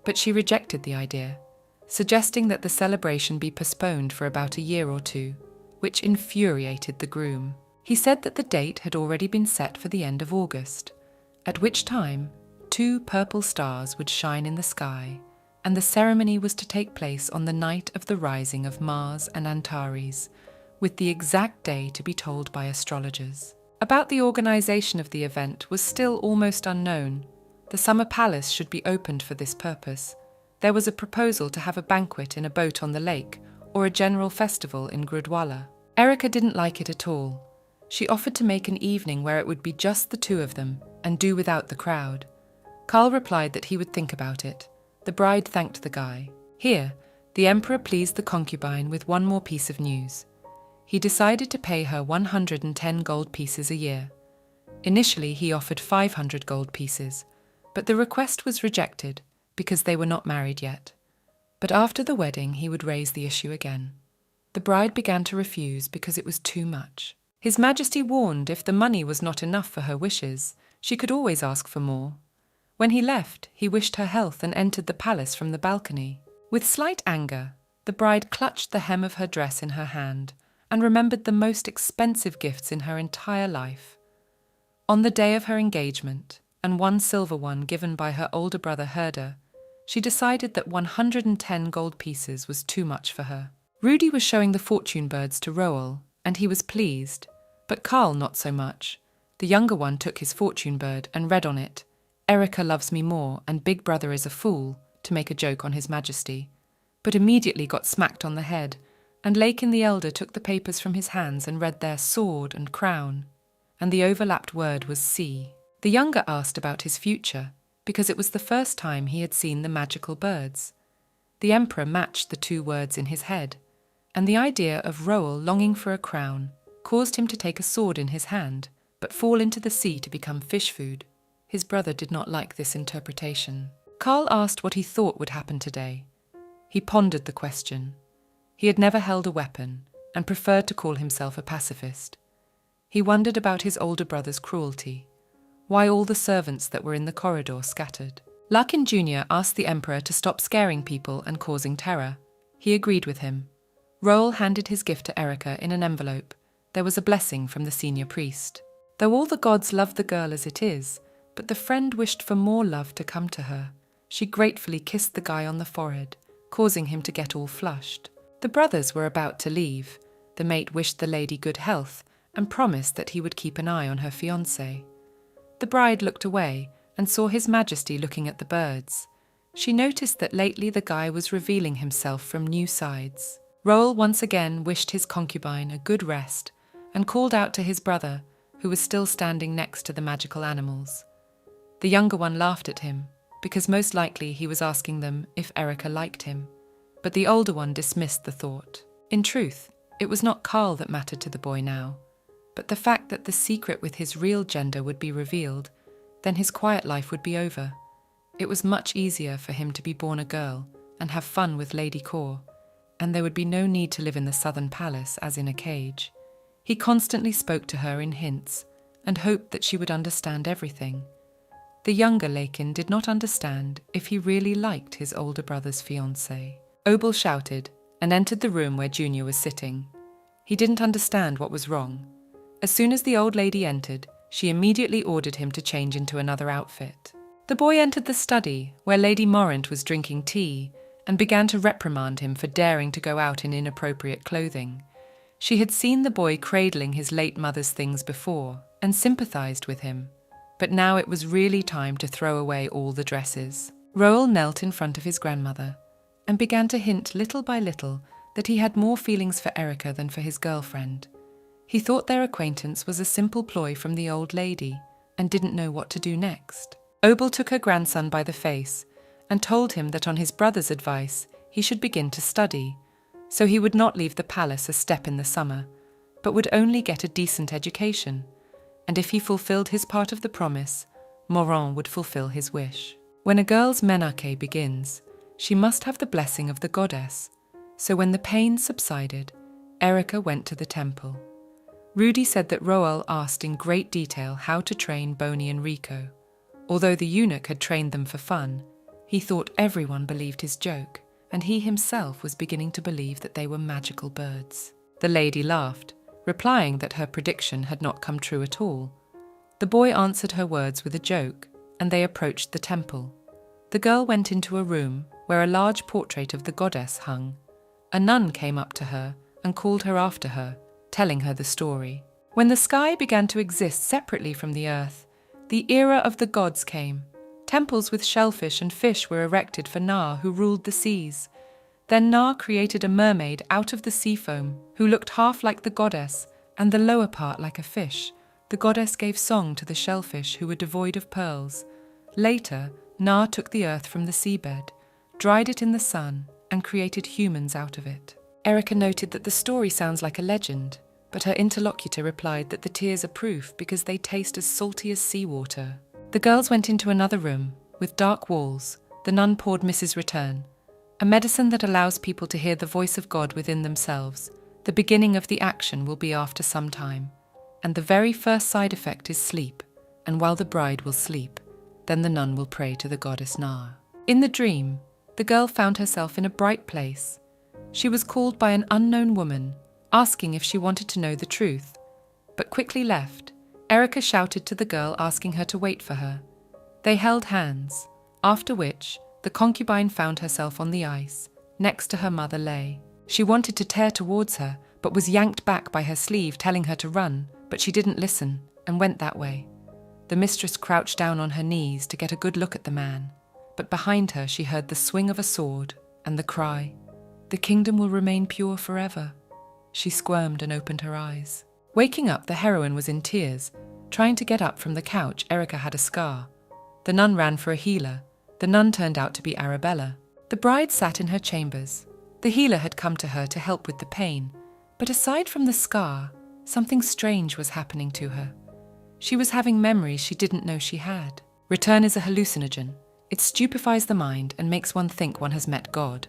But she rejected the idea, suggesting that the celebration be postponed for about a year or 2, which infuriated the groom. He said that the date had already been set for the end of August, at which time 2 purple stars would shine in the sky, and the ceremony was to take place on the night of the rising of Mars and Antares, with the exact day to be told by astrologers. About the organization of the event was still almost unknown. The summer palace should be opened for this purpose. There was a proposal to have a banquet in a boat on the lake, or a general festival in Gurdwala. Erica didn't like it at all. She offered to make an evening where it would be just the 2 of them, and do without the crowd. Carl replied that he would think about it. The bride thanked the guy. Here, the emperor pleased the concubine with one more piece of news. He decided to pay her 110 gold pieces a year. Initially, he offered 500 gold pieces, but the request was rejected because they were not married yet. But after the wedding, he would raise the issue again. The bride began to refuse because it was too much. His Majesty warned if the money was not enough for her wishes, she could always ask for more. When he left, he wished her health and entered the palace from the balcony. With slight anger, the bride clutched the hem of her dress in her hand and remembered the most expensive gifts in her entire life. On the day of her engagement, and one silver one given by her older brother Herder, she decided that 110 gold pieces was too much for her. Rudy was showing the fortune birds to Roel, and he was pleased, but Carl not so much. The younger one took his fortune bird and read on it, "Erica loves me more and Big Brother is a fool," to make a joke on His Majesty, but immediately got smacked on the head, and Lakin the Elder took the papers from his hands and read their sword and crown, and the overlapped word was sea. The younger asked about his future, because it was the first time he had seen the magical birds. The Emperor matched the two words in his head, and the idea of Roel longing for a crown caused him to take a sword in his hand, but fall into the sea to become fish food. His brother did not like this interpretation. Carl asked what he thought would happen today. He pondered the question. He had never held a weapon and preferred to call himself a pacifist. He wondered about his older brother's cruelty, why all the servants that were in the corridor scattered. Larkin Jr. asked the Emperor to stop scaring people and causing terror. He agreed with him. Roel handed his gift to Erica in an envelope. There was a blessing from the senior priest. Though all the gods love the girl as it is, but the friend wished for more love to come to her. She gratefully kissed the guy on the forehead, causing him to get all flushed. The brothers were about to leave. The mate wished the lady good health and promised that he would keep an eye on her fiancé. The bride looked away and saw His Majesty looking at the birds. She noticed that lately the guy was revealing himself from new sides. Roel once again wished his concubine a good rest and called out to his brother, who was still standing next to the magical animals. The younger one laughed at him, because most likely he was asking them if Erica liked him, but the older one dismissed the thought. In truth, it was not Carl that mattered to the boy now, but the fact that the secret with his real gender would be revealed, then his quiet life would be over. It was much easier for him to be born a girl and have fun with Lady Kor, and there would be no need to live in the southern palace as in a cage. He constantly spoke to her in hints and hoped that she would understand everything. The younger Lakin did not understand if he really liked his older brother's fiancée. Obel shouted and entered the room where Junior was sitting. He didn't understand what was wrong. As soon as the old lady entered, she immediately ordered him to change into another outfit. The boy entered the study, where Lady Morant was drinking tea, and began to reprimand him for daring to go out in inappropriate clothing. She had seen the boy cradling his late mother's things before, and sympathized with him. But now it was really time to throw away all the dresses. Roel knelt in front of his grandmother, and began to hint little by little that he had more feelings for Erica than for his girlfriend. He thought their acquaintance was a simple ploy from the old lady, and didn't know what to do next. Obel took her grandson by the face, and told him that on his brother's advice he should begin to study, so he would not leave the palace a step in the summer, but would only get a decent education, and if he fulfilled his part of the promise, Morant would fulfill his wish. When a girl's menarche begins, she must have the blessing of the goddess, so when the pain subsided, Erica went to the temple. Rudy said that Roel asked in great detail how to train Boney and Rico. Although the eunuch had trained them for fun, he thought everyone believed his joke, and he himself was beginning to believe that they were magical birds. The lady laughed, replying that her prediction had not come true at all. The boy answered her words with a joke, and they approached the temple. The girl went into a room where a large portrait of the goddess hung. A nun came up to her and called her after her, telling her the story. When the sky began to exist separately from the earth, the era of the gods came. Temples with shellfish and fish were erected for Na, who ruled the seas. Then Na created a mermaid out of the sea foam, who looked half like the goddess, and the lower part like a fish. The goddess gave song to the shellfish, who were devoid of pearls. Later, Na took the earth from the seabed, dried it in the sun, and created humans out of it. Erica noted that the story sounds like a legend, but her interlocutor replied that the tears are proof because they taste as salty as seawater. The girls went into another room, with dark walls. The nun poured Mrs. Return, a medicine that allows people to hear the voice of God within themselves. The beginning of the action will be after some time, and the very first side effect is sleep, and while the bride will sleep, then the nun will pray to the goddess Na. In the dream, the girl found herself in a bright place. She was called by an unknown woman, asking if she wanted to know the truth, but quickly left. Erica shouted to the girl, asking her to wait for her. They held hands, after which the concubine found herself on the ice, next to her mother lay. She wanted to tear towards her, but was yanked back by her sleeve, telling her to run, but she didn't listen and went that way. The mistress crouched down on her knees to get a good look at the man, but behind her she heard the swing of a sword and the cry, "The kingdom will remain pure forever." She squirmed and opened her eyes. Waking up, the heroine was in tears. Trying to get up from the couch, Erica had a scar. The nun ran for a healer. The nun turned out to be Arabella. The bride sat in her chambers. The healer had come to her to help with the pain, but aside from the scar, something strange was happening to her. She was having memories she didn't know she had. Return is a hallucinogen. It stupefies the mind and makes one think one has met God.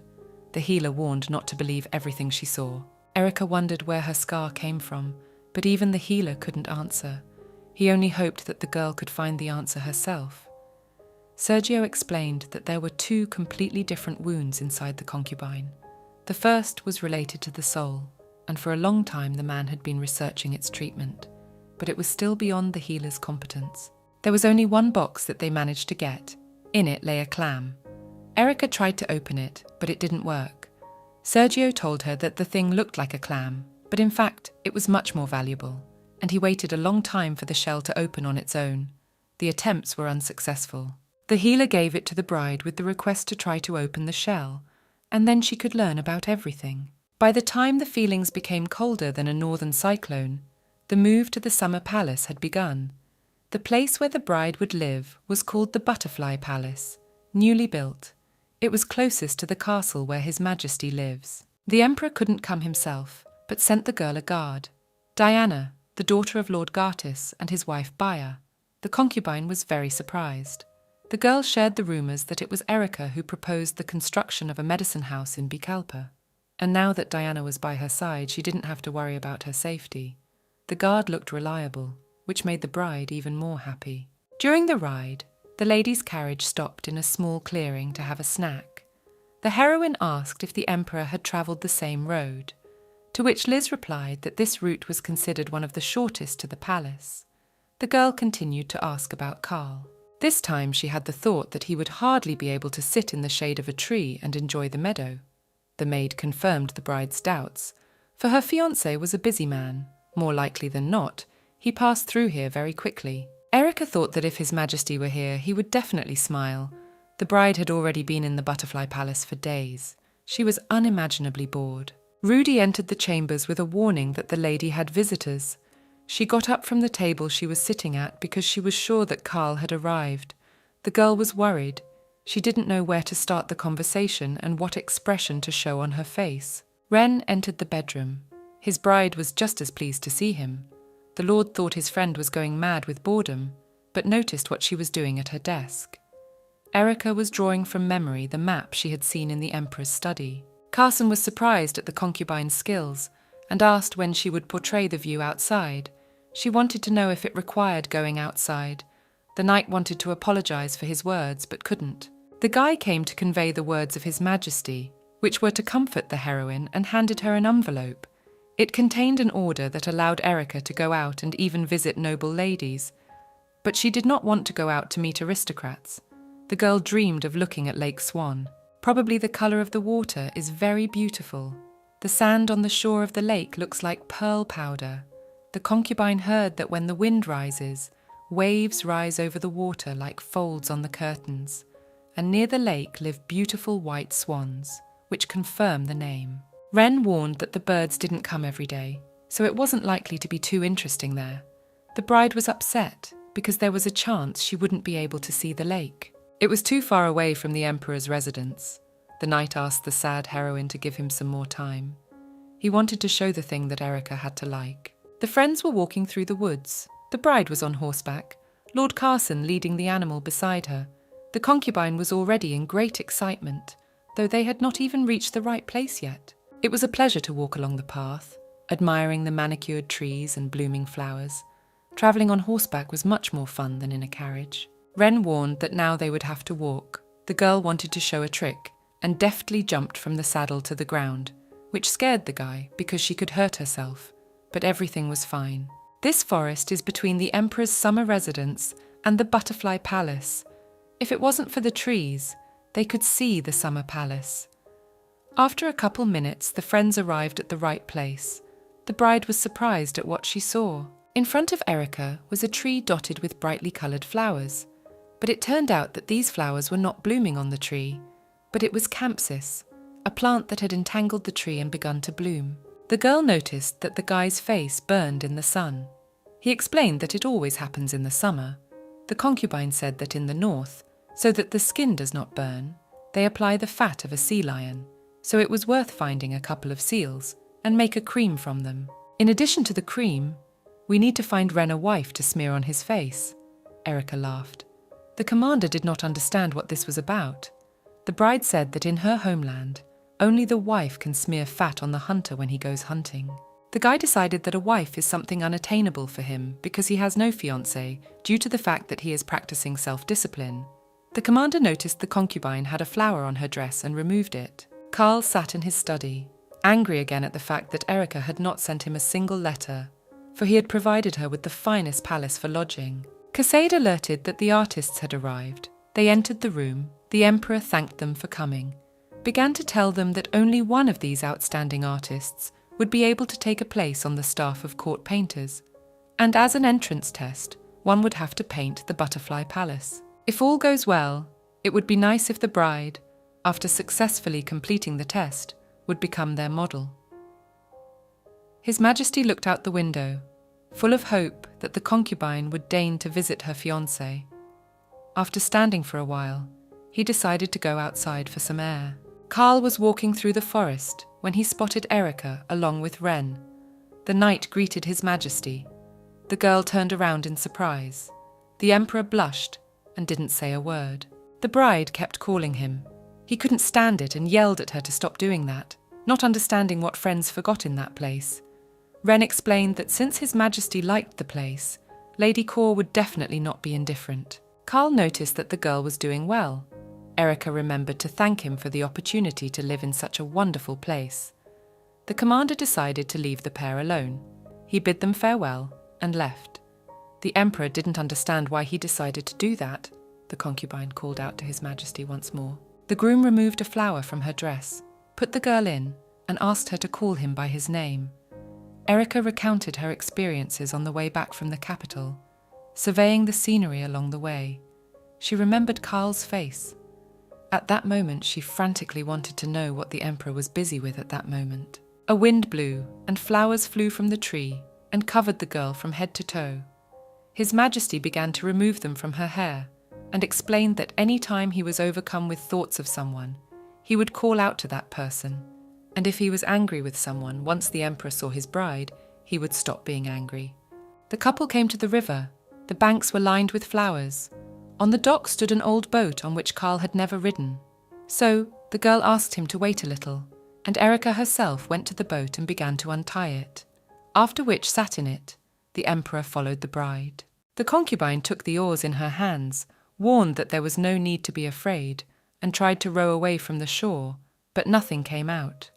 The healer warned not to believe everything she saw. Erica wondered where her scar came from, but even the healer couldn't answer. He only hoped that the girl could find the answer herself. Sergio explained that there were two completely different wounds inside the concubine. The first was related to the soul, and for a long time the man had been researching its treatment, but it was still beyond the healer's competence. There was only one box that they managed to get. In it lay a clam. Erica tried to open it, but it didn't work. Sergio told her that the thing looked like a clam, but in fact it was much more valuable, and he waited a long time for the shell to open on its own. The attempts were unsuccessful. The healer gave it to the bride with the request to try to open the shell, and then she could learn about everything. By the time the feelings became colder than a northern cyclone, the move to the summer palace had begun. The place where the bride would live was called the Butterfly Palace, newly built. It was closest to the castle where His Majesty lives. The emperor couldn't come himself, but sent the girl a guard. Diana, the daughter of Lord Gartis, and his wife Baya. The concubine was very surprised. The girl shared the rumours that it was Erica who proposed the construction of a medicine house in Bicalpa. And now that Diana was by her side, she didn't have to worry about her safety. The guard looked reliable, which made the bride even more happy. During the ride, the lady's carriage stopped in a small clearing to have a snack. The heroine asked if the emperor had travelled the same road, to which Liz replied that this route was considered one of the shortest to the palace. The girl continued to ask about Karl. This time she had the thought that he would hardly be able to sit in the shade of a tree and enjoy the meadow. The maid confirmed the bride's doubts, for her fiancé was a busy man. More likely than not, he passed through here very quickly. Erica thought that if His Majesty were here, he would definitely smile. The bride had already been in the Butterfly Palace for days. She was unimaginably bored. Rudy entered the chambers with a warning that the lady had visitors. She got up from the table she was sitting at because she was sure that Karl had arrived. The girl was worried. She didn't know where to start the conversation and what expression to show on her face. Ren entered the bedroom. His bride was just as pleased to see him. The lord thought his friend was going mad with boredom, but noticed what she was doing at her desk. Erica was drawing from memory the map she had seen in the emperor's study. Carson was surprised at the concubine's skills and asked when she would portray the view outside. She wanted to know if it required going outside. The knight wanted to apologize for his words, but couldn't. The guy came to convey the words of His Majesty, which were to comfort the heroine, and handed her an envelope. It contained an order that allowed Erica to go out and even visit noble ladies. But she did not want to go out to meet aristocrats. The girl dreamed of looking at Lake Swan. Probably the colour of the water is very beautiful. The sand on the shore of the lake looks like pearl powder. The concubine heard that when the wind rises, waves rise over the water like folds on the curtains, and near the lake live beautiful white swans, which confirm the name. Ren warned that the birds didn't come every day, so it wasn't likely to be too interesting there. The bride was upset because there was a chance she wouldn't be able to see the lake. It was too far away from the emperor's residence. The knight asked the sad heroine to give him some more time. He wanted to show the thing that Erica had to like. The friends were walking through the woods. The bride was on horseback, Lord Carson leading the animal beside her. The concubine was already in great excitement, though they had not even reached the right place yet. It was a pleasure to walk along the path, admiring the manicured trees and blooming flowers. Travelling on horseback was much more fun than in a carriage. Ren warned that now they would have to walk. The girl wanted to show a trick, and deftly jumped from the saddle to the ground, which scared the guy because she could hurt herself. But everything was fine. This forest is between the Emperor's summer residence and the Butterfly Palace. If it wasn't for the trees, they could see the summer palace. After a couple minutes, the friends arrived at the right place. The bride was surprised at what she saw. In front of Erica was a tree dotted with brightly coloured flowers, but it turned out that these flowers were not blooming on the tree, but it was campsis, a plant that had entangled the tree and begun to bloom. The girl noticed that the guy's face burned in the sun. He explained that it always happens in the summer. The concubine said that in the north, so that the skin does not burn, they apply the fat of a sea lion, so it was worth finding a couple of seals and make a cream from them. In addition to the cream, we need to find Ren a wife to smear on his face. Erica laughed. The commander did not understand what this was about. The bride said that in her homeland, only the wife can smear fat on the hunter when he goes hunting. The guy decided that a wife is something unattainable for him because he has no fiancé due to the fact that he is practicing self-discipline. The commander noticed the concubine had a flower on her dress and removed it. Carl sat in his study, angry again at the fact that Erica had not sent him a single letter, for he had provided her with the finest palace for lodging. Casade alerted that the artists had arrived. They entered the room. The emperor thanked them for coming, began to tell them that only one of these outstanding artists would be able to take a place on the staff of court painters, and as an entrance test, one would have to paint the butterfly palace. If all goes well, it would be nice if the bride, after successfully completing the test, would become their model. His Majesty looked out the window, full of hope that the concubine would deign to visit her fiancé. After standing for a while, he decided to go outside for some air. Carl was walking through the forest when he spotted Erica along with Ren. The knight greeted His Majesty. The girl turned around in surprise. The emperor blushed and didn't say a word. The bride kept calling him. He couldn't stand it and yelled at her to stop doing that, not understanding what friends forgot in that place. Ren explained that since His Majesty liked the place, Lady Kor would definitely not be indifferent. Carl noticed that the girl was doing well. Erica remembered to thank him for the opportunity to live in such a wonderful place. The commander decided to leave the pair alone. He bid them farewell and left. The emperor didn't understand why he decided to do that, the concubine called out to His Majesty once more. The groom removed a flower from her dress, put the girl in, and asked her to call him by his name. Erica recounted her experiences on the way back from the capital, surveying the scenery along the way. She remembered Carl's face. At that moment, she frantically wanted to know what the emperor was busy with at that moment. A wind blew, and flowers flew from the tree and covered the girl from head to toe. His Majesty began to remove them from her hair and explained that any time he was overcome with thoughts of someone, he would call out to that person, and if he was angry with someone, once the emperor saw his bride, he would stop being angry. The couple came to the river. The banks were lined with flowers. On the dock stood an old boat on which Carl had never ridden. So the girl asked him to wait a little, and Erica herself went to the boat and began to untie it, after which sat in it. The emperor followed the bride. The concubine took the oars in her hands, warned that there was no need to be afraid, and tried to row away from the shore, but nothing came out.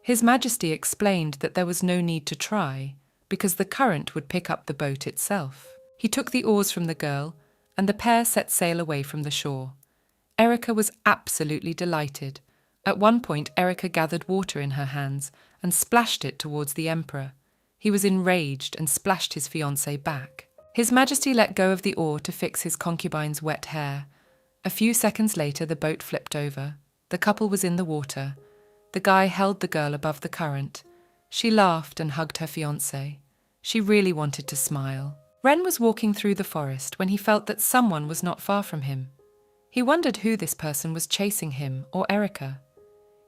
His Majesty explained that there was no need to try, because the current would pick up the boat itself. He took the oars from the girl, and the pair set sail away from the shore. Erica was absolutely delighted. At one point, Erica gathered water in her hands and splashed it towards the emperor. He was enraged and splashed his fiancée back. His Majesty let go of the oar to fix his concubine's wet hair. A few seconds later, the boat flipped over. The couple was in the water. The guy held the girl above the current. She laughed and hugged her fiancé. She really wanted to smile. Ren was walking through the forest when he felt that someone was not far from him. He wondered who this person was chasing him or Erica.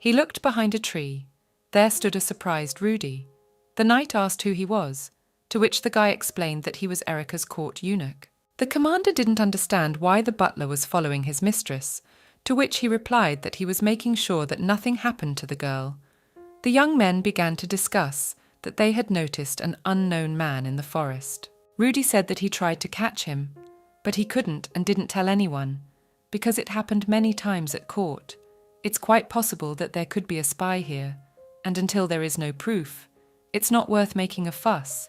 He looked behind a tree. There stood a surprised Rudy. The knight asked who he was, to which the guy explained that he was Erica's court eunuch. The commander didn't understand why the butler was following his mistress, to which he replied that he was making sure that nothing happened to the girl. The young men began to discuss that they had noticed an unknown man in the forest. Rudy said that he tried to catch him, but he couldn't and didn't tell anyone, because it happened many times at court. It's quite possible that there could be a spy here, and until there is no proof, it's not worth making a fuss.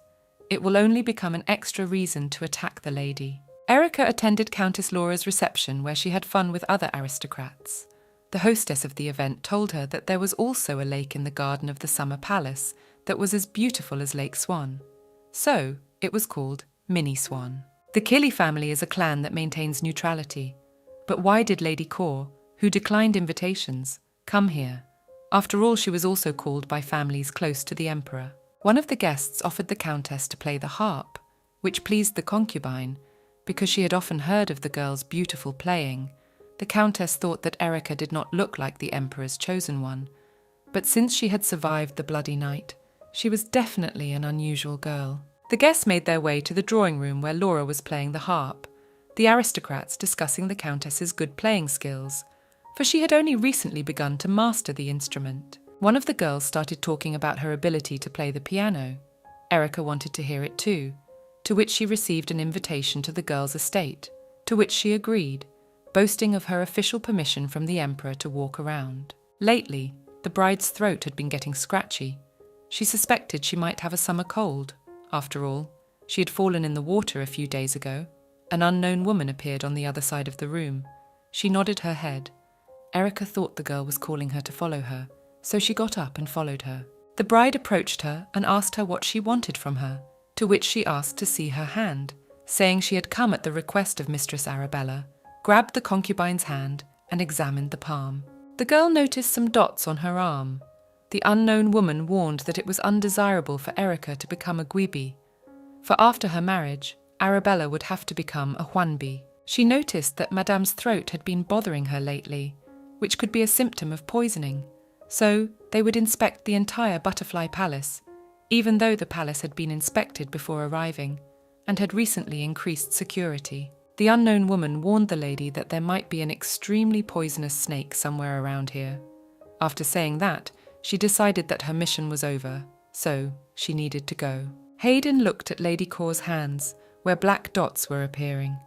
It will only become an extra reason to attack the lady. Erica attended Countess Laura's reception where she had fun with other aristocrats. The hostess of the event told her that there was also a lake in the garden of the summer palace that was as beautiful as Lake Swan. So, it was called Mini Swan. The Killy family is a clan that maintains neutrality. But why did Lady Kaur, who declined invitations, come here? After all, she was also called by families close to the emperor. One of the guests offered the countess to play the harp, which pleased the concubine, because she had often heard of the girl's beautiful playing. The countess thought that Erica did not look like the emperor's chosen one, but since she had survived the bloody night, she was definitely an unusual girl. The guests made their way to the drawing room where Laura was playing the harp, the aristocrats discussing the countess's good playing skills, for she had only recently begun to master the instrument. One of the girls started talking about her ability to play the piano. Erica wanted to hear it too, to which she received an invitation to the girl's estate, to which she agreed, boasting of her official permission from the emperor to walk around. Lately, the bride's throat had been getting scratchy. She suspected she might have a summer cold. After all, she had fallen in the water a few days ago. An unknown woman appeared on the other side of the room. She nodded her head. Erica thought the girl was calling her to follow her, so she got up and followed her. The bride approached her and asked her what she wanted from her, to which she asked to see her hand, saying she had come at the request of Mistress Arabella, grabbed the concubine's hand and examined the palm. The girl noticed some dots on her arm. The unknown woman warned that it was undesirable for Erica to become a Gwibi, for after her marriage, Arabella would have to become a Hwanbi. She noticed that Madame's throat had been bothering her lately, which could be a symptom of poisoning, so they would inspect the entire butterfly palace, even though the palace had been inspected before arriving and had recently increased security. The unknown woman warned the lady that there might be an extremely poisonous snake somewhere around here. After saying that, she decided that her mission was over, so she needed to go. Hayden looked at Lady Kaur's hands, where black dots were appearing.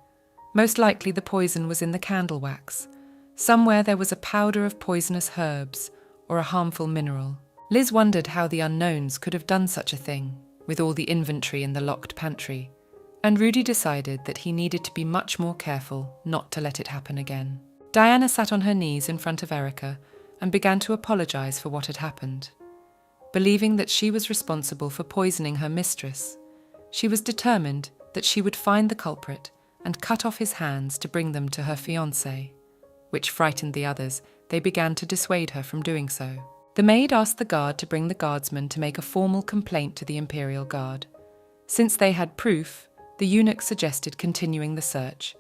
Most likely the poison was in the candle wax. Somewhere there was a powder of poisonous herbs or a harmful mineral. Liz wondered how the unknowns could have done such a thing, with all the inventory in the locked pantry, and Rudy decided that he needed to be much more careful not to let it happen again. Diana sat on her knees in front of Erica and began to apologize for what had happened. Believing that she was responsible for poisoning her mistress, she was determined that she would find the culprit and cut off his hands to bring them to her fiancé, which frightened the others. They began to dissuade her from doing so. The maid asked the guard to bring the guardsman to make a formal complaint to the Imperial Guard. Since they had proof, the eunuch suggested continuing the search.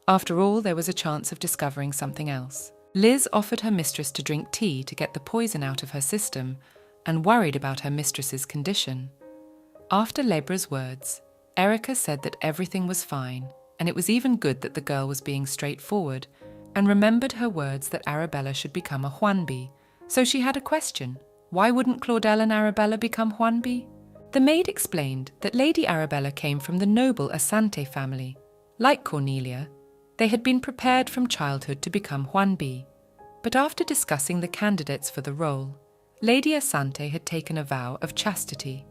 After all, there was a chance of discovering something else. Liz offered her mistress to drink tea to get the poison out of her system and worried about her mistress's condition. After Lebra's words, Erica said that everything was fine, and it was even good that the girl was being straightforward, and remembered her words that Arabella should become a Hwanbi. So she had a question. Why wouldn't Claudel and Arabella become Hwanbi? The maid explained that Lady Arabella came from the noble Asante family. Like Cornelia, they had been prepared from childhood to become Hwanbi. But after discussing the candidates for the role, Lady Asante had taken a vow of chastity,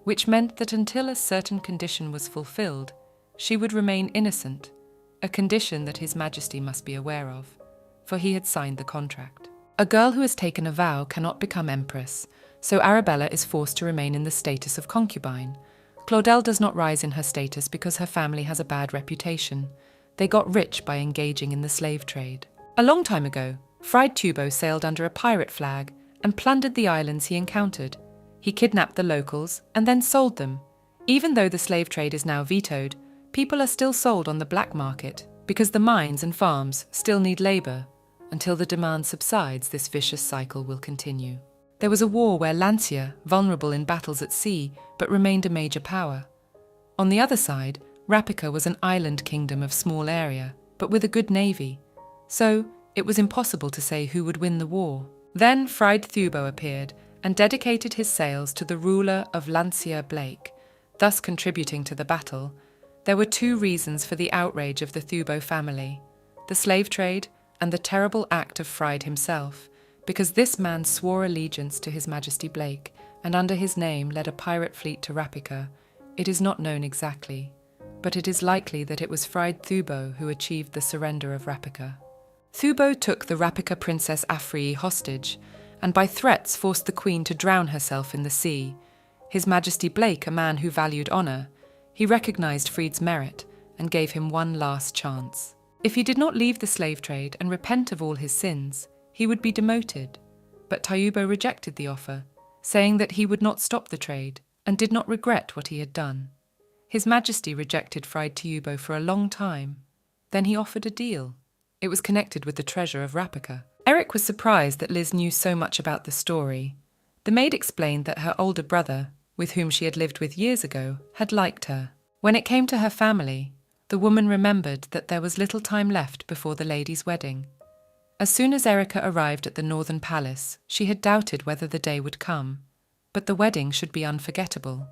which meant that until a certain condition was fulfilled, she would remain innocent, a condition that His Majesty must be aware of, for he had signed the contract. A girl who has taken a vow cannot become empress, so Arabella is forced to remain in the status of concubine. Claudel does not rise in her status because her family has a bad reputation. They got rich by engaging in the slave trade. A long time ago, Fried Tubo sailed under a pirate flag and plundered the islands he encountered. He kidnapped the locals and then sold them. Even though the slave trade is now vetoed, people are still sold on the black market because the mines and farms still need labour. Until the demand subsides, this vicious cycle will continue. There was a war where Lancia, vulnerable in battles at sea, but remained a major power. On the other side, Rapica was an island kingdom of small area, but with a good navy. So, it was impossible to say who would win the war. Then Fried Thubo appeared and dedicated his sails to the ruler of Lancia Blake, thus contributing to the battle. There were two reasons for the outrage of the Thubo family: the slave trade and the terrible act of Fried himself, because this man swore allegiance to His Majesty Blake and under his name led a pirate fleet to Rapica. It is not known exactly, but it is likely that it was Fried Thubo who achieved the surrender of Rapica. Thubo took the Rapica princess Afrii hostage, and by threats forced the queen to drown herself in the sea. His Majesty Blake, a man who valued honour, he recognised Freed's merit and gave him one last chance. If he did not leave the slave trade and repent of all his sins, he would be demoted. But Tayubo rejected the offer, saying that he would not stop the trade and did not regret what he had done. His Majesty rejected Fried Tayubo for a long time. Then he offered a deal. It was connected with the treasure of Rapika. Eric was surprised that Liz knew so much about the story. The maid explained that her older brother, with whom she had lived with years ago, had liked her. When it came to her family, the woman remembered that there was little time left before the lady's wedding. As soon as Erica arrived at the Northern Palace, she had doubted whether the day would come. But the wedding should be unforgettable.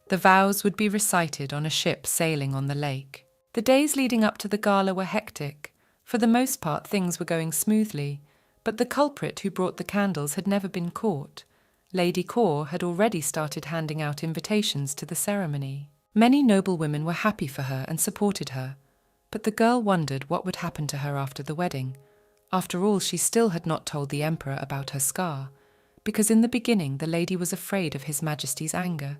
The vows would be recited on a ship sailing on the lake. The days leading up to the gala were hectic. For the most part, things were going smoothly, but the culprit who brought the candles had never been caught. Lady Kaur had already started handing out invitations to the ceremony. Many noble women were happy for her and supported her, but the girl wondered what would happen to her after the wedding. After all, she still had not told the Emperor about her scar, because in the beginning the lady was afraid of His Majesty's anger.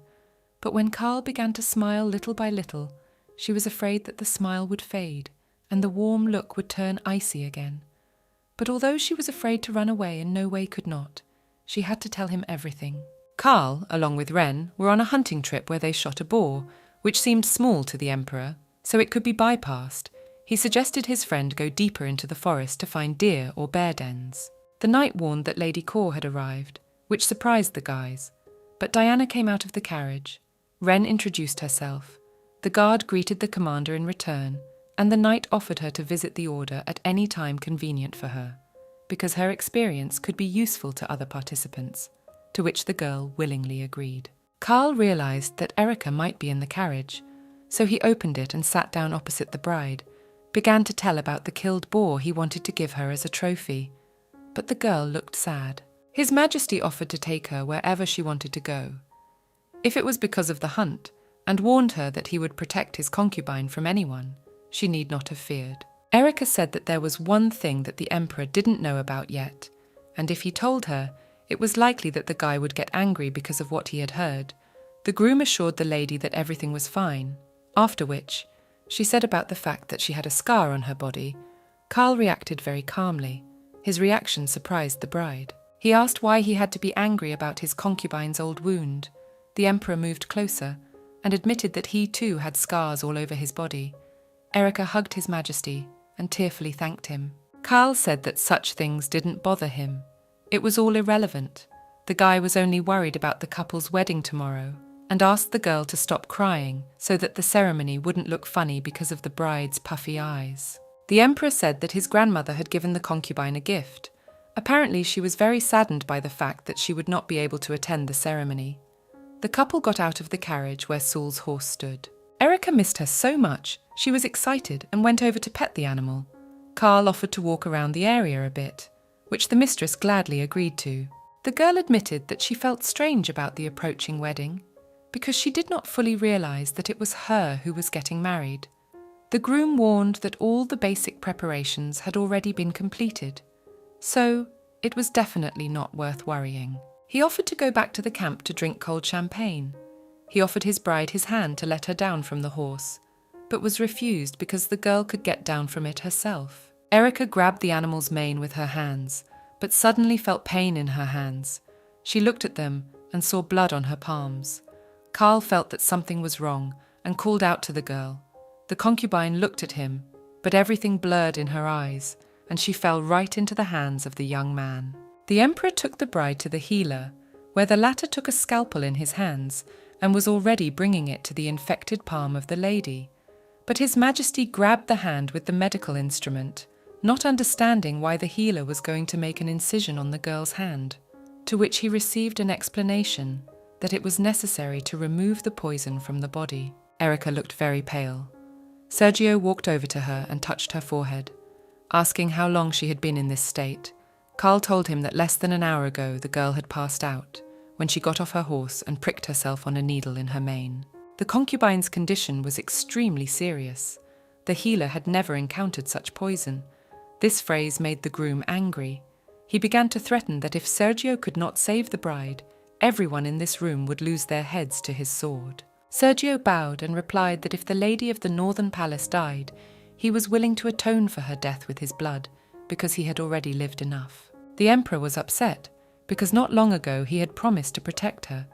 But when Karl began to smile little by little, she was afraid that the smile would fade, and the warm look would turn icy again. But although she was afraid to run away and no way could not, she had to tell him everything. Karl, along with Ren, were on a hunting trip where they shot a boar, which seemed small to the Emperor, so it could be bypassed. He suggested his friend go deeper into the forest to find deer or bear dens. The knight warned that Lady Kaur had arrived, which surprised the guys. But Diana came out of the carriage. Ren introduced herself. The guard greeted the commander in return, and the knight offered her to visit the order at any time convenient for her, because her experience could be useful to other participants, to which the girl willingly agreed. Karl realised that Erica might be in the carriage, so he opened it and sat down opposite the bride, began to tell about the killed boar he wanted to give her as a trophy. But the girl looked sad. His Majesty offered to take her wherever she wanted to go, if it was because of the hunt, and warned her that he would protect his concubine from anyone. She need not have feared. Erica said that there was one thing that the Emperor didn't know about yet, and if he told her, it was likely that the guy would get angry because of what he had heard. The groom assured the lady that everything was fine, after which, she said about the fact that she had a scar on her body. Karl reacted very calmly. His reaction surprised the bride. He asked why he had to be angry about his concubine's old wound. The Emperor moved closer and admitted that he too had scars all over his body. Erica hugged His Majesty and tearfully thanked him. Karl said that such things didn't bother him. It was all irrelevant. The guy was only worried about the couple's wedding tomorrow and asked the girl to stop crying so that the ceremony wouldn't look funny because of the bride's puffy eyes. The Emperor said that his grandmother had given the concubine a gift. Apparently she was very saddened by the fact that she would not be able to attend the ceremony. The couple got out of the carriage where Saul's horse stood. Erica missed her so much, she was excited and went over to pet the animal. Karl offered to walk around the area a bit, which the mistress gladly agreed to. The girl admitted that she felt strange about the approaching wedding, because she did not fully realise that it was her who was getting married. The groom warned that all the basic preparations had already been completed, so it was definitely not worth worrying. He offered to go back to the camp to drink cold champagne. He offered his bride his hand to let her down from the horse, but was refused because the girl could get down from it herself. Erica grabbed the animal's mane with her hands, but suddenly felt pain in her hands. She looked at them and saw blood on her palms. Karl felt that something was wrong and called out to the girl. The concubine looked at him, but everything blurred in her eyes, and she fell right into the hands of the young man. The Emperor took the bride to the healer, where the latter took a scalpel in his hands and was already bringing it to the infected palm of the lady. But His Majesty grabbed the hand with the medical instrument, not understanding why the healer was going to make an incision on the girl's hand, to which he received an explanation that it was necessary to remove the poison from the body. Erica looked very pale. Sergio walked over to her and touched her forehead, asking how long she had been in this state. Karl told him that less than an hour ago the girl had passed out, when she got off her horse and pricked herself on a needle in her mane. The concubine's condition was extremely serious. The healer had never encountered such poison. This phrase made the groom angry. He began to threaten that if Sergio could not save the bride, Everyone in this room would lose their heads to his sword. Sergio bowed and replied that if the lady of the Northern Palace died, he was willing to atone for her death with his blood, because he had already lived enough. The emperor was upset, because not long ago he had promised to protect her.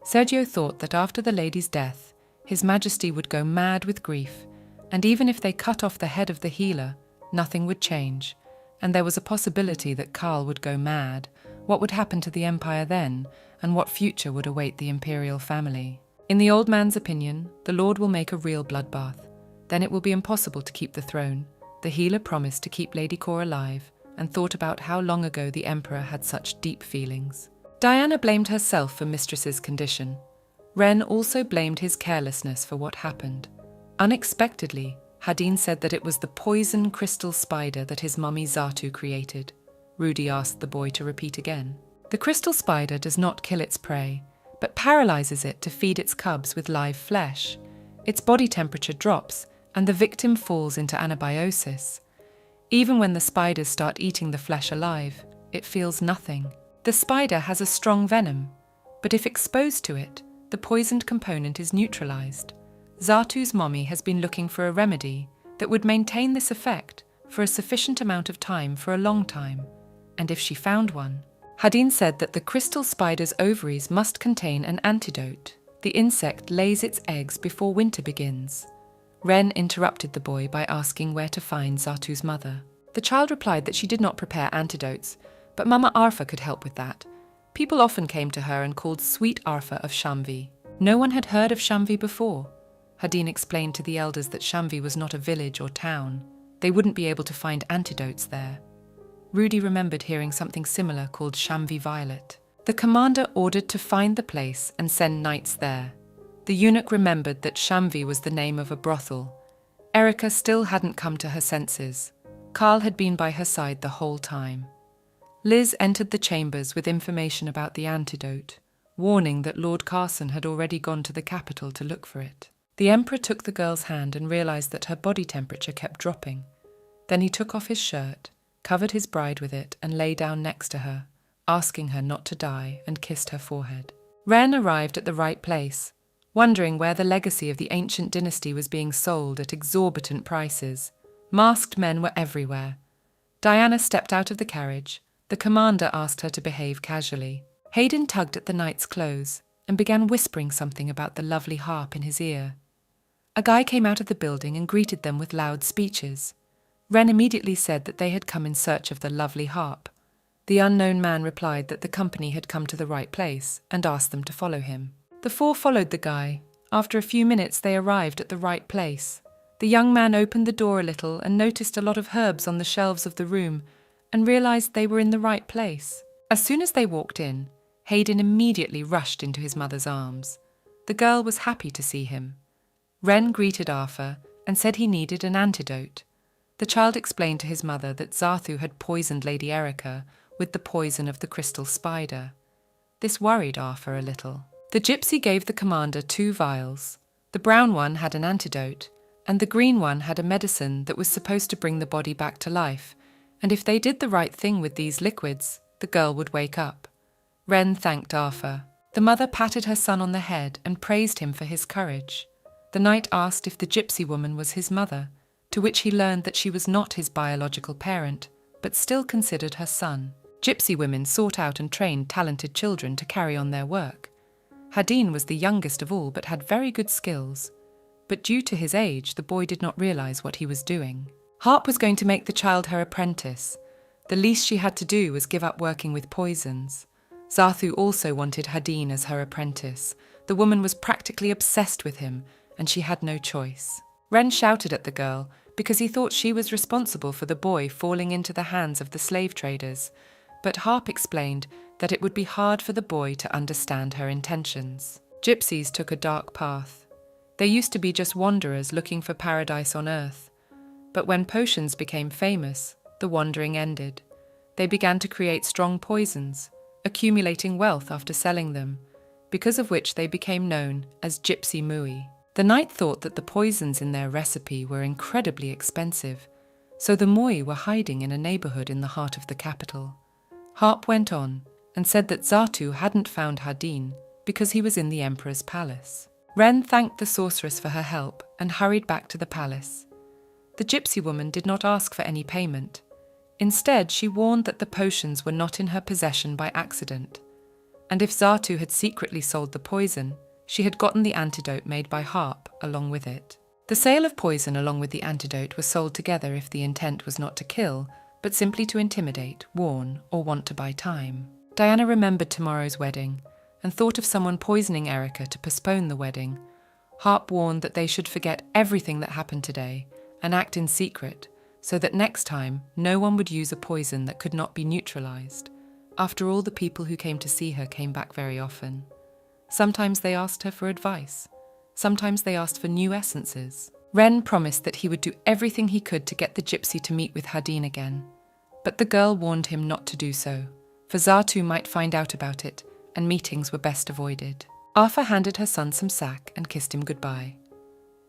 Sergio thought that after the lady's death, His Majesty would go mad with grief, and even if they cut off the head of the healer, nothing would change, and there was a possibility that Karl would go mad. What would happen to the empire then, and what future would await the imperial family? In the old man's opinion, the Lord will make a real bloodbath. Then it will be impossible to keep the throne. The healer promised to keep Lady Kor alive, and thought about how long ago the emperor had such deep feelings. Diana blamed herself for Mistress's condition. Ren also blamed his carelessness for what happened. Unexpectedly, Hadin said that it was the poison crystal spider that his mummy Zatu created. Rudy asked the boy to repeat again. The crystal spider does not kill its prey, but paralyzes it to feed its cubs with live flesh. Its body temperature drops, and the victim falls into anabiosis. Even when the spiders start eating the flesh alive, it feels nothing. The spider has a strong venom, but if exposed to it, the poisoned component is neutralized. Zatu's mommy has been looking for a remedy that would maintain this effect for a sufficient amount of time for a long time, and if she found one. Hadin said that the crystal spider's ovaries must contain an antidote. The insect lays its eggs before winter begins. Ren interrupted the boy by asking where to find Zatu's mother. The child replied that she did not prepare antidotes, but Mama Arfa could help with that. People often came to her and called Sweet Arfa of Shamvi. No one had heard of Shamvi before. Hadin explained to the elders that Shamvi was not a village or town. They wouldn't be able to find antidotes there. Rudy remembered hearing something similar called Shamvi Violet. The commander ordered to find the place and send knights there. The eunuch remembered that Shamvi was the name of a brothel. Erica still hadn't come to her senses. Karl had been by her side the whole time. Liz entered the chambers with information about the antidote, warning that Lord Carson had already gone to the capital to look for it. The Emperor took the girl's hand and realized that her body temperature kept dropping. Then he took off his shirt, covered his bride with it, and lay down next to her, asking her not to die, and kissed her forehead. Ren arrived at the right place, wondering where the legacy of the ancient dynasty was being sold at exorbitant prices. Masked men were everywhere. Diana stepped out of the carriage. The commander asked her to behave casually. Hayden tugged at the knight's clothes and began whispering something about the lovely harp in his ear. A guy came out of the building and greeted them with loud speeches. Ren immediately said that they had come in search of the lovely harp. The unknown man replied that the company had come to the right place and asked them to follow him. The four followed the guy. After a few minutes they arrived at the right place. The young man opened the door a little and noticed a lot of herbs on the shelves of the room and realized they were in the right place. As soon as they walked in, Hayden immediately rushed into his mother's arms. The girl was happy to see him. Ren greeted Arthur and said he needed an antidote. The child explained to his mother that Zarthu had poisoned Lady Erica with the poison of the crystal spider. This worried Arthur a little. The gypsy gave the commander 2 vials. The brown one had an antidote, and the green one had a medicine that was supposed to bring the body back to life, and if they did the right thing with these liquids, the girl would wake up. Ren thanked Arthur. The mother patted her son on the head and praised him for his courage. The knight asked if the gypsy woman was his mother, to which he learned that she was not his biological parent, but still considered her son. Gypsy women sought out and trained talented children to carry on their work. Hadin was the youngest of all but had very good skills. But due to his age, the boy did not realize what he was doing. Harp was going to make the child her apprentice. The least she had to do was give up working with poisons. Zarthu also wanted Hadin as her apprentice. The woman was practically obsessed with him, and she had no choice. Ren shouted at the girl because he thought she was responsible for the boy falling into the hands of the slave traders, but Harp explained that it would be hard for the boy to understand her intentions. Gypsies took a dark path. They used to be just wanderers looking for paradise on earth. But when potions became famous, the wandering ended. They began to create strong poisons, accumulating wealth after selling them, because of which they became known as Gypsy Mui. The knight thought that the poisons in their recipe were incredibly expensive, so the Mui were hiding in a neighborhood in the heart of the capital. Harp went on, and said that Zatu hadn't found Hardin because he was in the emperor's palace. Ren thanked the sorceress for her help and hurried back to the palace. The gypsy woman did not ask for any payment. Instead, she warned that the potions were not in her possession by accident, and if Zatu had secretly sold the poison, she had gotten the antidote made by Harp along with it. The sale of poison along with the antidote was sold together if the intent was not to kill, but simply to intimidate, warn, or want to buy time. Diana remembered tomorrow's wedding and thought of someone poisoning Erica to postpone the wedding. Harp warned that they should forget everything that happened today and act in secret, so that next time no one would use a poison that could not be neutralized. After all, the people who came to see her came back very often. Sometimes they asked her for advice. Sometimes they asked for new essences. Ren promised that he would do everything he could to get the gypsy to meet with Hardin again. But the girl warned him not to do so, for Zatu might find out about it, and meetings were best avoided. Arthur handed her son some sack and kissed him goodbye.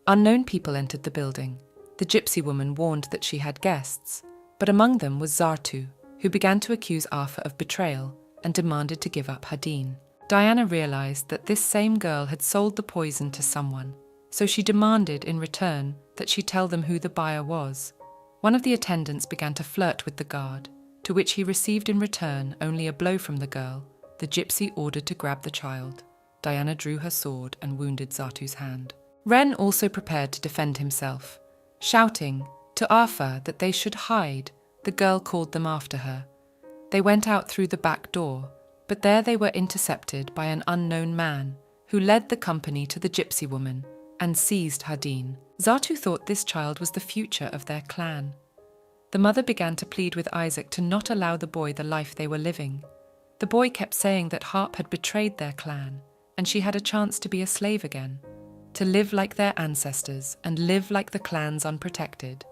Unknown people entered the building. The gypsy woman warned that she had guests, but among them was Zartu, who began to accuse Arthur of betrayal and demanded to give up Hardin. Diana realized that this same girl had sold the poison to someone, so she demanded in return that she tell them who the buyer was. One of the attendants began to flirt with the guard, to which he received in return only a blow from the girl. The gypsy ordered to grab the child. Diana drew her sword and wounded Zartu's hand. Ren also prepared to defend himself. Shouting to Arthur that they should hide, the girl called them after her. They went out through the back door, but there they were intercepted by an unknown man, who led the company to the gypsy woman and seized Hardin. Zatu thought this child was the future of their clan. The mother began to plead with Isaac to not allow the boy the life they were living. The boy kept saying that Harp had betrayed their clan, and she had a chance to be a slave again, to live like their ancestors and live like the clans unprotected.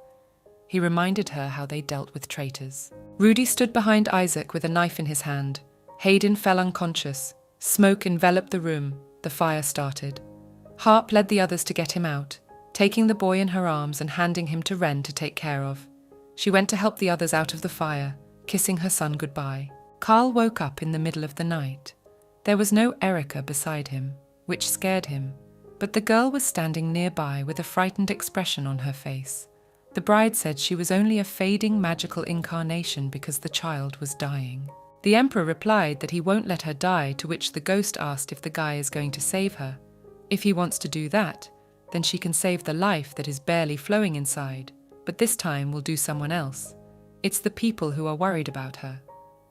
He reminded her how they dealt with traitors. Rudy stood behind Isaac with a knife in his hand. Hayden fell unconscious. Smoke enveloped the room. The fire started. Harp led the others to get him out, taking the boy in her arms and handing him to Ren to take care of. She went to help the others out of the fire, kissing her son goodbye. Carl woke up in the middle of the night. There was no Erica beside him, which scared him, but the girl was standing nearby with a frightened expression on her face. The bride said she was only a fading magical incarnation because the child was dying. The emperor replied that he won't let her die, to which the ghost asked if the guy is going to save her. If he wants to do that, then she can save the life that is barely flowing inside, but this time will do someone else. It's the people who are worried about her,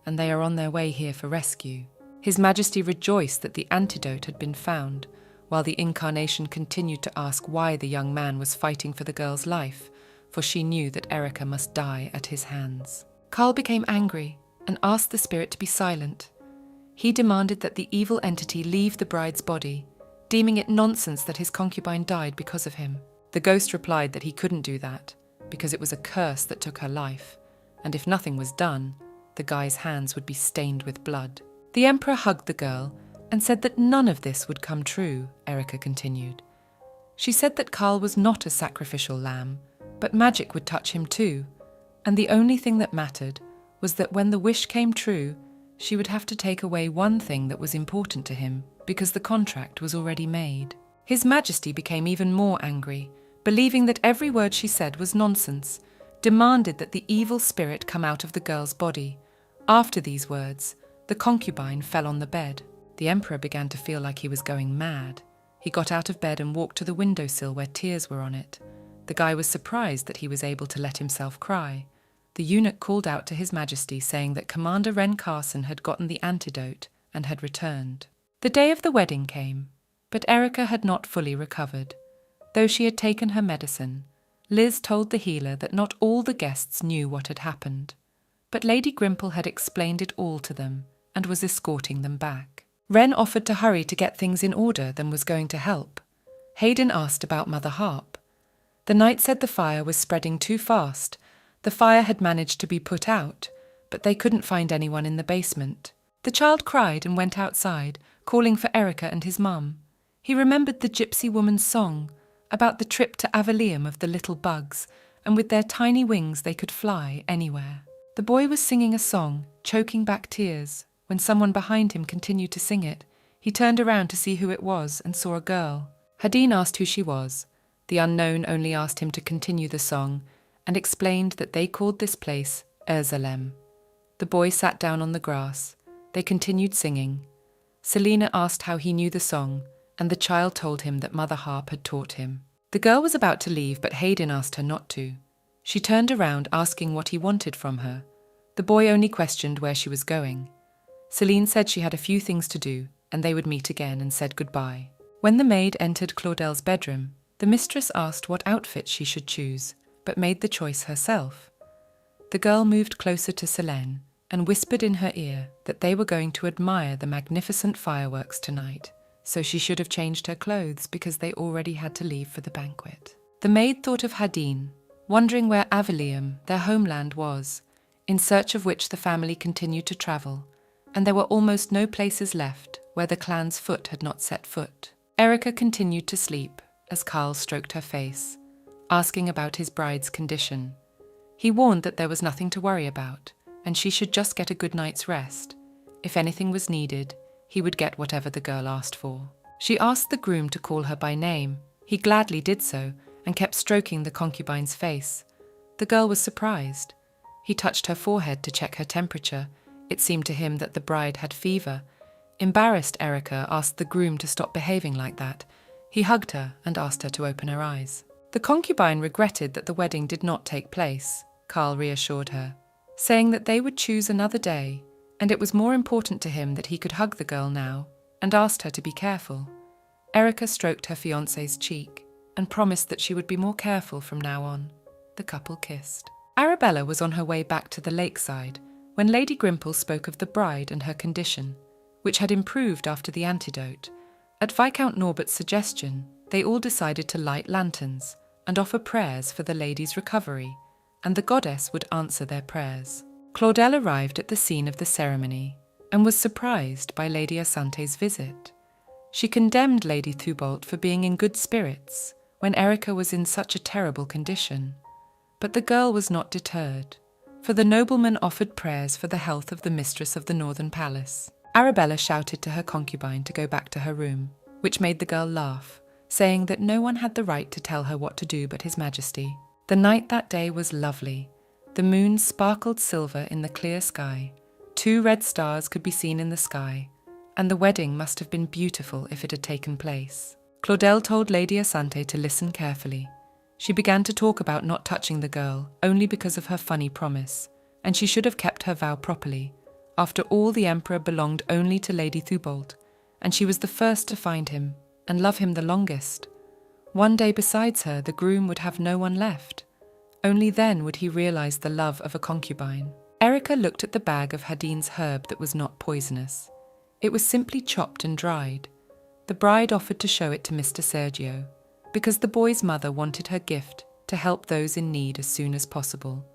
and they are on their way here for rescue. His Majesty rejoiced that the antidote had been found, while the incarnation continued to ask why the young man was fighting for the girl's life, for she knew that Erica must die at his hands. Carl became angry and asked the spirit to be silent. He demanded that the evil entity leave the bride's body, deeming it nonsense that his concubine died because of him. The ghost replied that he couldn't do that, because it was a curse that took her life, and if nothing was done, the guy's hands would be stained with blood. The emperor hugged the girl and said that none of this would come true, Erica continued. She said that Carl was not a sacrificial lamb, but magic would touch him too, and the only thing that mattered was that when the wish came true, she would have to take away one thing that was important to him, because the contract was already made. His Majesty became even more angry, believing that every word she said was nonsense, demanded that the evil spirit come out of the girl's body. After these words, the concubine fell on the bed. The emperor began to feel like he was going mad. He got out of bed and walked to the windowsill where tears were on it. The guy was surprised that he was able to let himself cry. The eunuch called out to His Majesty, saying that Commander Ren Carson had gotten the antidote and had returned. The day of the wedding came, but Erica had not fully recovered. Though she had taken her medicine, Liz told the healer that not all the guests knew what had happened. But Lady Grimple had explained it all to them and was escorting them back. Ren offered to hurry to get things in order, then was going to help. Hayden asked about Mother Harp. The knight said the fire was spreading too fast. The fire had managed to be put out, but they couldn't find anyone in the basement. The child cried and went outside, calling for Erica and his mum. He remembered the gypsy woman's song about the trip to Avalium of the little bugs, and with their tiny wings they could fly anywhere. The boy was singing a song, choking back tears, When someone behind him continued to sing it, he turned around to see who it was and saw a girl. Hadin asked who she was. The unknown only asked him to continue the song and explained that they called this place Erzalem. The boy sat down on the grass. They continued singing. Selina asked how he knew the song, and the child told him that Mother Harp had taught him. The girl was about to leave, but Hadin asked her not to. She turned around asking what he wanted from her. The boy only questioned where she was going. Celine said she had a few things to do, and they would meet again, and said goodbye. When the maid entered Claudel's bedroom, the mistress asked what outfit she should choose, but made the choice herself. The girl moved closer to Selene and whispered in her ear that they were going to admire the magnificent fireworks tonight, so she should have changed her clothes because they already had to leave for the banquet. The maid thought of Hadin, wondering where Avilium, their homeland, was, in search of which the family continued to travel, and there were almost no places left where the clan's foot had not set foot. Erica continued to sleep as Carl stroked her face, asking about his bride's condition. He warned that there was nothing to worry about, and she should just get a good night's rest. If anything was needed, he would get whatever the girl asked for. She asked the groom to call her by name. He gladly did so, and kept stroking the concubine's face. The girl was surprised. He touched her forehead to check her temperature. It seemed to him that the bride had fever. Embarrassed, Erica asked the groom to stop behaving like that. He hugged her and asked her to open her eyes. The concubine regretted that the wedding did not take place. Carl reassured her, saying that they would choose another day, and it was more important to him that he could hug the girl now, and asked her to be careful. Erica stroked her fiancé's cheek and promised that she would be more careful from now on. The couple kissed. Arabella was on her way back to the lakeside when Lady Grimple spoke of the bride and her condition, which had improved after the antidote. At Viscount Norbert's suggestion, they all decided to light lanterns and offer prayers for the lady's recovery, and the goddess would answer their prayers. Claudel arrived at the scene of the ceremony and was surprised by Lady Asante's visit. She condemned Lady Thubolt for being in good spirits when Erica was in such a terrible condition. But the girl was not deterred, for the nobleman offered prayers for the health of the mistress of the Northern Palace. Arabella shouted to her concubine to go back to her room, which made the girl laugh, saying that no one had the right to tell her what to do but His Majesty. The night that day was lovely. The moon sparkled silver in the clear sky. 2 red stars could be seen in the sky, and the wedding must have been beautiful if it had taken place. Claudel told Lady Asante to listen carefully. She began to talk about not touching the girl only because of her funny promise, and she should have kept her vow properly. After all, the Emperor belonged only to Lady Thubolt, and she was the first to find him and love him the longest. One day besides her, the groom would have no one left. Only then would he realize the love of a concubine. Erica looked at the bag of Hadin's herb that was not poisonous. It was simply chopped and dried. The bride offered to show it to Mr. Sergio, because the boy's mother wanted her gift to help those in need as soon as possible.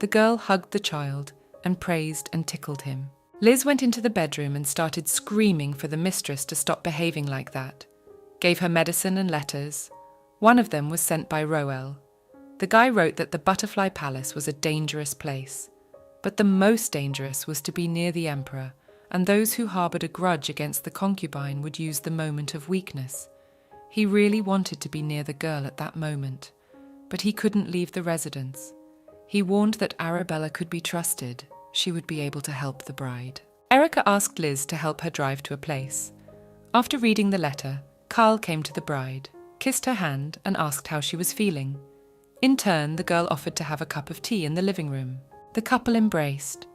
The girl hugged the child and praised and tickled him. Liz went into the bedroom and started screaming for the mistress to stop behaving like that. Gave her medicine and letters. One of them was sent by Roel. The guy wrote that the Butterfly Palace was a dangerous place, but the most dangerous was to be near the Emperor, and those who harboured a grudge against the concubine would use the moment of weakness. He really wanted to be near the girl at that moment, but he couldn't leave the residence. He warned that Arabella could be trusted. She would be able to help the bride. Erica asked Liz to help her drive to a place. After reading the letter, Carl came to the bride, kissed her hand, and asked how she was feeling. In turn, the girl offered to have a cup of tea in the living room. The couple embraced.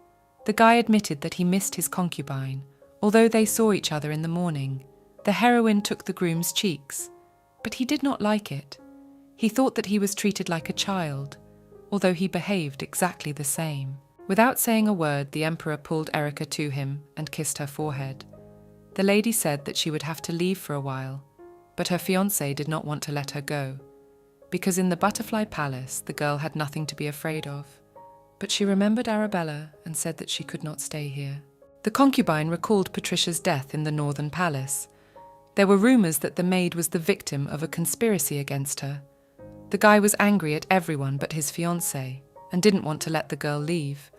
The guy admitted that he missed his concubine, although they saw each other in the morning. The heroine took the groom's cheeks, but he did not like it. He thought that he was treated like a child, although he behaved exactly the same. Without saying a word, the Emperor pulled Erica to him and kissed her forehead. The lady said that she would have to leave for a while, but her fiancé did not want to let her go, because in the Butterfly Palace the girl had nothing to be afraid of. But she remembered Arabella and said that she could not stay here. The concubine recalled Patricia's death in the Northern Palace. There were rumours that the maid was the victim of a conspiracy against her. The guy was angry at everyone but his fiancée and didn't want to let the girl leave.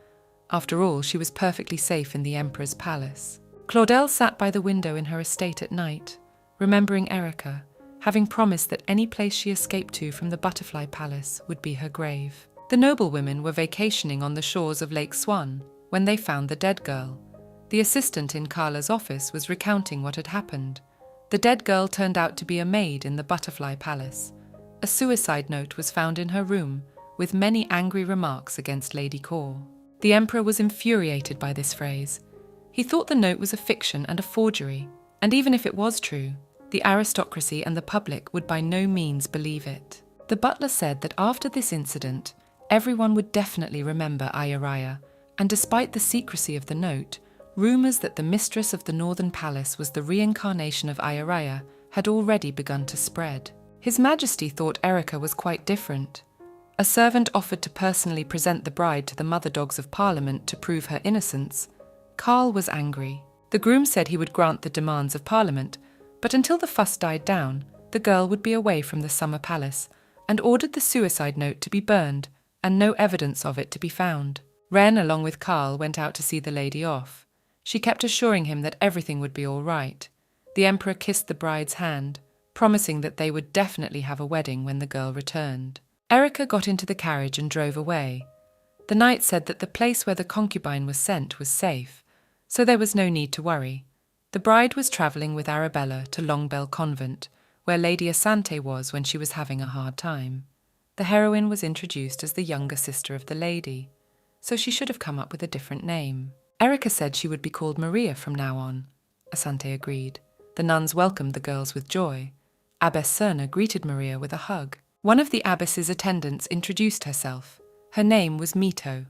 After all, she was perfectly safe in the Emperor's palace. Claudel sat by the window in her estate at night, remembering Erica, having promised that any place she escaped to from the Butterfly Palace would be her grave. The noblewomen were vacationing on the shores of Lake Swan when they found the dead girl. The assistant in Carla's office was recounting what had happened. The dead girl turned out to be a maid in the Butterfly Palace. A suicide note was found in her room, with many angry remarks against Lady Kaur. The Emperor was infuriated by this phrase. He thought the note was a fiction and a forgery, and even if it was true, the aristocracy and the public would by no means believe it. The butler said that after this incident, everyone would definitely remember Ayaraya, and despite the secrecy of the note, rumours that the mistress of the Northern Palace was the reincarnation of Ayaraya had already begun to spread. His Majesty thought Erica was quite different. A servant offered to personally present the bride to the mother dogs of Parliament to prove her innocence. Carl was angry. The groom said he would grant the demands of Parliament, but until the fuss died down, the girl would be away from the summer palace, and ordered the suicide note to be burned and no evidence of it to be found. Wren, along with Carl, went out to see the lady off. She kept assuring him that everything would be all right. The Emperor kissed the bride's hand, promising that they would definitely have a wedding when the girl returned. Erica got into the carriage and drove away. The knight said that the place where the concubine was sent was safe, so there was no need to worry. The bride was travelling with Arabella to Longbell Convent, where Lady Asante was when she was having a hard time. The heroine was introduced as the younger sister of the lady, so she should have come up with a different name. Erica said she would be called Maria from now on. Asante agreed. The nuns welcomed the girls with joy. Abbess Cerna greeted Maria with a hug. One of the abbess's attendants introduced herself. Her name was Mito,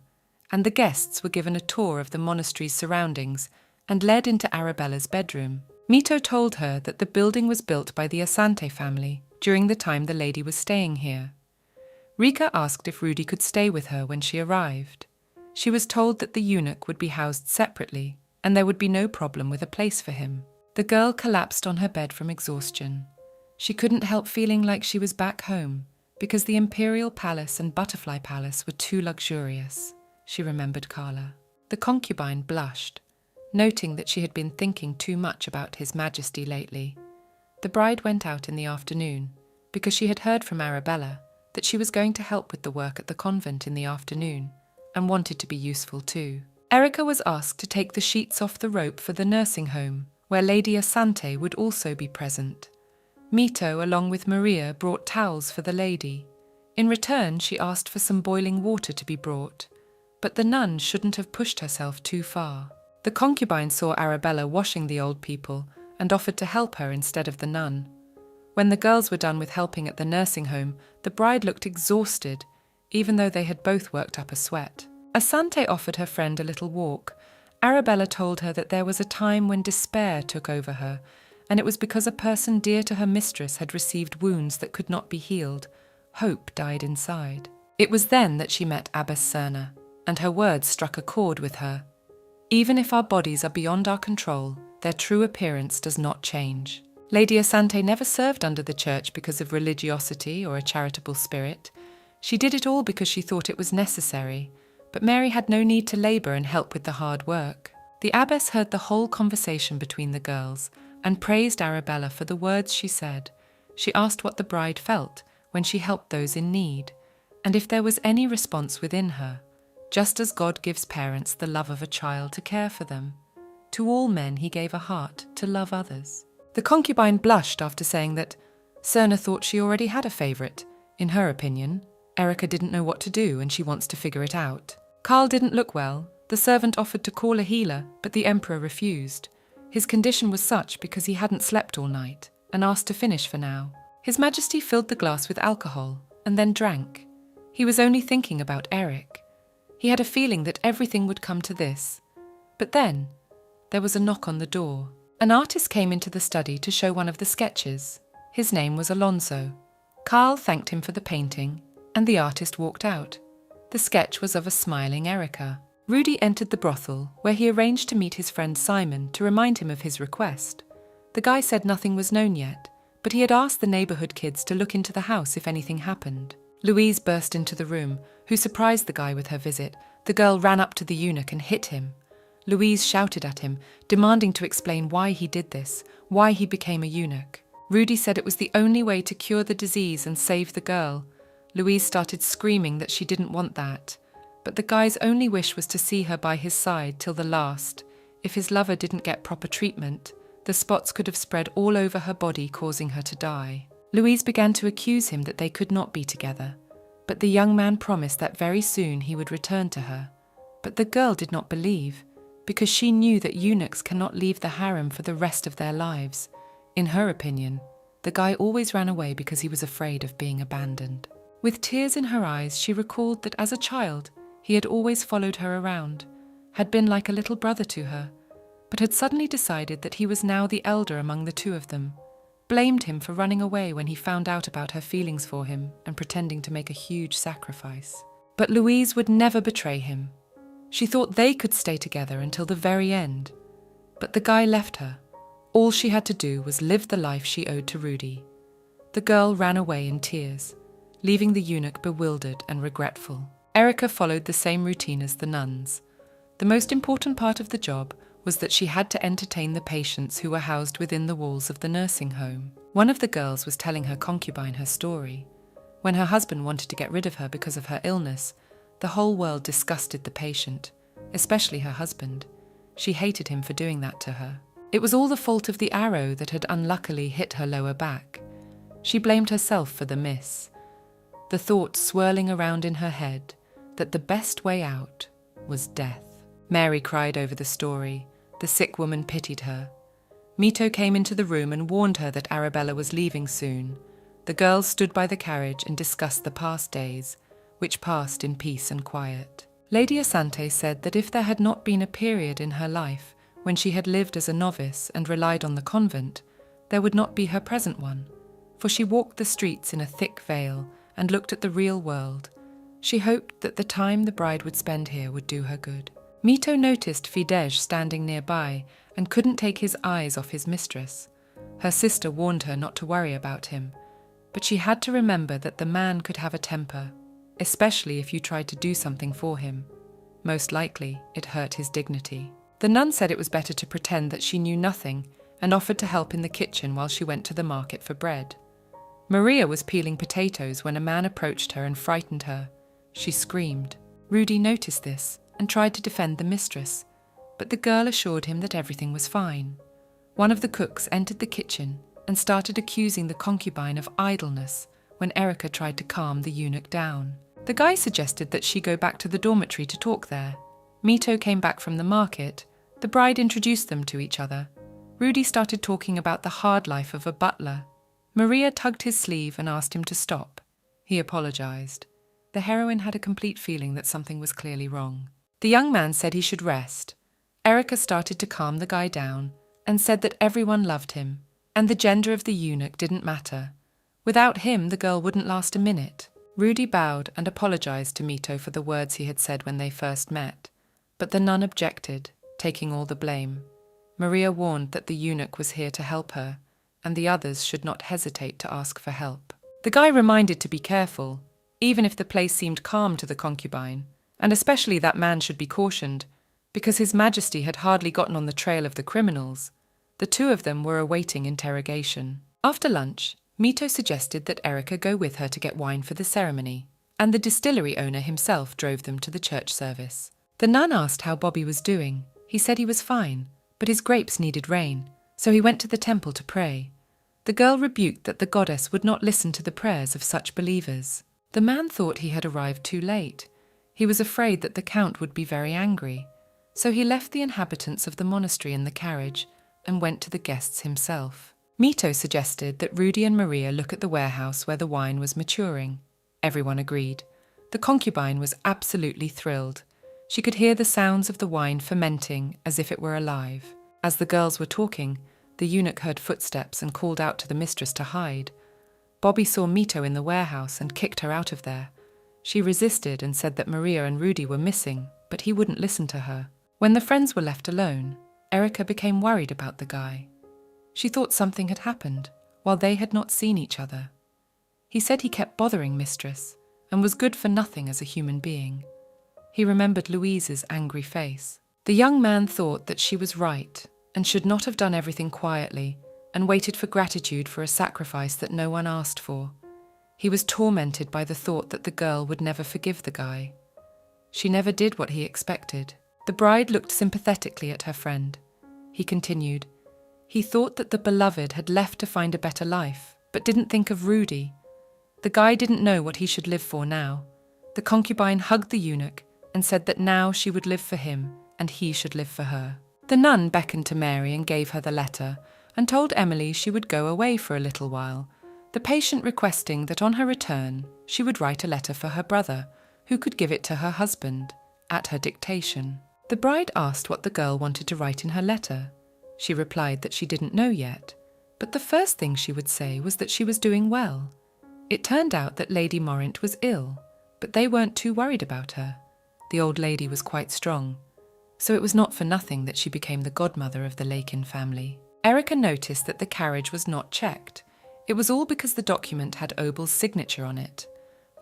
and the guests were given a tour of the monastery's surroundings and led into Arabella's bedroom. Mito told her that the building was built by the Asante family during the time the lady was staying here. Rika asked if Rudy could stay with her when she arrived. She was told that the eunuch would be housed separately, and there would be no problem with a place for him. The girl collapsed on her bed from exhaustion. She couldn't help feeling like she was back home, because the Imperial Palace and Butterfly Palace were too luxurious. She remembered Carla. The concubine blushed, noting that she had been thinking too much about His Majesty lately. The bride went out in the afternoon, because she had heard from Arabella that she was going to help with the work at the convent in the afternoon, and wanted to be useful too. Erica was asked to take the sheets off the rope for the nursing home, where Lady Asante would also be present. Mito, along with Maria, brought towels for the lady. In return, she asked for some boiling water to be brought, but the nun shouldn't have pushed herself too far. The concubine saw Arabella washing the old people and offered to help her instead of the nun. When the girls were done with helping at the nursing home, the bride looked exhausted, even though they had both worked up a sweat. Asante offered her friend a little walk. Arabella told her that there was a time when despair took over her, and it was because a person dear to her mistress had received wounds that could not be healed. Hope died inside. It was then that she met Abbess Cerna, and her words struck a chord with her. Even if our bodies are beyond our control, their true appearance does not change. Lady Asante never served under the church because of religiosity or a charitable spirit. She did it all because she thought it was necessary, but Mary had no need to labour and help with the hard work. The abbess heard the whole conversation between the girls and praised Arabella for the words she said. She asked what the bride felt when she helped those in need, and if there was any response within her, just as God gives parents the love of a child to care for them. To all men he gave a heart to love others. The concubine blushed after saying that Cerna thought she already had a favourite. In her opinion, Erica didn't know what to do and she wants to figure it out. Carl didn't look well. The servant offered to call a healer, but the Emperor refused. His condition was such because he hadn't slept all night and asked to finish for now. His Majesty filled the glass with alcohol and then drank. He was only thinking about Eric. He had a feeling that everything would come to this. But then, there was a knock on the door. An artist came into the study to show one of the sketches. His name was Alonso. Carl thanked him for the painting, and the artist walked out. The sketch was of a smiling Erica. Rudy entered the brothel, where he arranged to meet his friend Simon to remind him of his request. The guy said nothing was known yet, but he had asked the neighbourhood kids to look into the house if anything happened. Louise burst into the room, who surprised the guy with her visit, The girl ran up to the eunuch and hit him. Louise shouted at him, demanding to explain why he did this, why he became a eunuch. Rudy said it was the only way to cure the disease and save the girl. Louise started screaming that she didn't want that. But the guy's only wish was to see her by his side till the last. If his lover didn't get proper treatment, the spots could have spread all over her body, causing her to die. Louise began to accuse him that they could not be together. But the young man promised that very soon he would return to her. But the girl did not believe, because she knew that eunuchs cannot leave the harem for the rest of their lives. In her opinion, the guy always ran away because he was afraid of being abandoned. With tears in her eyes, she recalled that as a child, he had always followed her around, had been like a little brother to her, but had suddenly decided that he was now the elder among the two of them, blamed him for running away when he found out about her feelings for him and pretending to make a huge sacrifice. But Louise would never betray him. She thought they could stay together until the very end. But the guy left her. All she had to do was live the life she owed to Rudy. The girl ran away in tears, leaving the eunuch bewildered and regretful. Erica followed the same routine as the nuns. The most important part of the job was that she had to entertain the patients who were housed within the walls of the nursing home. One of the girls was telling her concubine her story. When her husband wanted to get rid of her because of her illness, the whole world disgusted the patient, especially her husband. She hated him for doing that to her. It was all the fault of the arrow that had unluckily hit her lower back. She blamed herself for the miss. The thought swirling around in her head that the best way out was death. Mary cried over the story. The sick woman pitied her. Mito came into the room and warned her that Arabella was leaving soon. The girls stood by the carriage and discussed the past days, which passed in peace and quiet. Lady Asante said that if there had not been a period in her life when she had lived as a novice and relied on the convent, there would not be her present one, for she walked the streets in a thick veil and looked at the real world. She hoped that the time the bride would spend here would do her good. Mito noticed Fidesz standing nearby and couldn't take his eyes off his mistress. Her sister warned her not to worry about him, but she had to remember that the man could have a temper, especially if you tried to do something for him. Most likely, it hurt his dignity. The nun said it was better to pretend that she knew nothing and offered to help in the kitchen while she went to the market for bread. Maria was peeling potatoes when a man approached her and frightened her. She screamed. Rudy noticed this and tried to defend the mistress, but the girl assured him that everything was fine. One of the cooks entered the kitchen and started accusing the concubine of idleness when Erica tried to calm the eunuch down. The guy suggested that she go back to the dormitory to talk there. Mito came back from the market. The bride introduced them to each other. Rudy started talking about the hard life of a butler. Maria tugged his sleeve and asked him to stop. He apologized. The heroine had a complete feeling that something was clearly wrong. The young man said he should rest. Erica started to calm the guy down and said that everyone loved him, and the gender of the eunuch didn't matter. Without him, the girl wouldn't last a minute. Rudy bowed and apologized to Mito for the words he had said when they first met. But the nun objected, taking all the blame. Maria warned that the eunuch was here to help her, and the others should not hesitate to ask for help. The guy reminded to be careful, even if the place seemed calm to the concubine, and especially that man should be cautioned, because His Majesty had hardly gotten on the trail of the criminals. The two of them were awaiting interrogation. After lunch, Mito suggested that Erica go with her to get wine for the ceremony, and the distillery owner himself drove them to the church service. The nun asked how Bobby was doing. He said he was fine, but his grapes needed rain, so he went to the temple to pray. The girl rebuked that the goddess would not listen to the prayers of such believers. The man thought he had arrived too late. He was afraid that the count would be very angry, so he left the inhabitants of the monastery in the carriage and went to the guests himself. Mito suggested that Rudy and Maria look at the warehouse where the wine was maturing. Everyone agreed. The concubine was absolutely thrilled. She could hear the sounds of the wine fermenting as if it were alive. As the girls were talking, the eunuch heard footsteps and called out to the mistress to hide. Bobby saw Mito in the warehouse and kicked her out of there. She resisted and said that Maria and Rudy were missing, but he wouldn't listen to her. When the friends were left alone, Erica became worried about the guy. She thought something had happened, while they had not seen each other. He said he kept bothering Mistress, and was good for nothing as a human being. He remembered Louise's angry face. The young man thought that she was right and should not have done everything quietly and waited for gratitude for a sacrifice that no one asked for. He was tormented by the thought that the girl would never forgive the guy. She never did what he expected. The bride looked sympathetically at her friend. He continued, he thought that the beloved had left to find a better life, but didn't think of Rudy. The guy didn't know what he should live for now. The concubine hugged the eunuch and said that now she would live for him and he should live for her. The nun beckoned to Mary and gave her the letter and told Emily she would go away for a little while, the patient requesting that on her return she would write a letter for her brother, who could give it to her husband, at her dictation. The bride asked what the girl wanted to write in her letter. She replied that she didn't know yet, but the first thing she would say was that she was doing well. It turned out that Lady Morrint was ill, but they weren't too worried about her. The old lady was quite strong, so it was not for nothing that she became the godmother of the Lakin family. Erica noticed that the carriage was not checked. It was all because the document had Obel's signature on it.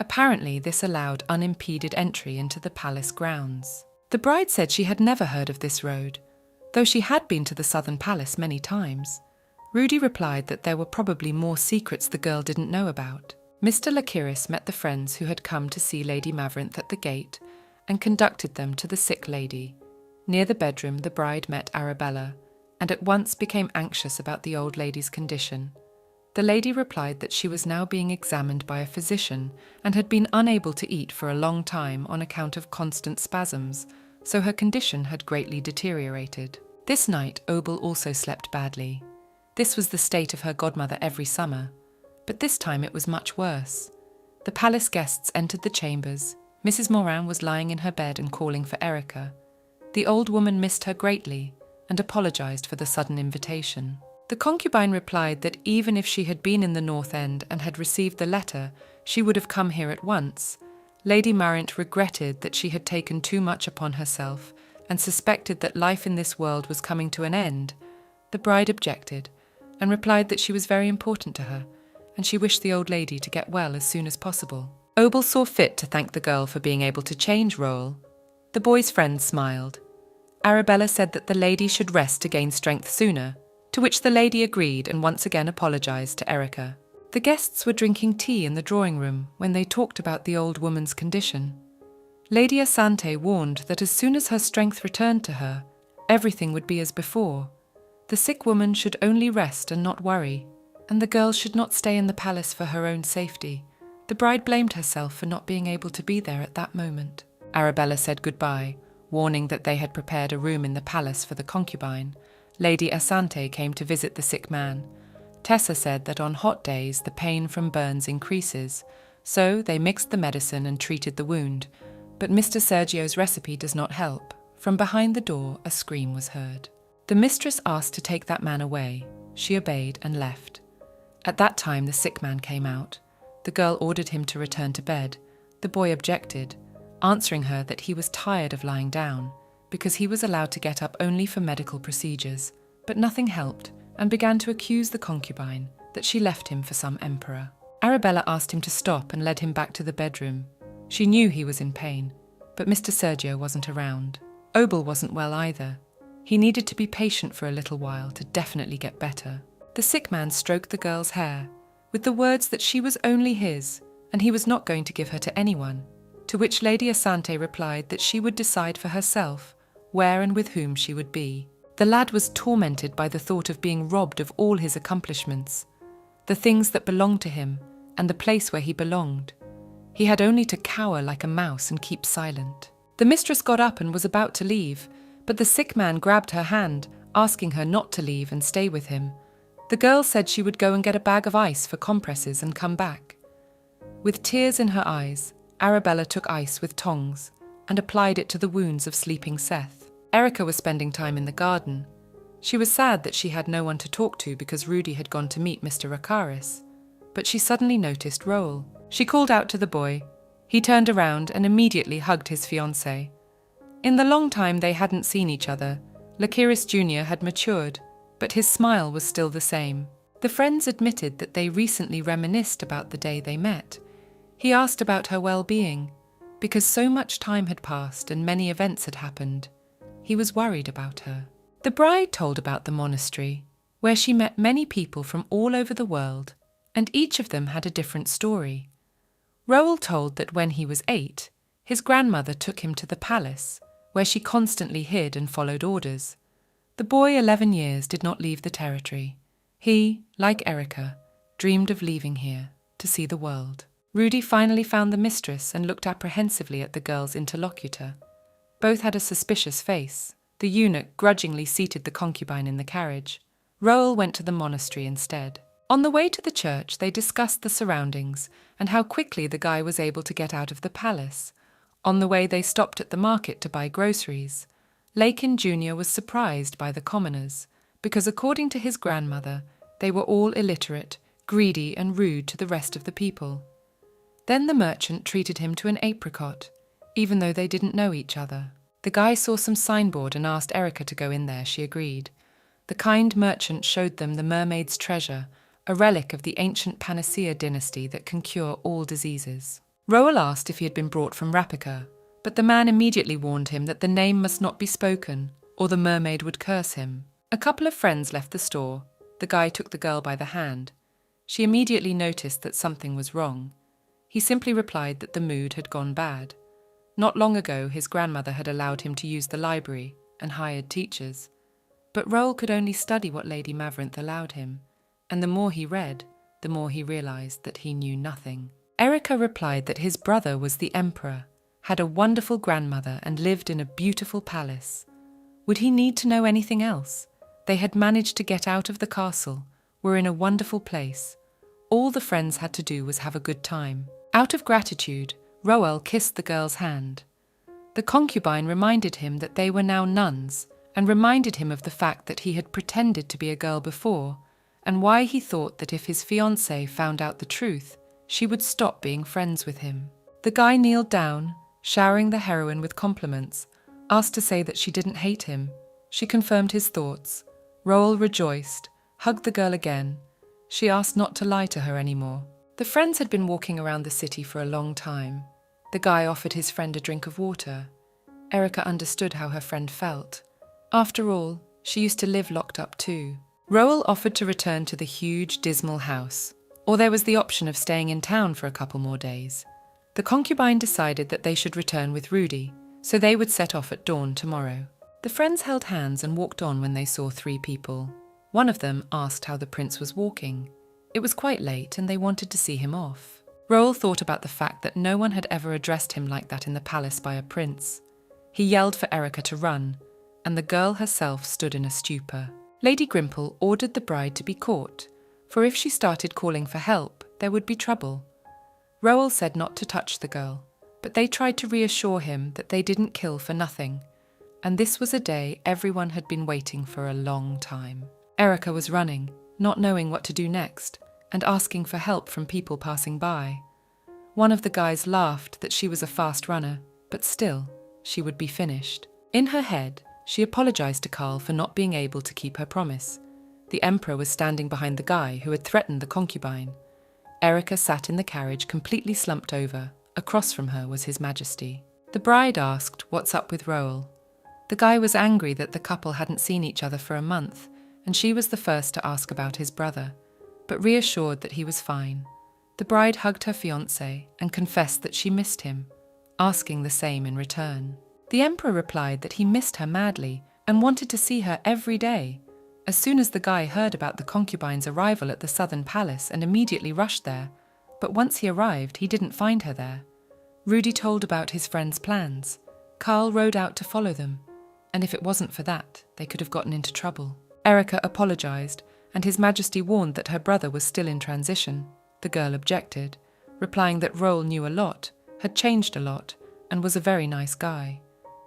Apparently, this allowed unimpeded entry into the palace grounds. The bride said she had never heard of this road, though she had been to the Southern Palace many times. Rudy replied that there were probably more secrets the girl didn't know about. Mr. Lakiris met the friends who had come to see Lady Maverinth at the gate and conducted them to the sick lady. Near the bedroom, the bride met Arabella and at once became anxious about the old lady's condition. The lady replied that she was now being examined by a physician and had been unable to eat for a long time on account of constant spasms, so her condition had greatly deteriorated. This night, Obel also slept badly. This was the state of her godmother every summer, but this time it was much worse. The palace guests entered the chambers. Mrs. Morin was lying in her bed and calling for Erica. The old woman missed her greatly and apologized for the sudden invitation. The concubine replied that even if she had been in the North End and had received the letter, she would have come here at once. Lady Maverinth regretted that she had taken too much upon herself and suspected that life in this world was coming to an end. The bride objected and replied that she was very important to her, and she wished the old lady to get well as soon as possible. Obel saw fit to thank the girl for being able to change role. The boy's friends smiled. Arabella said that the lady should rest to gain strength sooner, to which the lady agreed and once again apologized to Erica. The guests were drinking tea in the drawing room when they talked about the old woman's condition. Lady Asante warned that as soon as her strength returned to her, everything would be as before. The sick woman should only rest and not worry, and the girl should not stay in the palace for her own safety. The bride blamed herself for not being able to be there at that moment. Arabella said goodbye, warning that they had prepared a room in the palace for the concubine. Lady Asante came to visit the sick man. Tessa said that on hot days the pain from burns increases, so they mixed the medicine and treated the wound. But Mr. Sergio's recipe does not help. From behind the door, a scream was heard. The mistress asked to take that man away. She obeyed and left. At that time, the sick man came out. The girl ordered him to return to bed. The boy objected, answering her that he was tired of lying down, because he was allowed to get up only for medical procedures. But nothing helped, and began to accuse the concubine that she left him for some emperor. Arabella asked him to stop and led him back to the bedroom. She knew he was in pain, but Mr. Sergio wasn't around. Obel wasn't well either. He needed to be patient for a little while to definitely get better. The sick man stroked the girl's hair, with the words that she was only his, and he was not going to give her to anyone, to which Lady Asante replied that she would decide for herself where and with whom she would be. The lad was tormented by the thought of being robbed of all his accomplishments, the things that belonged to him, and the place where he belonged. He had only to cower like a mouse and keep silent. The mistress got up and was about to leave, but the sick man grabbed her hand, asking her not to leave and stay with him. The girl said she would go and get a bag of ice for compresses and come back. With tears in her eyes, Arabella took ice with tongs and applied it to the wounds of sleeping Seth. Erica was spending time in the garden. She was sad that she had no one to talk to because Rudy had gone to meet Mr. Rakaris, but she suddenly noticed Roel. She called out to the boy. He turned around and immediately hugged his fiancée. In the long time they hadn't seen each other, Lakiris Jr. had matured, but his smile was still the same. The friends admitted that they recently reminisced about the day they met. He asked about her well-being. because so much time had passed and many events had happened. He was worried about her. The bride told about the monastery, where she met many people from all over the world, and each of them had a different story. Roel told that when he was 8, his grandmother took him to the palace, where she constantly hid and followed orders. The boy, 11 years, did not leave the territory. He, like Erica, dreamed of leaving here to see the world. Rudy finally found the mistress and looked apprehensively at the girl's interlocutor. Both had a suspicious face. The eunuch grudgingly seated the concubine in the carriage. Roel went to the monastery instead. On the way to the church, they discussed the surroundings and how quickly the guy was able to get out of the palace. On the way, they stopped at the market to buy groceries. Lakin Jr. was surprised by the commoners, because according to his grandmother, they were all illiterate, greedy and rude to the rest of the people. Then the merchant treated him to an apricot, even though they didn't know each other. The guy saw some signboard and asked Erica to go in there. She agreed. The kind merchant showed them the mermaid's treasure, a relic of the ancient Panacea dynasty that can cure all diseases. Roel asked if he had been brought from Rapika, but the man immediately warned him that the name must not be spoken, or the mermaid would curse him. A couple of friends left the store. The guy took the girl by the hand. She immediately noticed that something was wrong. He simply replied that the mood had gone bad. Not long ago, his grandmother had allowed him to use the library and hired teachers. But Roel could only study what Lady Mavrinth allowed him, and the more he read, the more he realized that he knew nothing. Erica replied that his brother was the emperor, had a wonderful grandmother and lived in a beautiful palace. Would he need to know anything else? They had managed to get out of the castle, were in a wonderful place. All the friends had to do was have a good time. Out of gratitude, Roel kissed the girl's hand. The concubine reminded him that they were now nuns, and reminded him of the fact that he had pretended to be a girl before, and why he thought that if his fiancée found out the truth, she would stop being friends with him. The guy kneeled down, showering the heroine with compliments, asked to say that she didn't hate him. She confirmed his thoughts. Roel rejoiced, hugged the girl again. She asked not to lie to her anymore. The friends had been walking around the city for a long time. The guy offered his friend a drink of water. Erica understood how her friend felt. After all, she used to live locked up too. Roel offered to return to the huge, dismal house, or there was the option of staying in town for a couple more days. The concubine decided that they should return with Rudy, so they would set off at dawn tomorrow. The friends held hands and walked on when they saw 3 people. One of them asked how the prince was walking. It was quite late and they wanted to see him off. Roel thought about the fact that no one had ever addressed him like that in the palace by a prince. He yelled for Erica to run, and the girl herself stood in a stupor. Lady Grimple ordered the bride to be caught, for if she started calling for help, there would be trouble. Roel said not to touch the girl, but they tried to reassure him that they didn't kill for nothing, and this was a day everyone had been waiting for a long time. Erica was running, not knowing what to do next, and asking for help from people passing by. One of the guys laughed that she was a fast runner, but still, she would be finished. In her head, she apologized to Karl for not being able to keep her promise. The emperor was standing behind the guy who had threatened the concubine. Erica sat in the carriage completely slumped over. Across from her was His Majesty. The bride asked, "What's up with Roel?" The guy was angry that the couple hadn't seen each other for a month, and she was the first to ask about his brother, but reassured that he was fine. The bride hugged her fiancé and confessed that she missed him, asking the same in return. The emperor replied that he missed her madly and wanted to see her every day. As soon as the guy heard about the concubine's arrival at the southern palace and immediately rushed there, but once he arrived, he didn't find her there. Rudy told about his friend's plans. Karl rode out to follow them, and if it wasn't for that, they could have gotten into trouble. Erica apologized, and His Majesty warned that her brother was still in transition. The girl objected, replying that Roel knew a lot, had changed a lot, and was a very nice guy.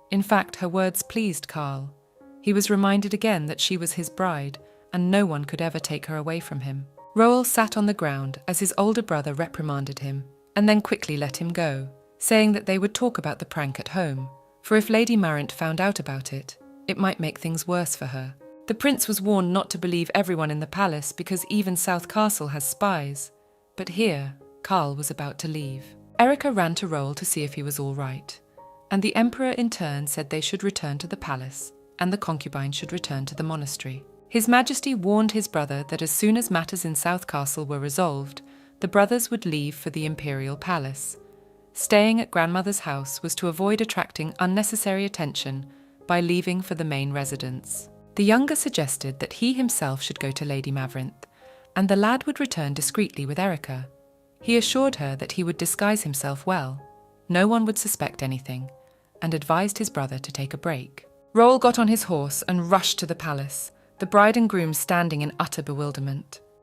In fact, her words pleased Karl. He was reminded again that she was his bride, and no one could ever take her away from him. Roel sat on the ground as his older brother reprimanded him, and then quickly let him go, saying that they would talk about the prank at home, for if Lady Mavrinth found out about it, it might make things worse for her. The prince was warned not to believe everyone in the palace because even South Castle has spies. But here, Karl was about to leave. Erica ran to Roll to see if he was all right, and the Emperor in turn said they should return to the palace, and the concubine should return to the monastery. His Majesty warned his brother that as soon as matters in South Castle were resolved, the brothers would leave for the imperial palace. Staying at grandmother's house was to avoid attracting unnecessary attention by leaving for the main residence. The younger suggested that he himself should go to Lady Maverinth, and the lad would return discreetly with Erica. He assured her that he would disguise himself well, no one would suspect anything, and advised his brother to take a break. Roll got on his horse and rushed to the palace, the bride and groom standing in utter bewilderment.